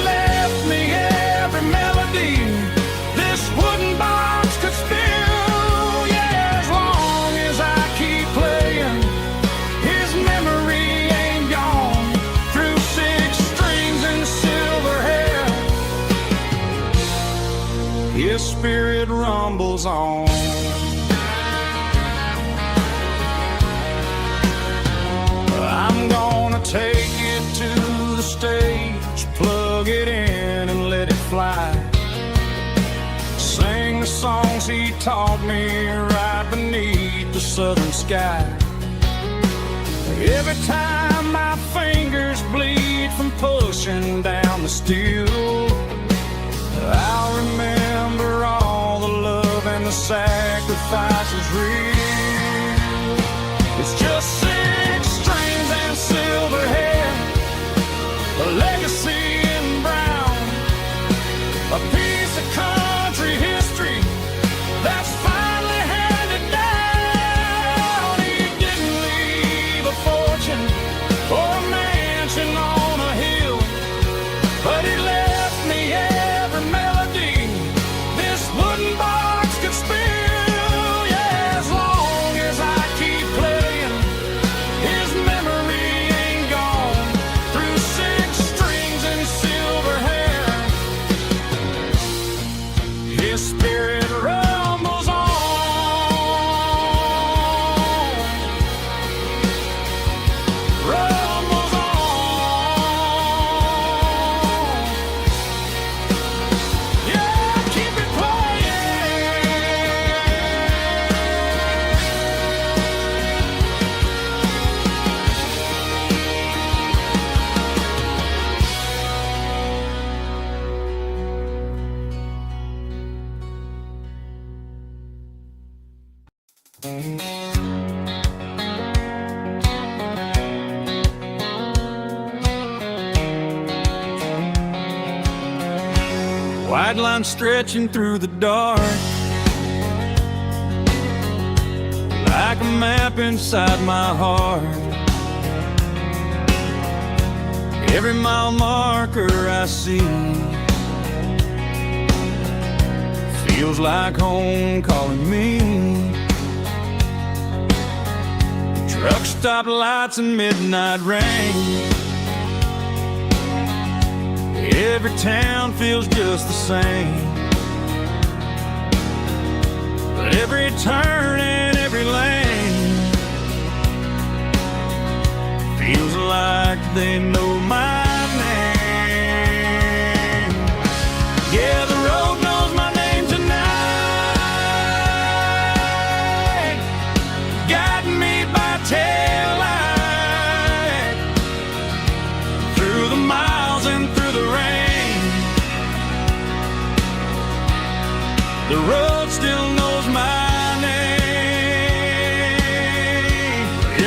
rumbles on. I'm gonna take it to the stage, plug it in and let it fly. Sing the songs he taught me right beneath the southern sky. Every time my fingers bleed from pushing down the steel, I'll remember all the love and the sacrifices real. It's just 6 strings and silver hair, a legacy in brown, a piece of country history that's finally handed down. He didn't leave a fortune or a mansion on a hill, but he left me every melody this wooden box could spill. Yeah, as long as I keep playing, his memory ain't gone. Through 6 strings and silver hair, his spirit rumbles on. Rumbles on. Yeah, keep it White line stretching through the dark, like a map inside my heart. Every mile marker I see feels like home calling me. Truck stop lights and midnight rain, every town feels just the same. But every turn and every lane feels like they know my name. Yeah, the road knows my name tonight, guiding me by taillight through the miles and through the rain. The road still knows my name.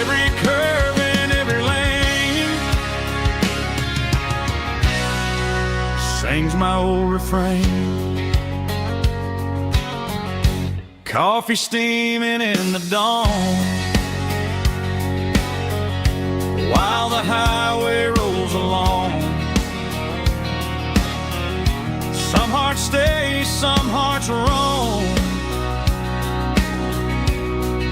Every curve and every lane sings my old refrain. Coffee steaming in the dawn, while the highway rolls along. Some hearts stay, some hearts roam,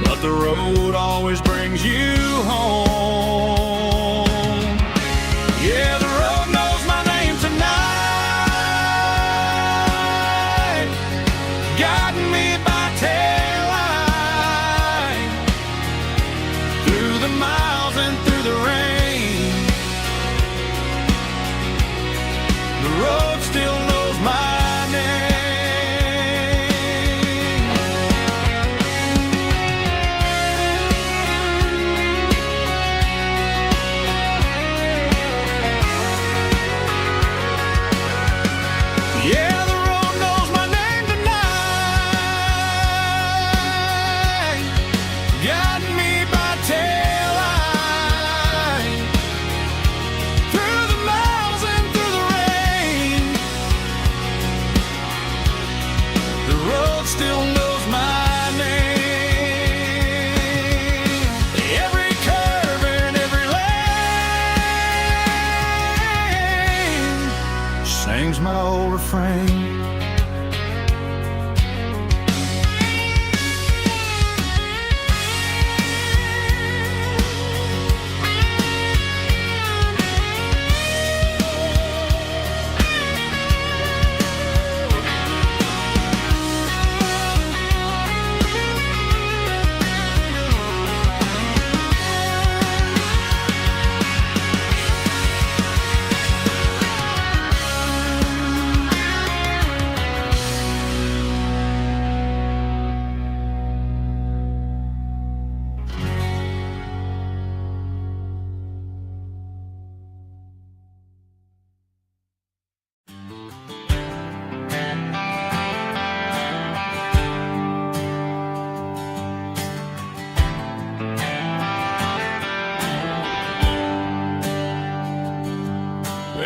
but the road always brings you home. Yeah, the road knows my name tonight, guiding me by taillight through the miles and through the rain. The road still knows my name.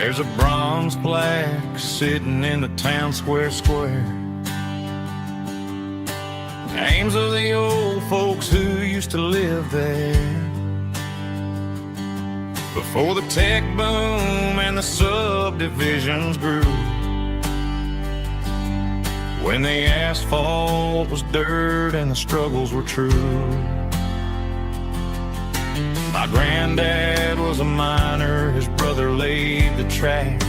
There's a bronze plaque sitting in the town square. Names of the old folks who used to live there before the tech boom and the subdivisions grew. When the asphalt was dirt and the struggles were true. My granddad was a miner, his brother laid the track.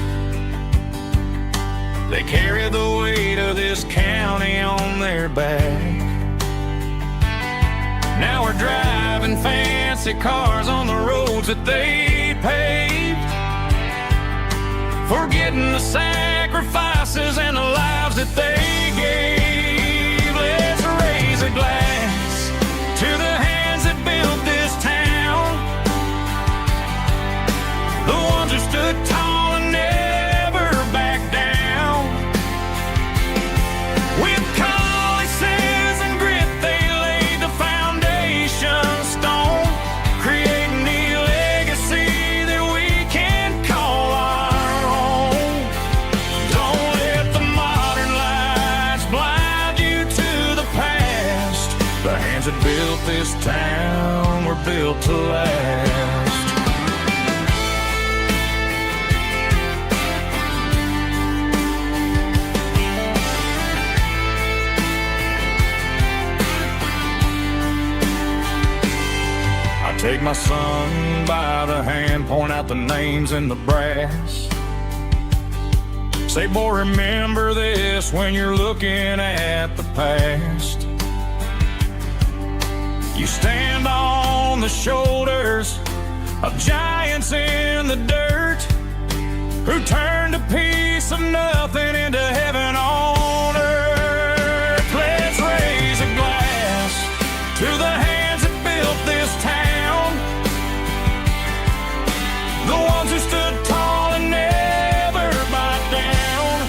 They carried the weight of this county on their back. Now we're driving fancy cars on the roads that they paved, forgetting the sacrifices and the lives that they gave. Let's raise a glass to the hands that built this town, the ones who stood tall and never backed down. With calluses and grit they laid the foundation stone, creating the legacy that we can call our own. Don't let the modern lights blind you to the past. The hands that built this town were built to last. Take my son by the hand, point out the names in the brass. Say, boy, remember this when you're looking at the past. You stand on the shoulders of giants in the dirt who turned a piece of nothing into heaven on earth. Let's raise a glass to the hands that built this town, the ones who stood tall and never backed down.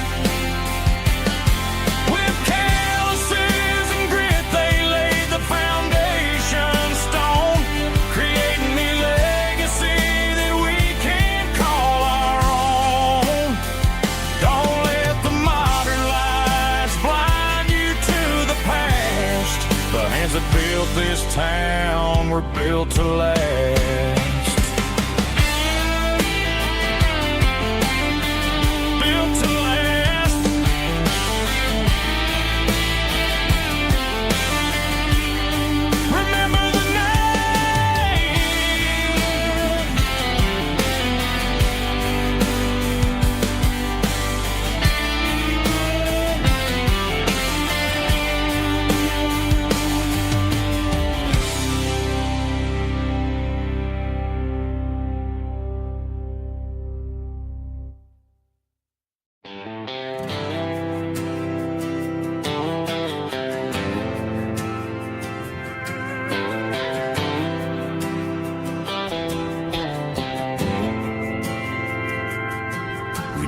With calluses and grit they laid the foundation stone, creating the legacy that we can call our own. Don't let the modern lights blind you to the past. The hands that built this town were built to last.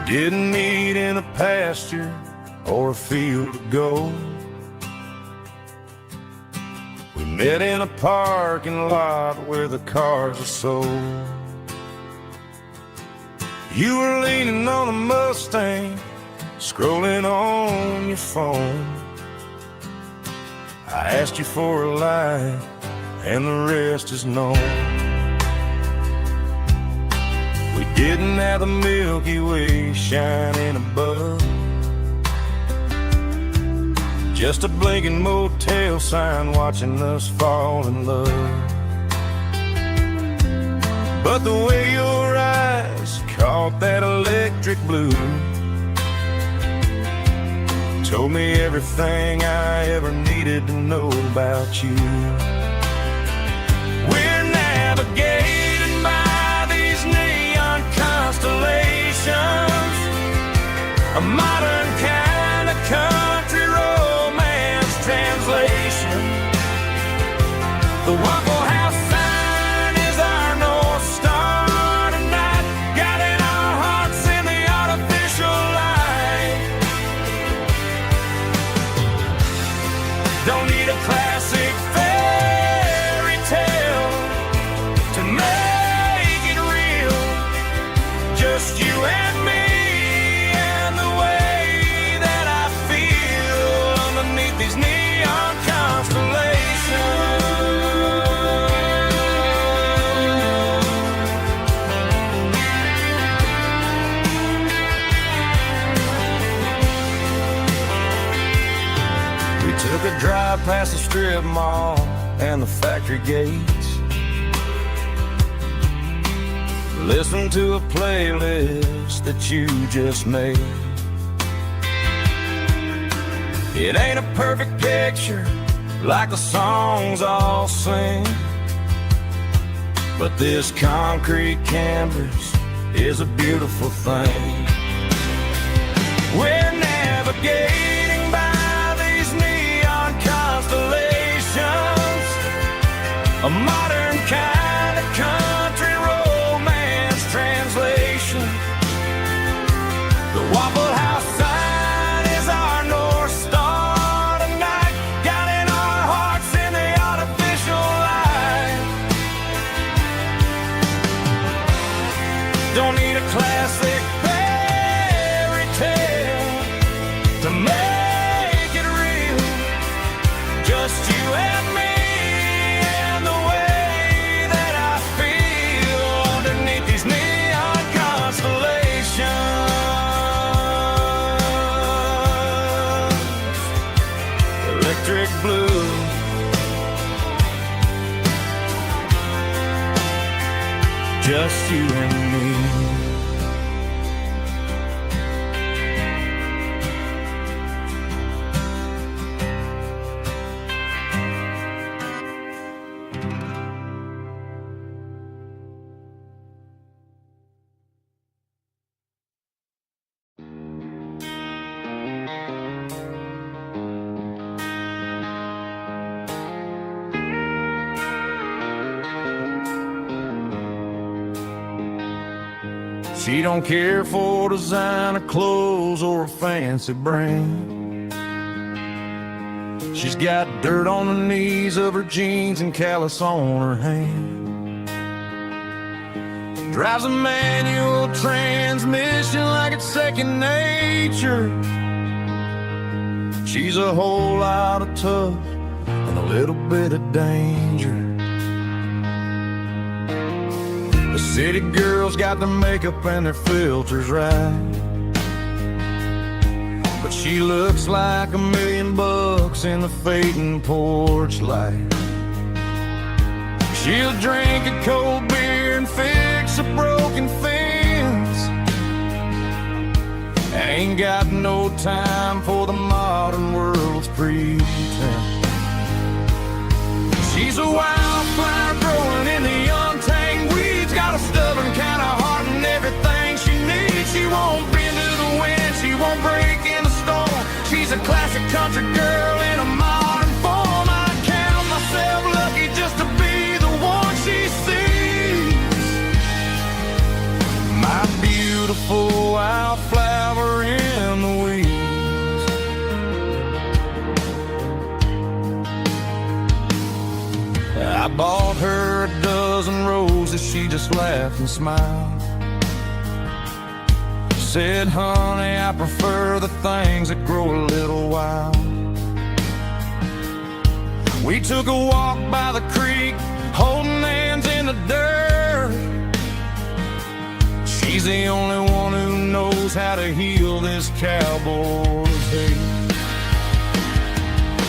Didn't meet in a pasture or a field of gold. We met in a parking lot where the cars are sold. You were leaning on a Mustang, scrolling on your phone. I asked you for a light, and the rest is known. We didn't have the Milky Way shining above, just a blinking motel sign watching us fall in love. But the way your eyes caught that electric blue told me everything I ever needed to know about you. We're navigating by these neon constellations, a modern kind of country romance translation. The Waffle House sign is our North Star tonight, guiding our hearts in the artificial light. Don't need a classic fairy tale to make it real, just you and me drive past the strip mall and the factory gates. Listen to a playlist that you just made. It ain't a perfect picture like the songs all sing, but this concrete canvas is a beautiful thing. We're navigating by these neon constellations, a modern kind of country romance translation. The Waffle House sign is our North Star tonight, guiding our hearts in the artificial light. Don't need a classic fairy tale to make it real. Just you and me and the way that I feel underneath these neon constellations. Electric blue, just you and me. She don't care for designer clothes or a fancy brand. She's got dirt on the knees of her jeans and callus on her hand. Drives a manual transmission like it's second nature. She's a whole lot of tough and a little bit of danger. The city girls got their makeup and their filters right, but she looks like $1 million in the fading porch light. She'll drink a cold beer and fix a broken fence. Ain't got no time for the modern world's pretense. She's a wildflower growing in the untamed weeds. Got a stubborn kind of heart and everything she needs. She won't bend to the wind, she won't break in the storm. She's a classic country girl in a modern form. I count myself lucky just to be the one she sees. My beautiful wildflower in the weeds. I bought her a dozen roses, she just laughed and smiled. Said, honey, I prefer the things that grow a little wild. We took a walk by the creek, holding hands in the dirt. She's the only one who knows how to heal this cowboy's hate.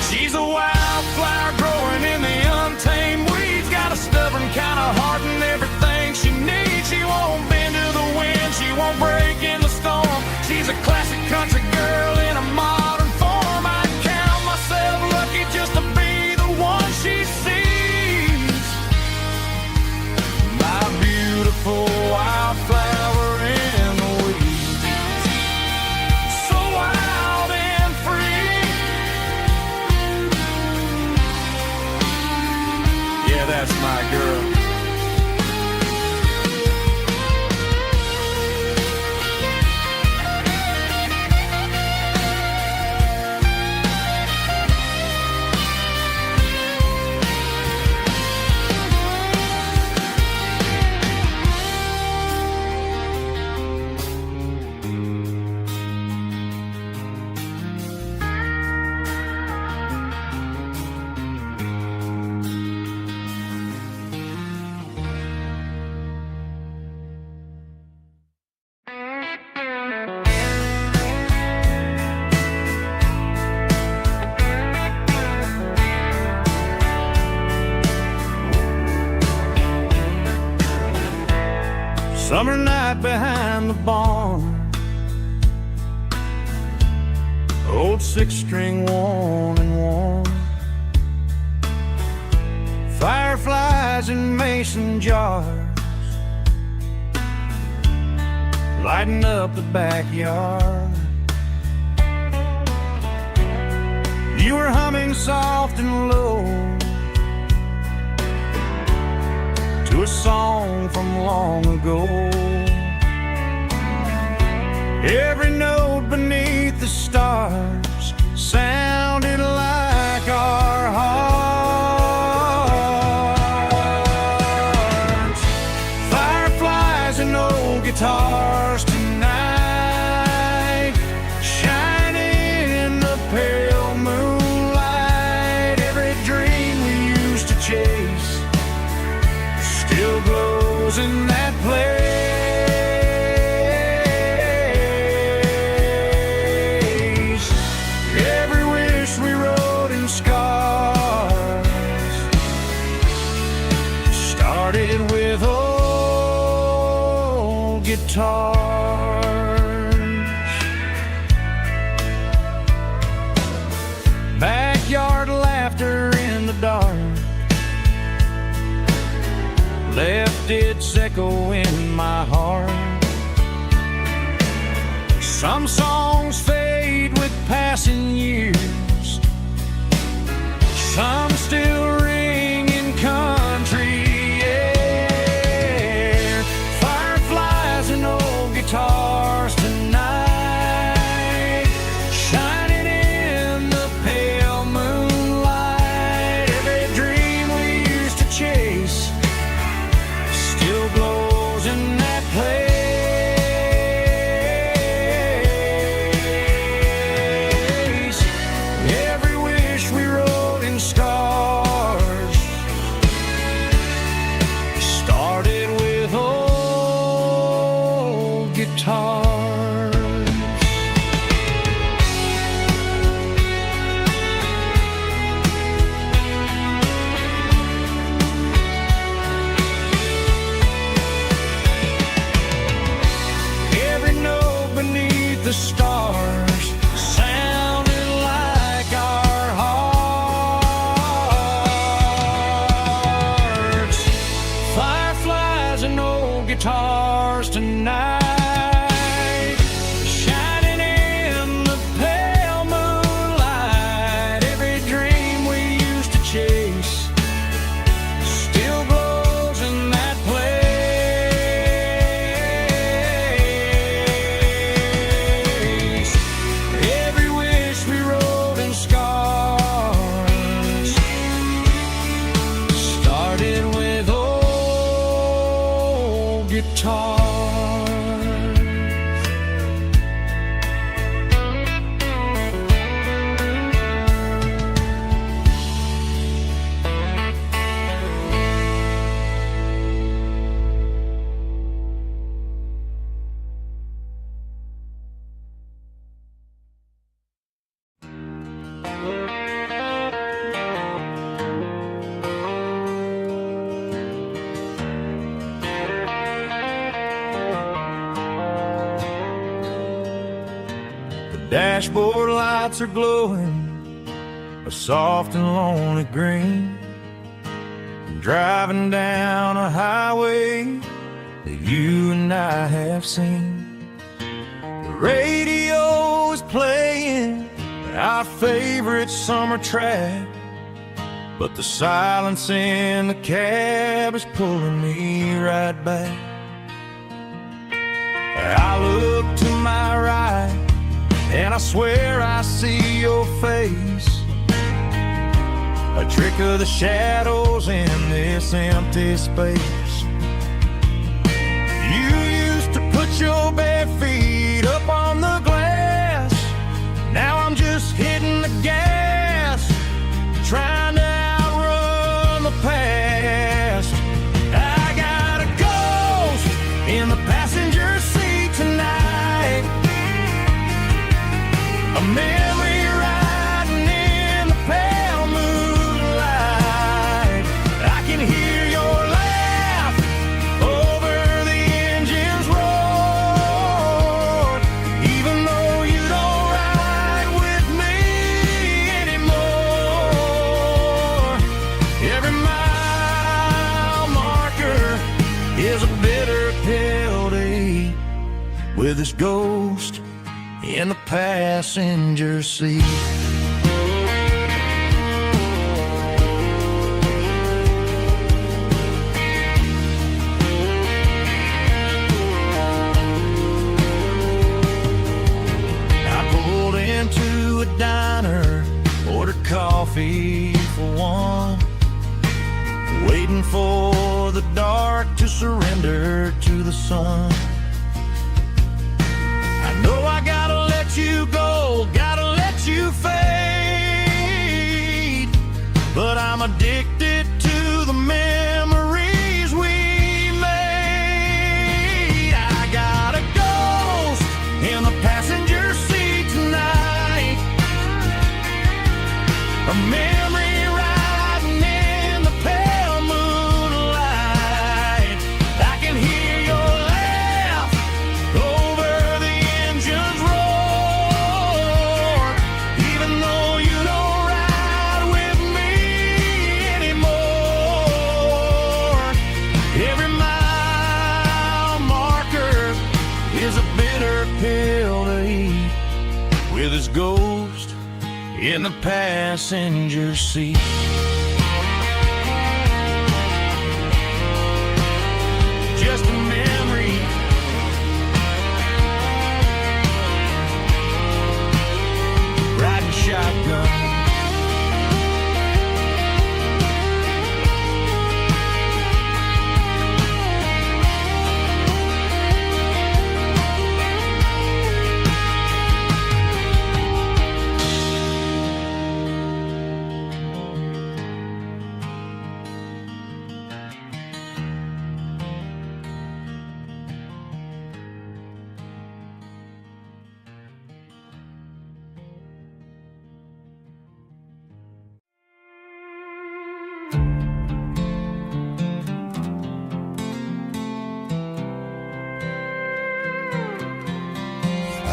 She's a wildflower growing in the untamed weeds. Got a stubborn kind of heart and everything she needs. She won't bend to the wind, she won't break in the storm. She's a classic country girl in a modern form. I count myself lucky just to be the one she sees. My beautiful wildflower in the weeds. So wild and free. Yeah, that's my girl. Summer night behind the barn, old six-string worn and worn, fireflies in mason jars, lighting up the backyard. You were humming soft and low to a song from long ago. Every note beneath the stars sounded like our hearts. Fireflies and old guitars tonight, shining in the pale moonlight. Every dream we used to chase still glows in that place. Every wish we wrote in scars started with old guitars. Backyard laughter in the dark left its echo in my heart. Some songs fade with passing years, some still ring in country air. Fireflies and old guitars tonight, shining in the pale moonlight. Every dream we used to chase still glows in that place. Every wish we wrote in scars started with old guitars. Every note beneath the stars sounded like our hearts. Fireflies and old guitars tonight, shining in the pale moonlight. Every dream we used to chase still glows in that place. Every wish we wrote in scars started with old guitars. The dashboard lights are glowing a soft and lonely green. I'm driving down a highway that you and I have seen. The radio is playing our favorite summer track, but the silence in the cab is pulling me right back. I look to my right and I swear I see your face, a trick of the shadows in this empty space. You used to put your bare feet up on the glass. Now I'm just hitting the gas, trying to outrun the past. I got a ghost in the passenger seat tonight, a memory riding in the pale moonlight. I can hear your laugh over the engine is a bitter pill to eat, with his ghost in the passenger seat. I pulled into a diner, ordered coffee for one, waiting for the dark to surrender to the sun. I know I gotta let you go, gotta let you fade, but I'm addicted to the memories we made. I got a ghost in the passenger seat tonight, a memory riding in the pale moonlight. I can hear your laugh over the engine's roar, even though you don't ride with me anymore. Every mile marker is a bitter pill to eat, with his ghost in the passenger seat. Just a memory, riding shotgun.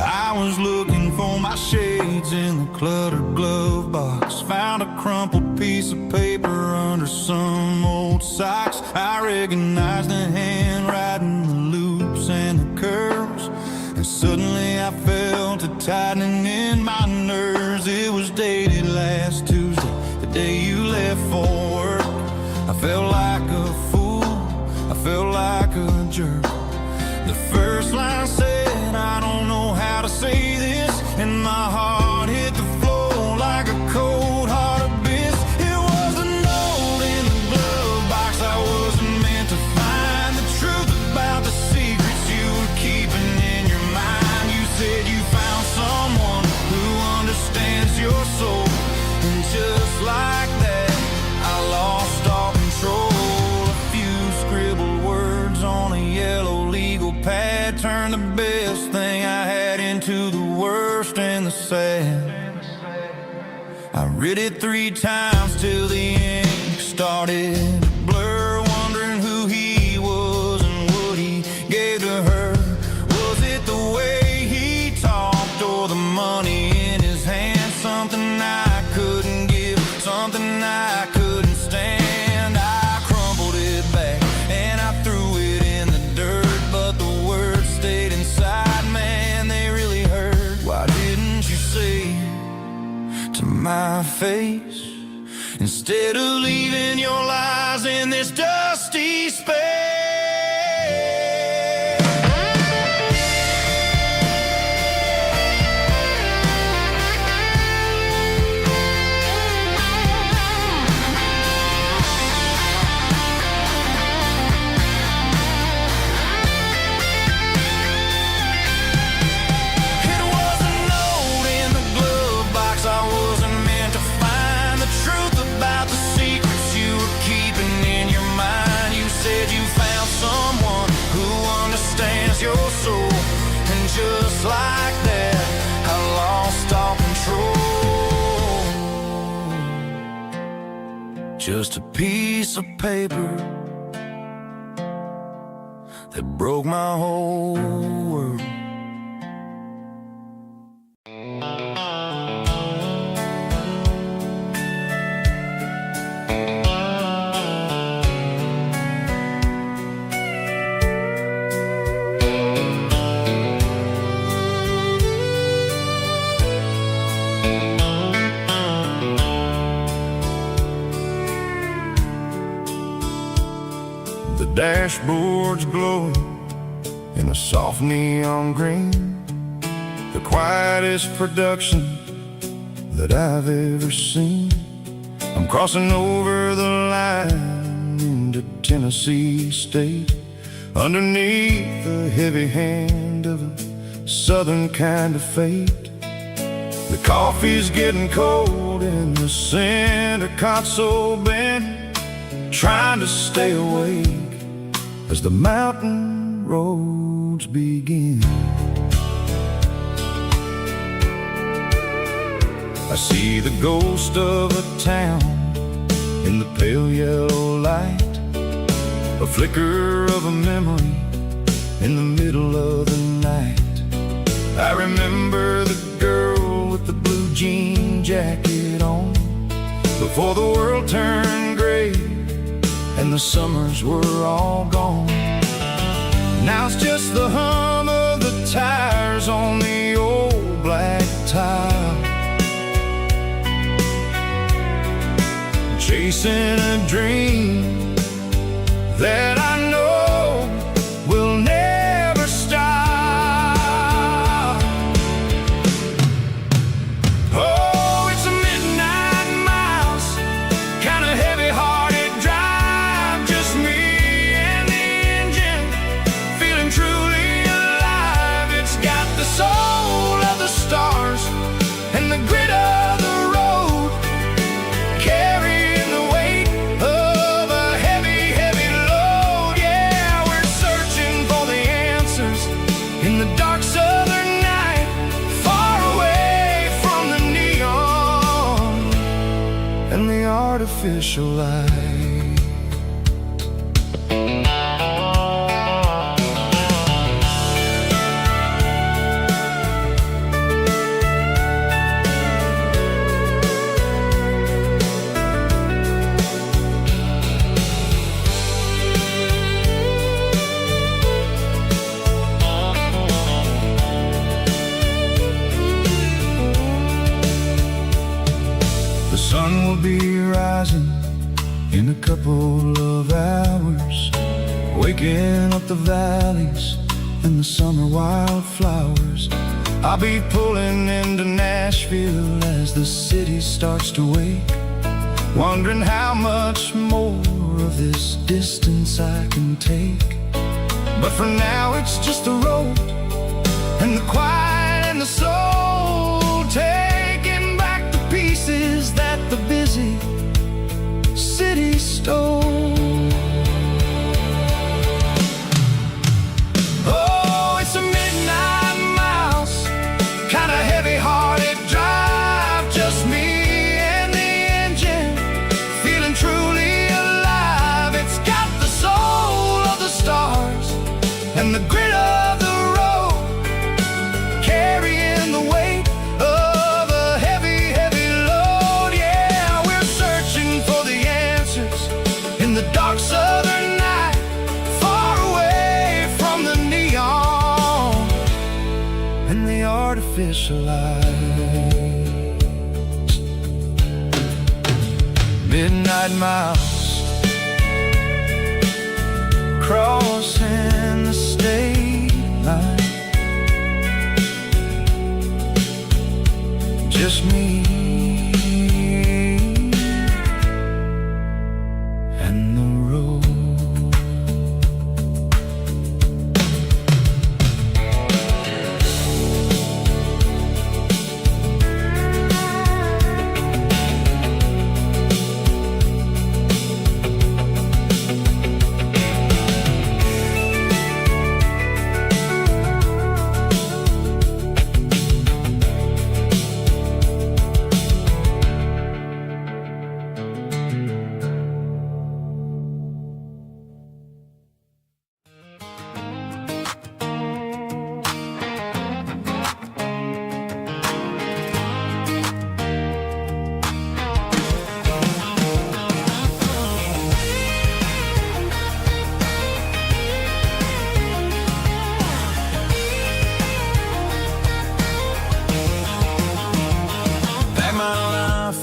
I was looking for my shades in the cluttered glove box, found a crumpled piece of paper under some old socks. I recognized the handwriting, the loops and the curves, and suddenly I felt a tightening in my nerves. It was dated last Tuesday, the day you left for work. I felt like a fool, I felt like a jerk. The first line said, I don't know how to say this, and my heart hit the floor like a cold heart abyss. It was a note in the glove box I wasn't meant to find, the truth about the secrets you were keeping in your mind. You said you found someone who understands your soul, and just like that I lost all control. A few scribbled words on a yellow legal pad turned the best thing I had into the worst and the sad. I read it 3 times till the ink started to blur, wondering who he was and what he gave to her. Was it the way he talked or the money in his hand? Something I couldn't give, something I couldn't stand. I crumpled it back and I threw it in the dirt, but the words stayed inside, man, they really hurt. Why didn't you say to my face, instead of leaving your lies in this dusty space? It was a note in the glove box I wasn't meant to find, the truth about the secrets you were keeping in your mind. You said you found someone who understands your soul, and just like that I lost all control. Just a piece of paper that broke my whole world. The dashboard's glowing in a soft neon green, the quietest production that I've ever seen. I'm crossing over the line into Tennessee State, underneath the heavy hand of a southern kind of fate. The coffee's getting cold in the center console bin, trying to stay awake as the mountain roads begin. I see the ghost of a town in the pale yellow light, a flicker of a memory in the middle of the night. I remember the girl with the blue jean jacket on, before the world turned gray and the summers were all gone. Now it's just the hum of the tires on the old black tile, chasing a dream that I know will never stop. Oh, it's a midnight miles, kind of heavy-hearted drive, just me and the engine, feeling truly alive. It's got the soul of the stars and the grit of the road, carrying the weight of a heavy, heavy load. Yeah, we're searching for the answers in the dark southern night, far away from the neon and the artificial light. The sun will be rising in a couple of hours, waking up the valleys and the summer wildflowers. I'll be pulling into Nashville as the city starts to wake, wondering how much more of this distance I can take. But for now it's just the road and the quiet and the soul, taking back the pieces that the busy city stole. Oh, it's a midnight miles, kind of heavy-hearted drive, just me and the engine, feeling truly alive. It's got the soul of the stars and the grit of the road, carrying the weight of a heavy, heavy load. Yeah, we're searching for the answers in the dark southern night, far away from the neon and the artificial lights. Midnight miles, crossing the state line, just me and the road.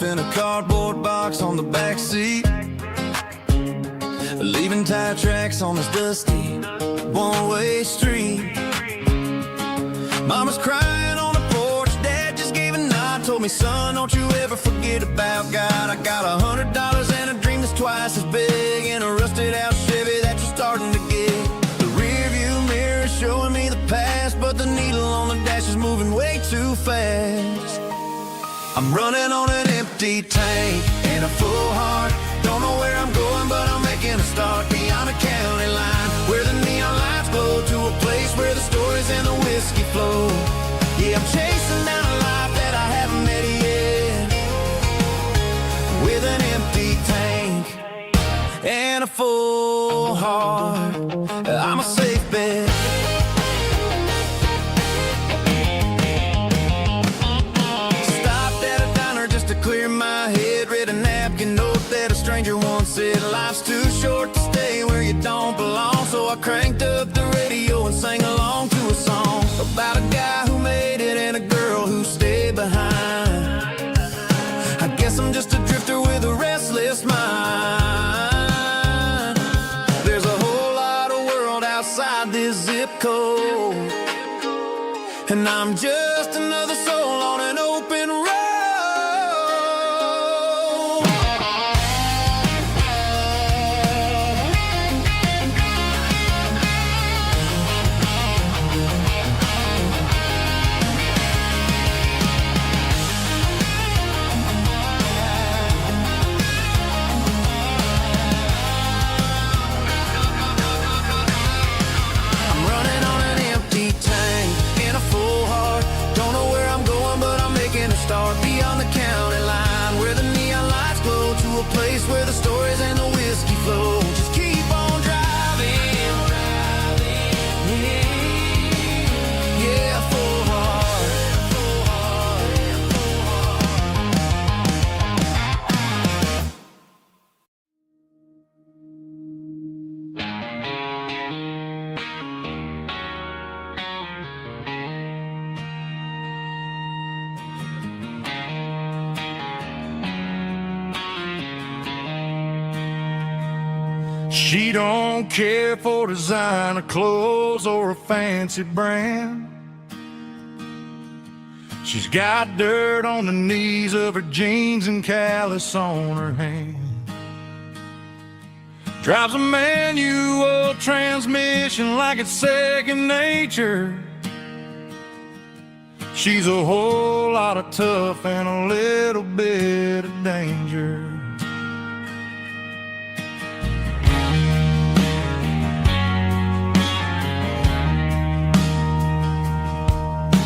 In a cardboard box on the back seat, leaving tire tracks on this dusty one-way street. Mama's crying on the porch, Dad just gave a nod, told me, son, don't you ever forget about God. I got $100 and a dream that's twice as big, and a rusted out Chevy that you're starting to get. The rear view mirror is showing me the past, but the needle on the dash is moving way too fast. I'm running on an empty tank and a full heart. Don't know where I'm going, but I'm making a start beyond a county line, where the neon lights glow, to a place where the stories and the whiskey flow. Yeah, I'm chasing down a life that I haven't met yet, with an empty tank and a full heart. I'm a safe bet. Clear my head, read a napkin note that a stranger once said, life's too short to stay where you don't belong. So I cranked up the radio and sang along to a song about a guy who made it and a girl who stayed behind. I guess I'm just a drifter with a restless mind. There's a whole lot of world outside this zip code, and I'm just another soul on an open road. Start beyond the county line, where the neon lights glow, to a place where the stories and the whiskey flow. Just keep on driving, yeah, full heart, full heart, full heart. She don't care for designer clothes or a fancy brand. She's got dirt on the knees of her jeans and callus on her hand. Drives a manual transmission like it's second nature. She's a whole lot of tough and a little bit of danger.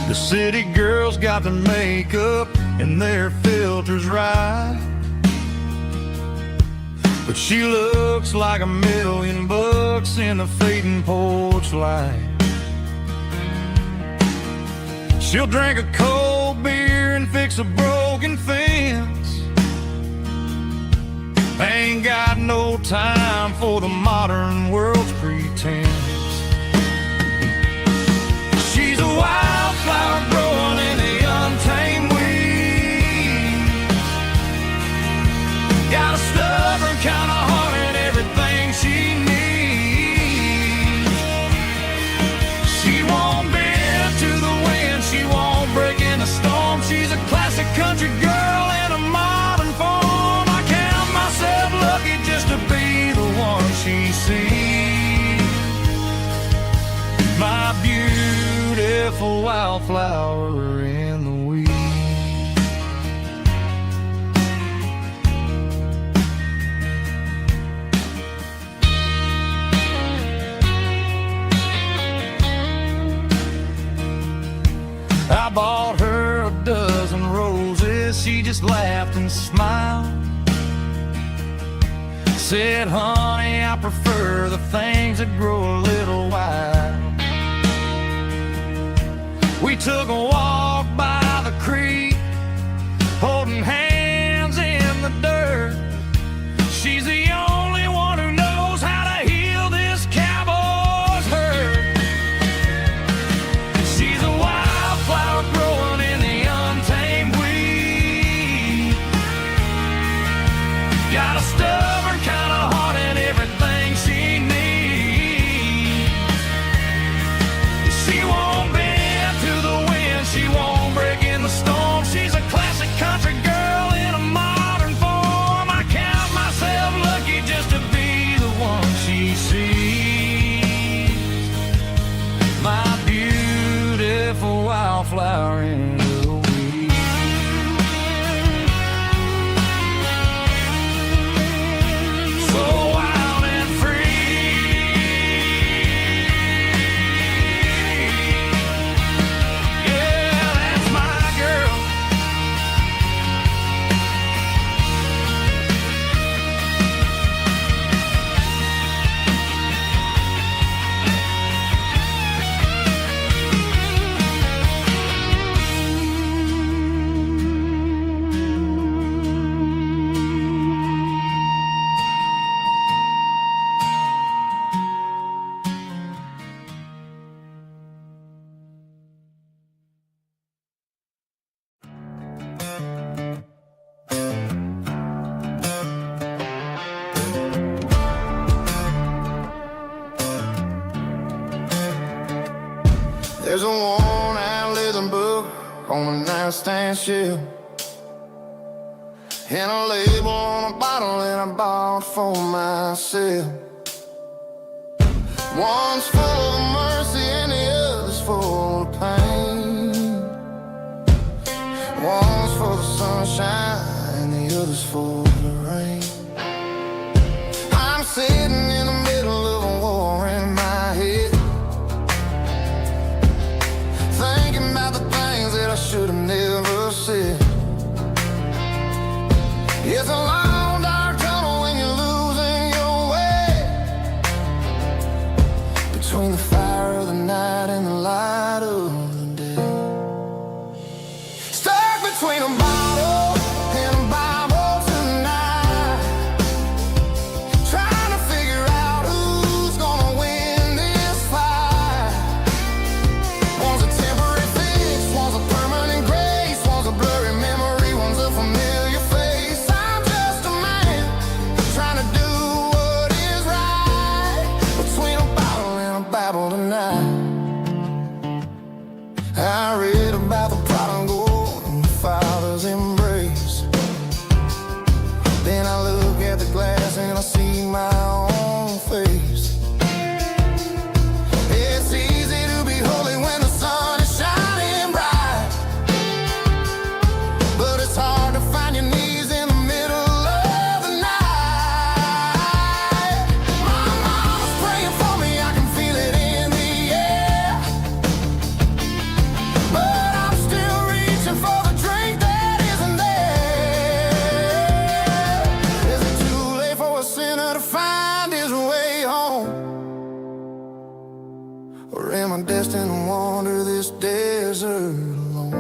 The city girls got their makeup and their filters right, but she looks like $1,000,000 in a fading porch light. She'll drink a cold beer and fix a broken fence. Ain't got no time for the modern world's pretense. She's a wildflower growing in the untamed weeds. Got a stubborn kind of heart and everything she needs. She won't bend to the wind, she won't break in the storm. She's a classic country girl in a modern form. I count myself lucky just to be the one she sees. My beautiful wildflower in the weeds. I bought her a dozen roses, she just laughed and smiled. Said, honey, I prefer the things that grow a little wild. We took a walk by the creek, holding hands in the dirt. She's the only one who knows how to heal this cowboy's hurt. She's a wildflower growing in the untamed weed. Got a stubborn kind of heart and everything There's a worn-out leather book on the nightstand shelf, and a label on a bottle that I bought for myself. One's full of mercy and the other's full of pain. One's for the sunshine and the other's for the rain. I'm sitting in the middle of a war in my head, thinking about the things that I should have never said. It's a long dark tunnel when you're losing your way, between the fire of the night and the light of the day. Stuck between a bottle and a Bible tonight, trying to figure out who's gonna win this fight. One's a temporary fix, one's a permanent grace, one's a blurry memory, one's a familiar face. I'm just a man trying to do what is right, between a bottle and a Bible tonight. I read about the prodigal and the father's embrace. Then I look at the glass and I see my own face. It's easy to be holy when the sun is shining bright, but it's hard to find your knees in the middle of the night. My mama's praying for me, I can feel it in the air, but I'm still reaching for the drink that isn't there. Is it too late for a sinner to find his way home? Or am I destined to wander this desert alone?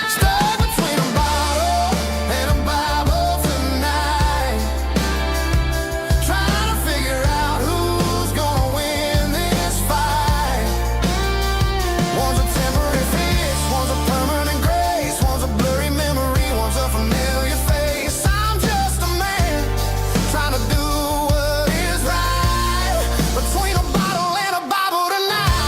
Stuck between a bottle and a Bible tonight, trying to figure out who's gonna win this fight. One's a temporary fix, one's a permanent grace, one's a blurry memory, one's a familiar face. I'm just a man trying to do what is right, between a bottle and a Bible tonight.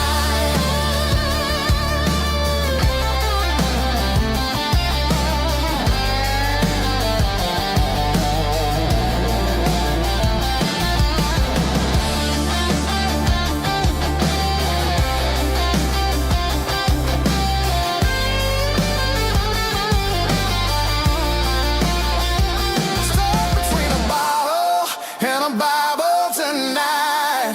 Stuck between a bottle and a Bible tonight,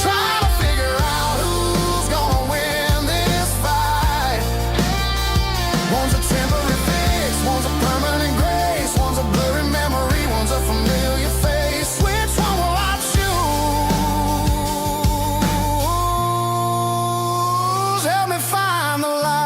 trying to figure out who's gonna win this fight. One's a temporary fix, one's a permanent grace, one's a blurry memory, one's a familiar face. Which one will I choose? Help me find the light.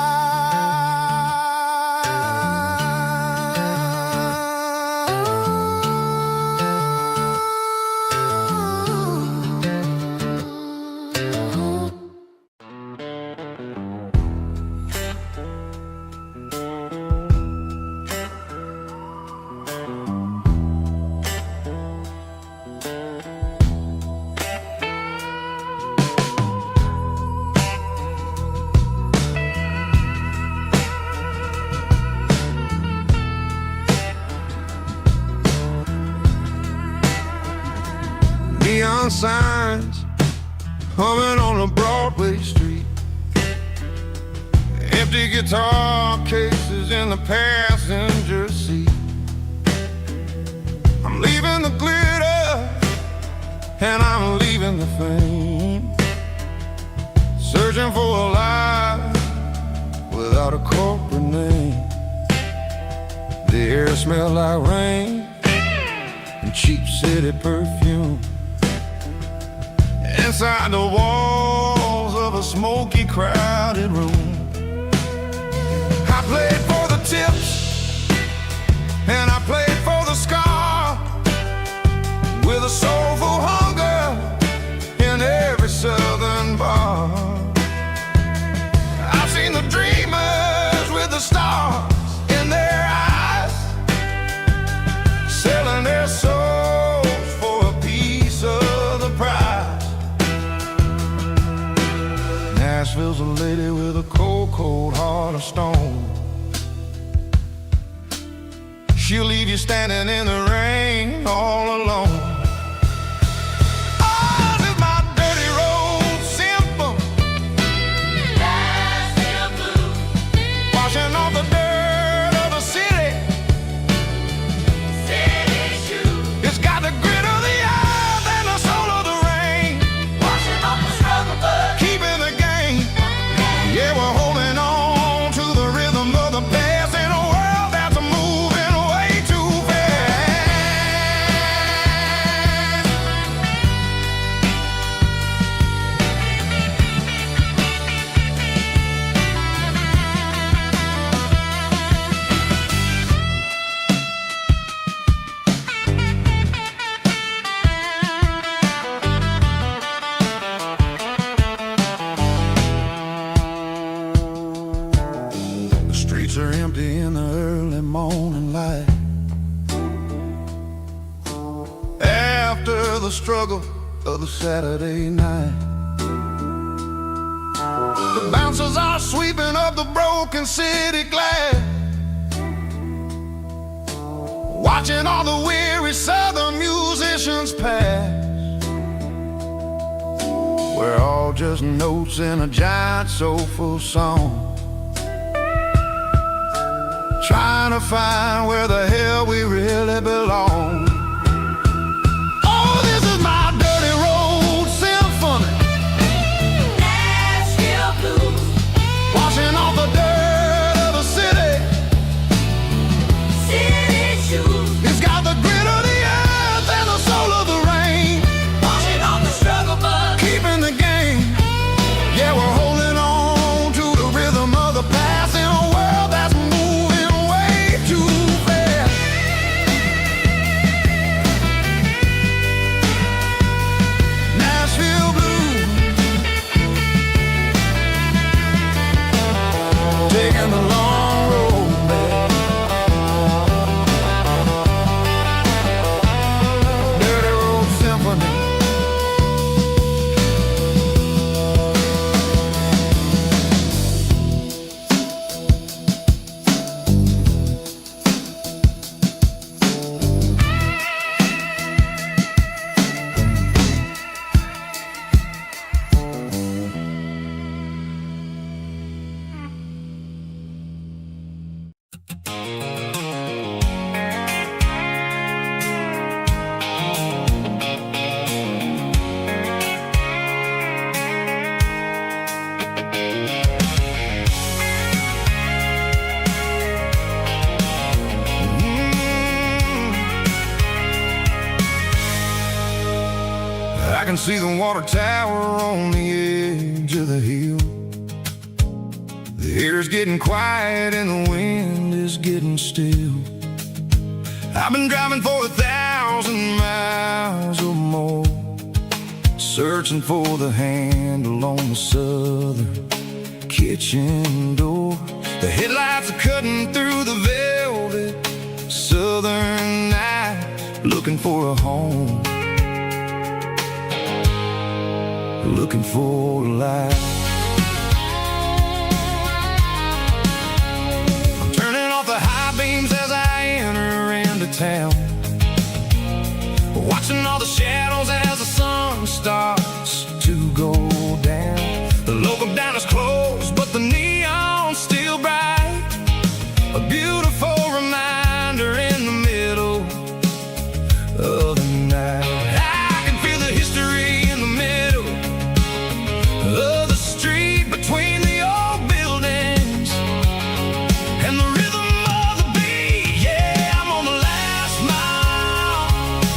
Neon signs humming on a Broadway street, empty guitar cases in the passenger seat. I'm leaving the glitter and I'm leaving the fame, searching for a life without a corporate name. The air smelled like rain and cheap city perfume. Inside the walls of a smoky, crowded room, I played for the tips and I played for the scar, with a soulful hunger in every southern bar. I've seen the dreamers with the stars in their eyes, selling their souls for a piece of was a lady with a cold, cold heart of stone. She'll leave you standing in the rain all alone. Oh, this is my dirty road symphony, Nashville blues, washing off the dirt of the city. city shoes, It's got the grit of the earth and the soul of the rain, washing off the struggle bug. keeping the game. Yeah, we're holding on to the rhythm of the past in a world that's moving way too fast. The streets are empty in the early morning light. After the struggle of the Saturday night, the bouncers are sweeping up the broken city glass, watching all the weary southern musicians pass. We're all just notes in a giant soulful song, trying to find where the hell we really belong. Oh, this is my dirty road symphony, Nashville blues, washing off the dirt of the city. city shoes, It's got the grit of the earth and the soul of the rain, washing off the struggle bug. keeping the game. Yeah, we're holding on to the rhythm of the past in a world that's moving way too fast. Nashville blues, taking the long road back. Dirty road symphony. I can see the water tower on the edge of the hill. The air's getting quiet and the wind is getting still. I've been driving for 1,000 miles or more, searching for the handle on the southern kitchen door. The headlights are cutting through the velvet southern night, looking for a home, looking for a life. I'm turning off the high beams as I enter into town, watching all the shadows as the sun starts to go down. The local diner's closed, but the neon's still bright, a beautiful reminder in the middle of the night. I can feel the history in the middle of the street between the old buildings and the rhythm of the beat. Yeah, I'm on the last mile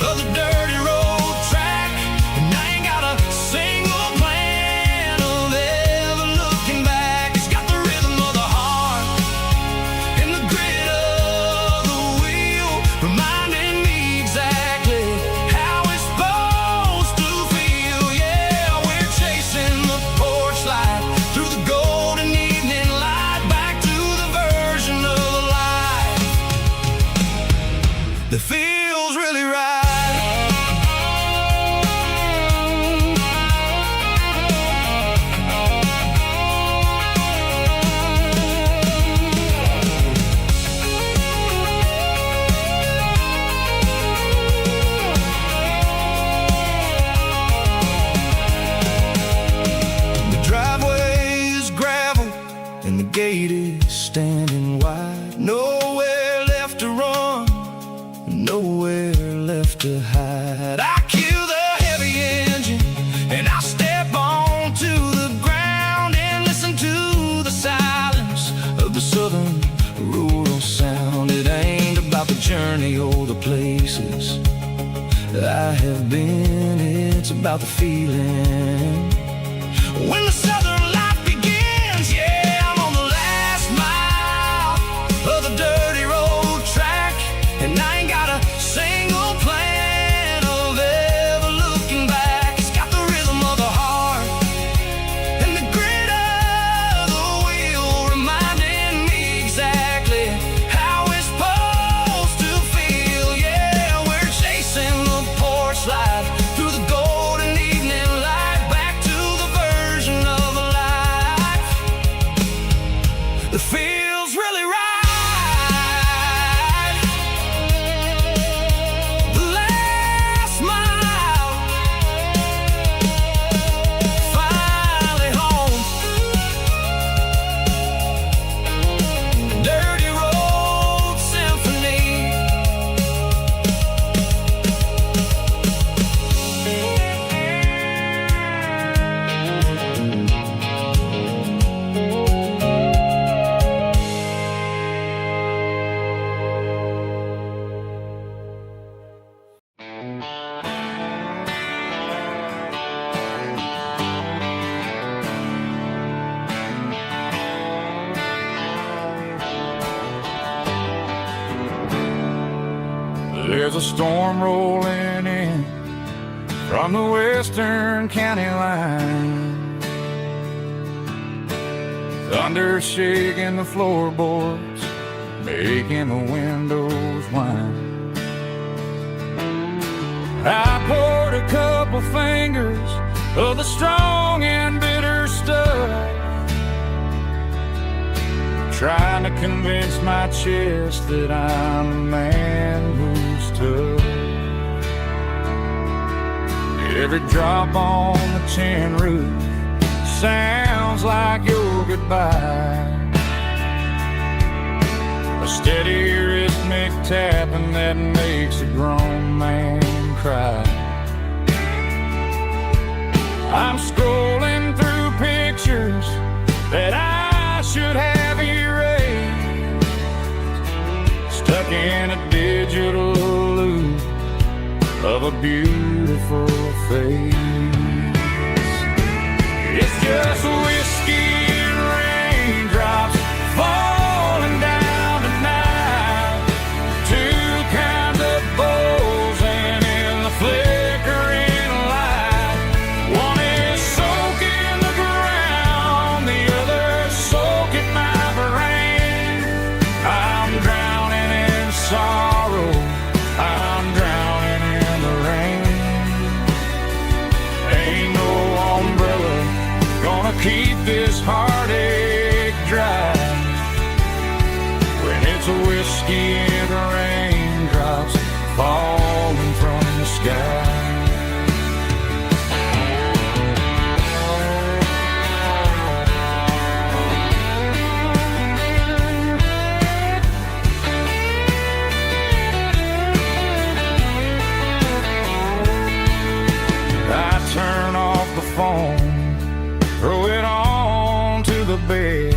of the dirty road track, and I ain't got a single plan of ever looking back. It's got the rhythm of the heart and the grit of the wheel, reminding me exactly how it's supposed to feel. Yeah, we're chasing the porch light through the golden evening light, back to the version of life that feels really right. nowhere left to hide. I kill the heavy engine and I step onto the ground and listen to the silence of the southern rural sound. It ain't about the journey or the places I have been, it's about the feeling when the southern life begins. Yeah, I'm on the last mile of the dirty road track, and I ain't got a single plan of ever looking back. It's got the rhythm of the heart and the grit of the wheel, reminding me exactly how it's supposed to feel. Yeah, we're chasing the porch light through the golden evening light, back to the version of a life that feels really right. The last mile, finally home. Dirty road symphony. There's a storm rolling in from the western county line. Thunder shaking the floorboards, making the windows whine. I poured a couple fingers of the strong and bitter stuff, trying to convince my chest that I'm a man who's tough. Every drop on the tin roof sounds like your goodbye, a steady rhythmic tapping that makes a grown man cry. I'm scrolling through pictures that I should have erased, stuck in a digital loop of a beautiful face. It's just whiskey and raindrops falling down tonight, two kinds of bowls and in the flickering light. One is soaking the ground, the other soaking my brain. I'm drowning in sorrow, I'm drowning in the rain. Ain't no umbrella gonna keep this heartache dry when it's a whiskey and raindrops falling from the sky. I turn off the phone, throw it on to the bed,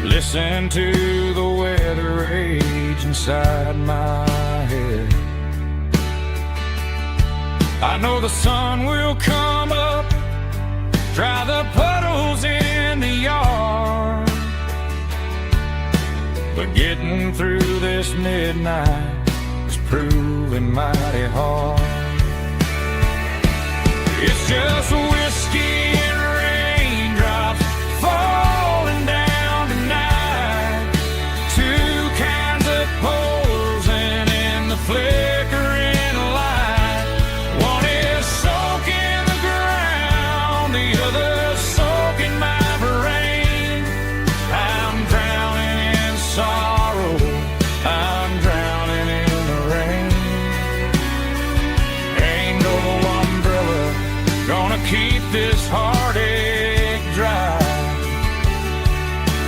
listen to the weather rage inside my head. I know the sun will come up, dry the puddles in the yard, but getting through this midnight is proving mighty hard. It's just whiskey and raindrops falling down tonight, two kinds of poles and in the flickering light. One is soaking the ground, the other soaking my brain. I'm drowning in sorrow, I'm drowning in the rain. Ain't no umbrella gonna keep this heartache dry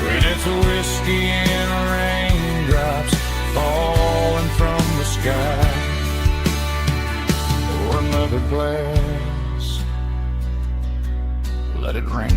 when it's a whiskey and raindrops another glass. Let it rain.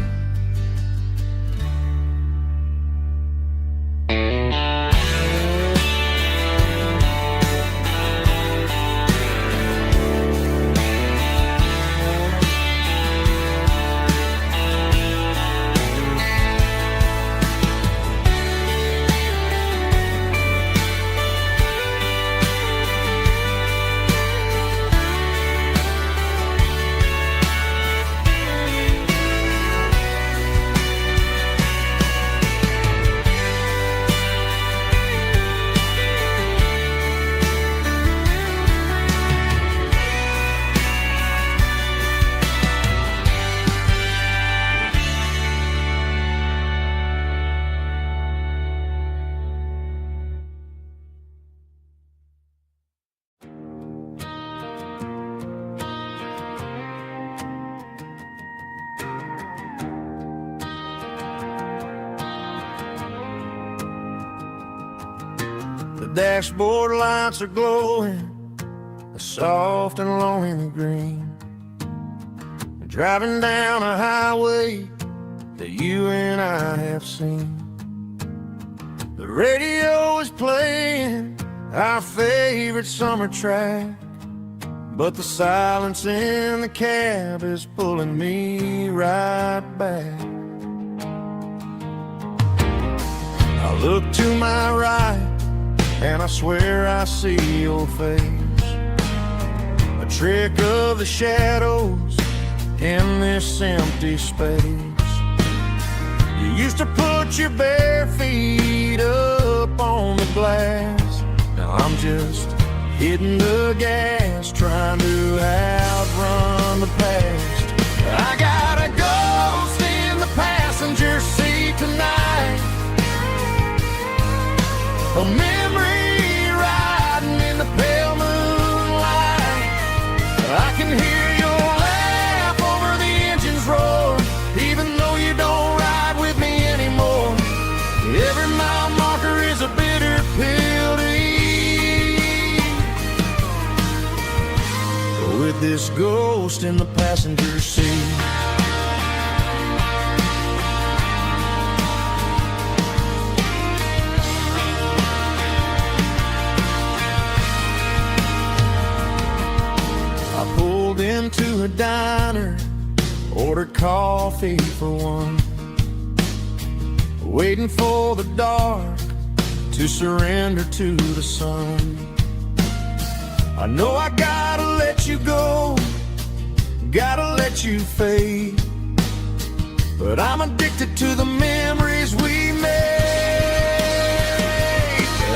The dashboard lights are glowing, a soft and lonely green. Driving down a highway that you and I have seen. The radio is playing our favorite summer track, but the silence in the cab is pulling me right back. I look to my right and I swear I see your face, a trick of the shadows in this empty space. You used to put your bare feet up on the glass. Now I'm just hitting the gas, trying to outrun the past. I got a ghost in the passenger seat tonight, a memory riding in the pale moonlight. I can hear your laugh over the engine's roar, even though you don't ride with me anymore. Every mile marker is a bitter pill to eat, with this ghost in the passenger seat. Into a diner, ordered coffee for one, waiting for the dark to surrender to the sun. I know I gotta let you go, gotta let you fade, but I'm addicted to the memories we made.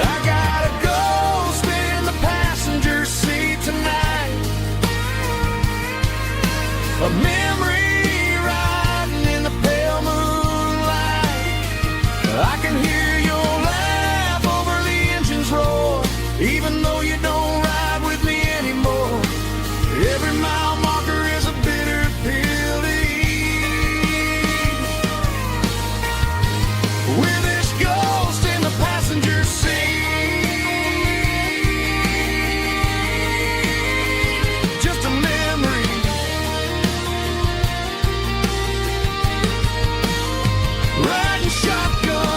I got a ghost in the passenger seat tonight, a memory riding in the pale moonlight. I can hear your laugh over the engine's roar, even though you don't ride with me anymore. Every mile marker is a bitter pill to eat, with this ghost in the passenger seat. Just a memory, riding shotgun.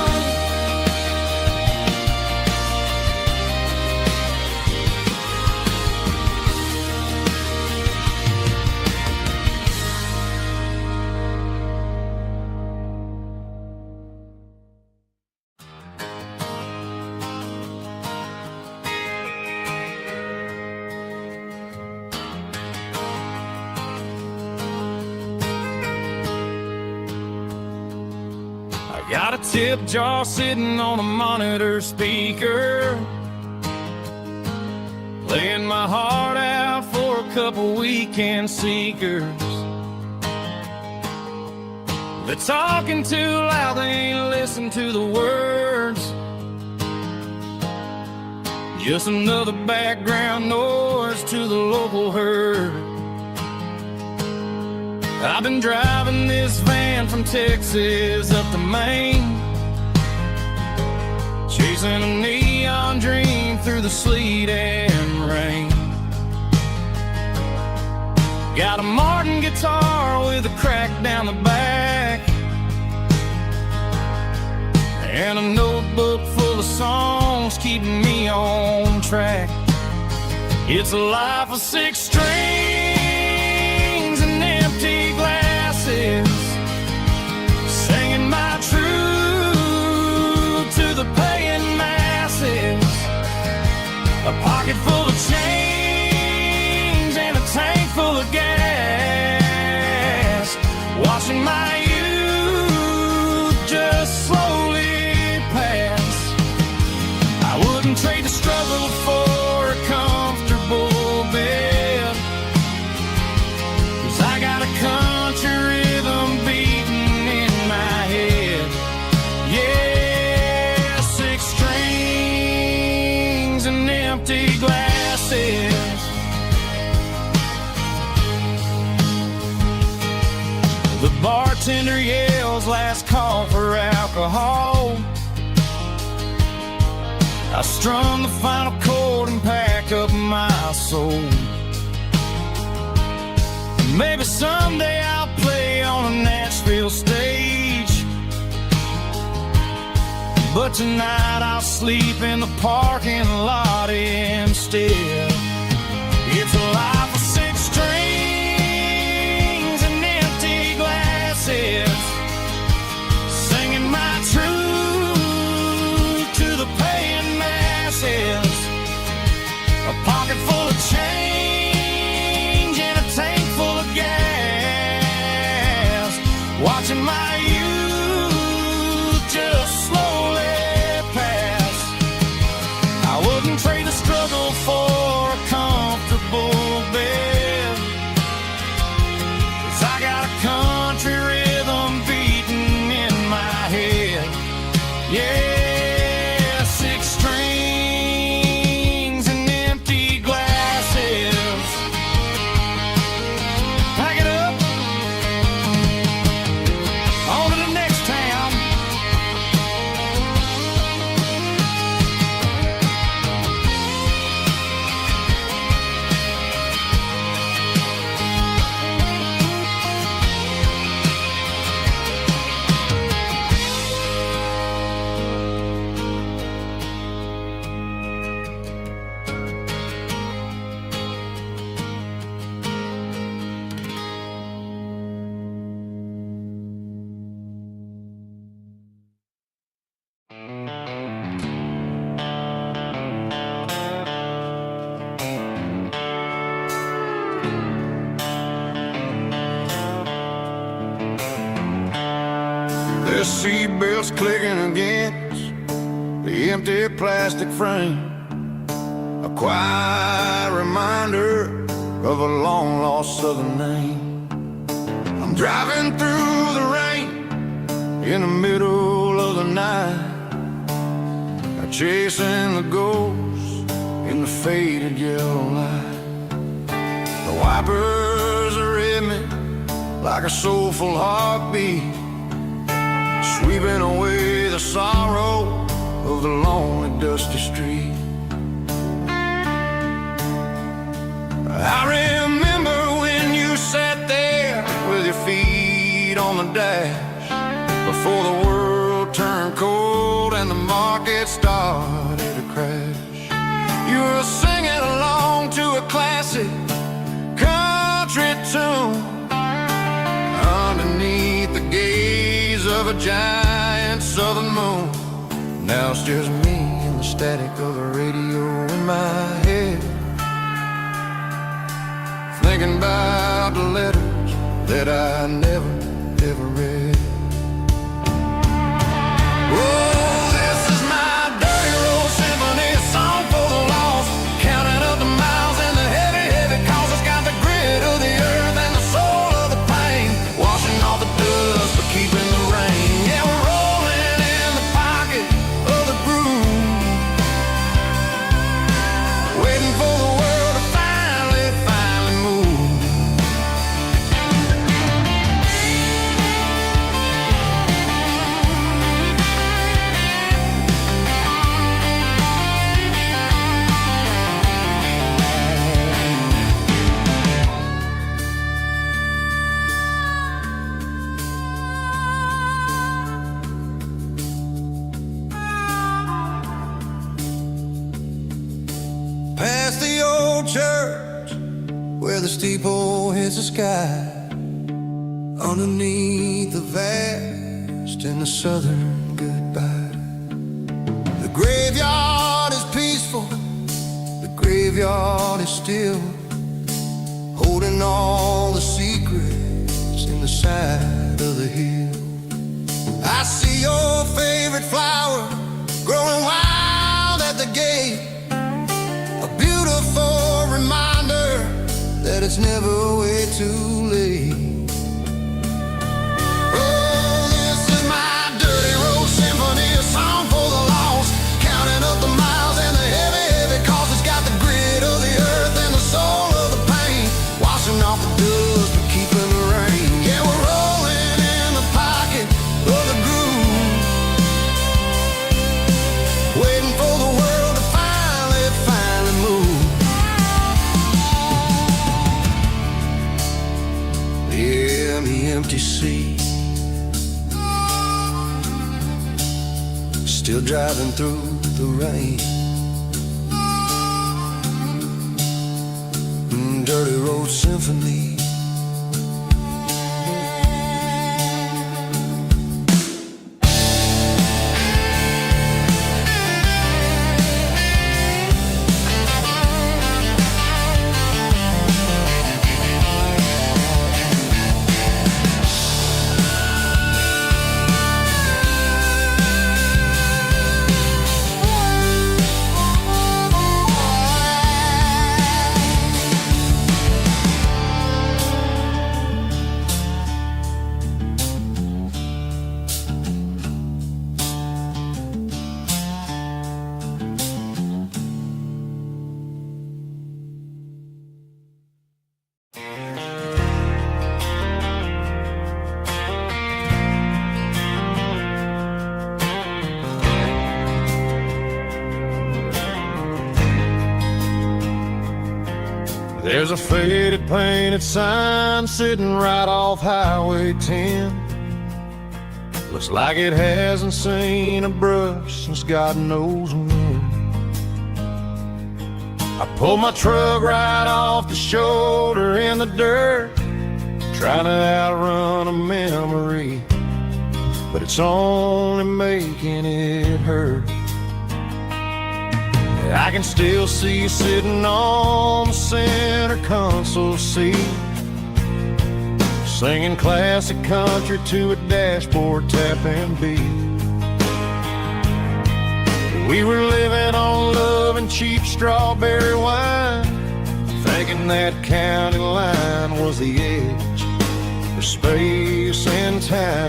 Got a tip jar sitting on a monitor speaker, playing my heart out for a couple weekend seekers. They're talking too loud, they ain't listen to the words. Just another background noise to the local herd. I've been driving this van from Texas up to Maine, chasing a neon dream through the sleet and rain. Got a Martin guitar with a crack down the back, and a notebook full of songs keeping me on track. It's a life of 6 strings and empty glasses, singing my truth to the paying masses. A pocket full of change and a tank full of gas, watching my youth just slowly pass. I wouldn't trade the struggle for a comfortable bed, 'cause I got a country rhythm beating in my head. Yeah, 6 strings and empty glasses. The bartender yells last call for alcohol. I strum the final chord and pack up my soul. Maybe someday I'll play on a Nashville stage, but tonight I'll sleep in the parking lot instead. It's a life of 6 strings and empty glasses, singing my truth to the paying masses. A pocket full of change and a tank full of gas, watching my youth just slowly pass. I wouldn't trade the struggle for a comfortable bed, 'cause I got a country rhythm beating in my head. Yeah, 6 strings and empty glasses. Pack it up, on to the next town. The seatbelts clicking against the empty plastic frame, a quiet reminder of a long-lost southern name. I'm driving through the rain in the middle of the night, chasing the ghosts in the faded yellow light. The wipers are in me like a soulful heartbeat, sweeping away the sorrow of the lonely, dusty street. I remember when you sat there with your feet on the dash, before the world turned cold and the market started to crash. You were singing along to a classic country tune underneath the gaze of a giant southern moon. Now it's just me and the static of the radio in my head, thinking about the letters that I never, ever read. Oh, this is my dirty road symphony, a song for the lost, counting up the miles and the heavy, heavy calls. It's got the grit of the earth and the soul of the pain, washing off the dust but keeping the rain. Yeah, we're rolling in the pocket of the groove, waiting for the world to finally move. church where the steeple hits the sky, underneath the vast and the southern goodbye. The graveyard is peaceful, the graveyard is still, holding all the secrets in the side of the hill. I see your favorite flower growing wild at the gate, a beautiful reminder that it's never way too late. Oh, this is my dirty road symphony, a song for the lost, counting up the miles and the heavy, heavy cost. It's got the grit of the earth and the soul of the pain, washing off the dust but keeping the rain. Yeah, we're rolling in the pocket of the groove, waiting for the world to finally move. Yeah, the empty sea, still driving through the rain. Dirty road symphony. There's a faded painted sign sitting right off Highway 10. Looks like it hasn't seen a brush since God knows when. I pulled my truck right off the shoulder in the dirt, trying to outrun a memory, but it's only making it hurt. I can still see you sitting on the center console seat, singing classic country to a dashboard tapping beat. We were living on love and cheap strawberry wine, thinking that county line was the edge for space and time.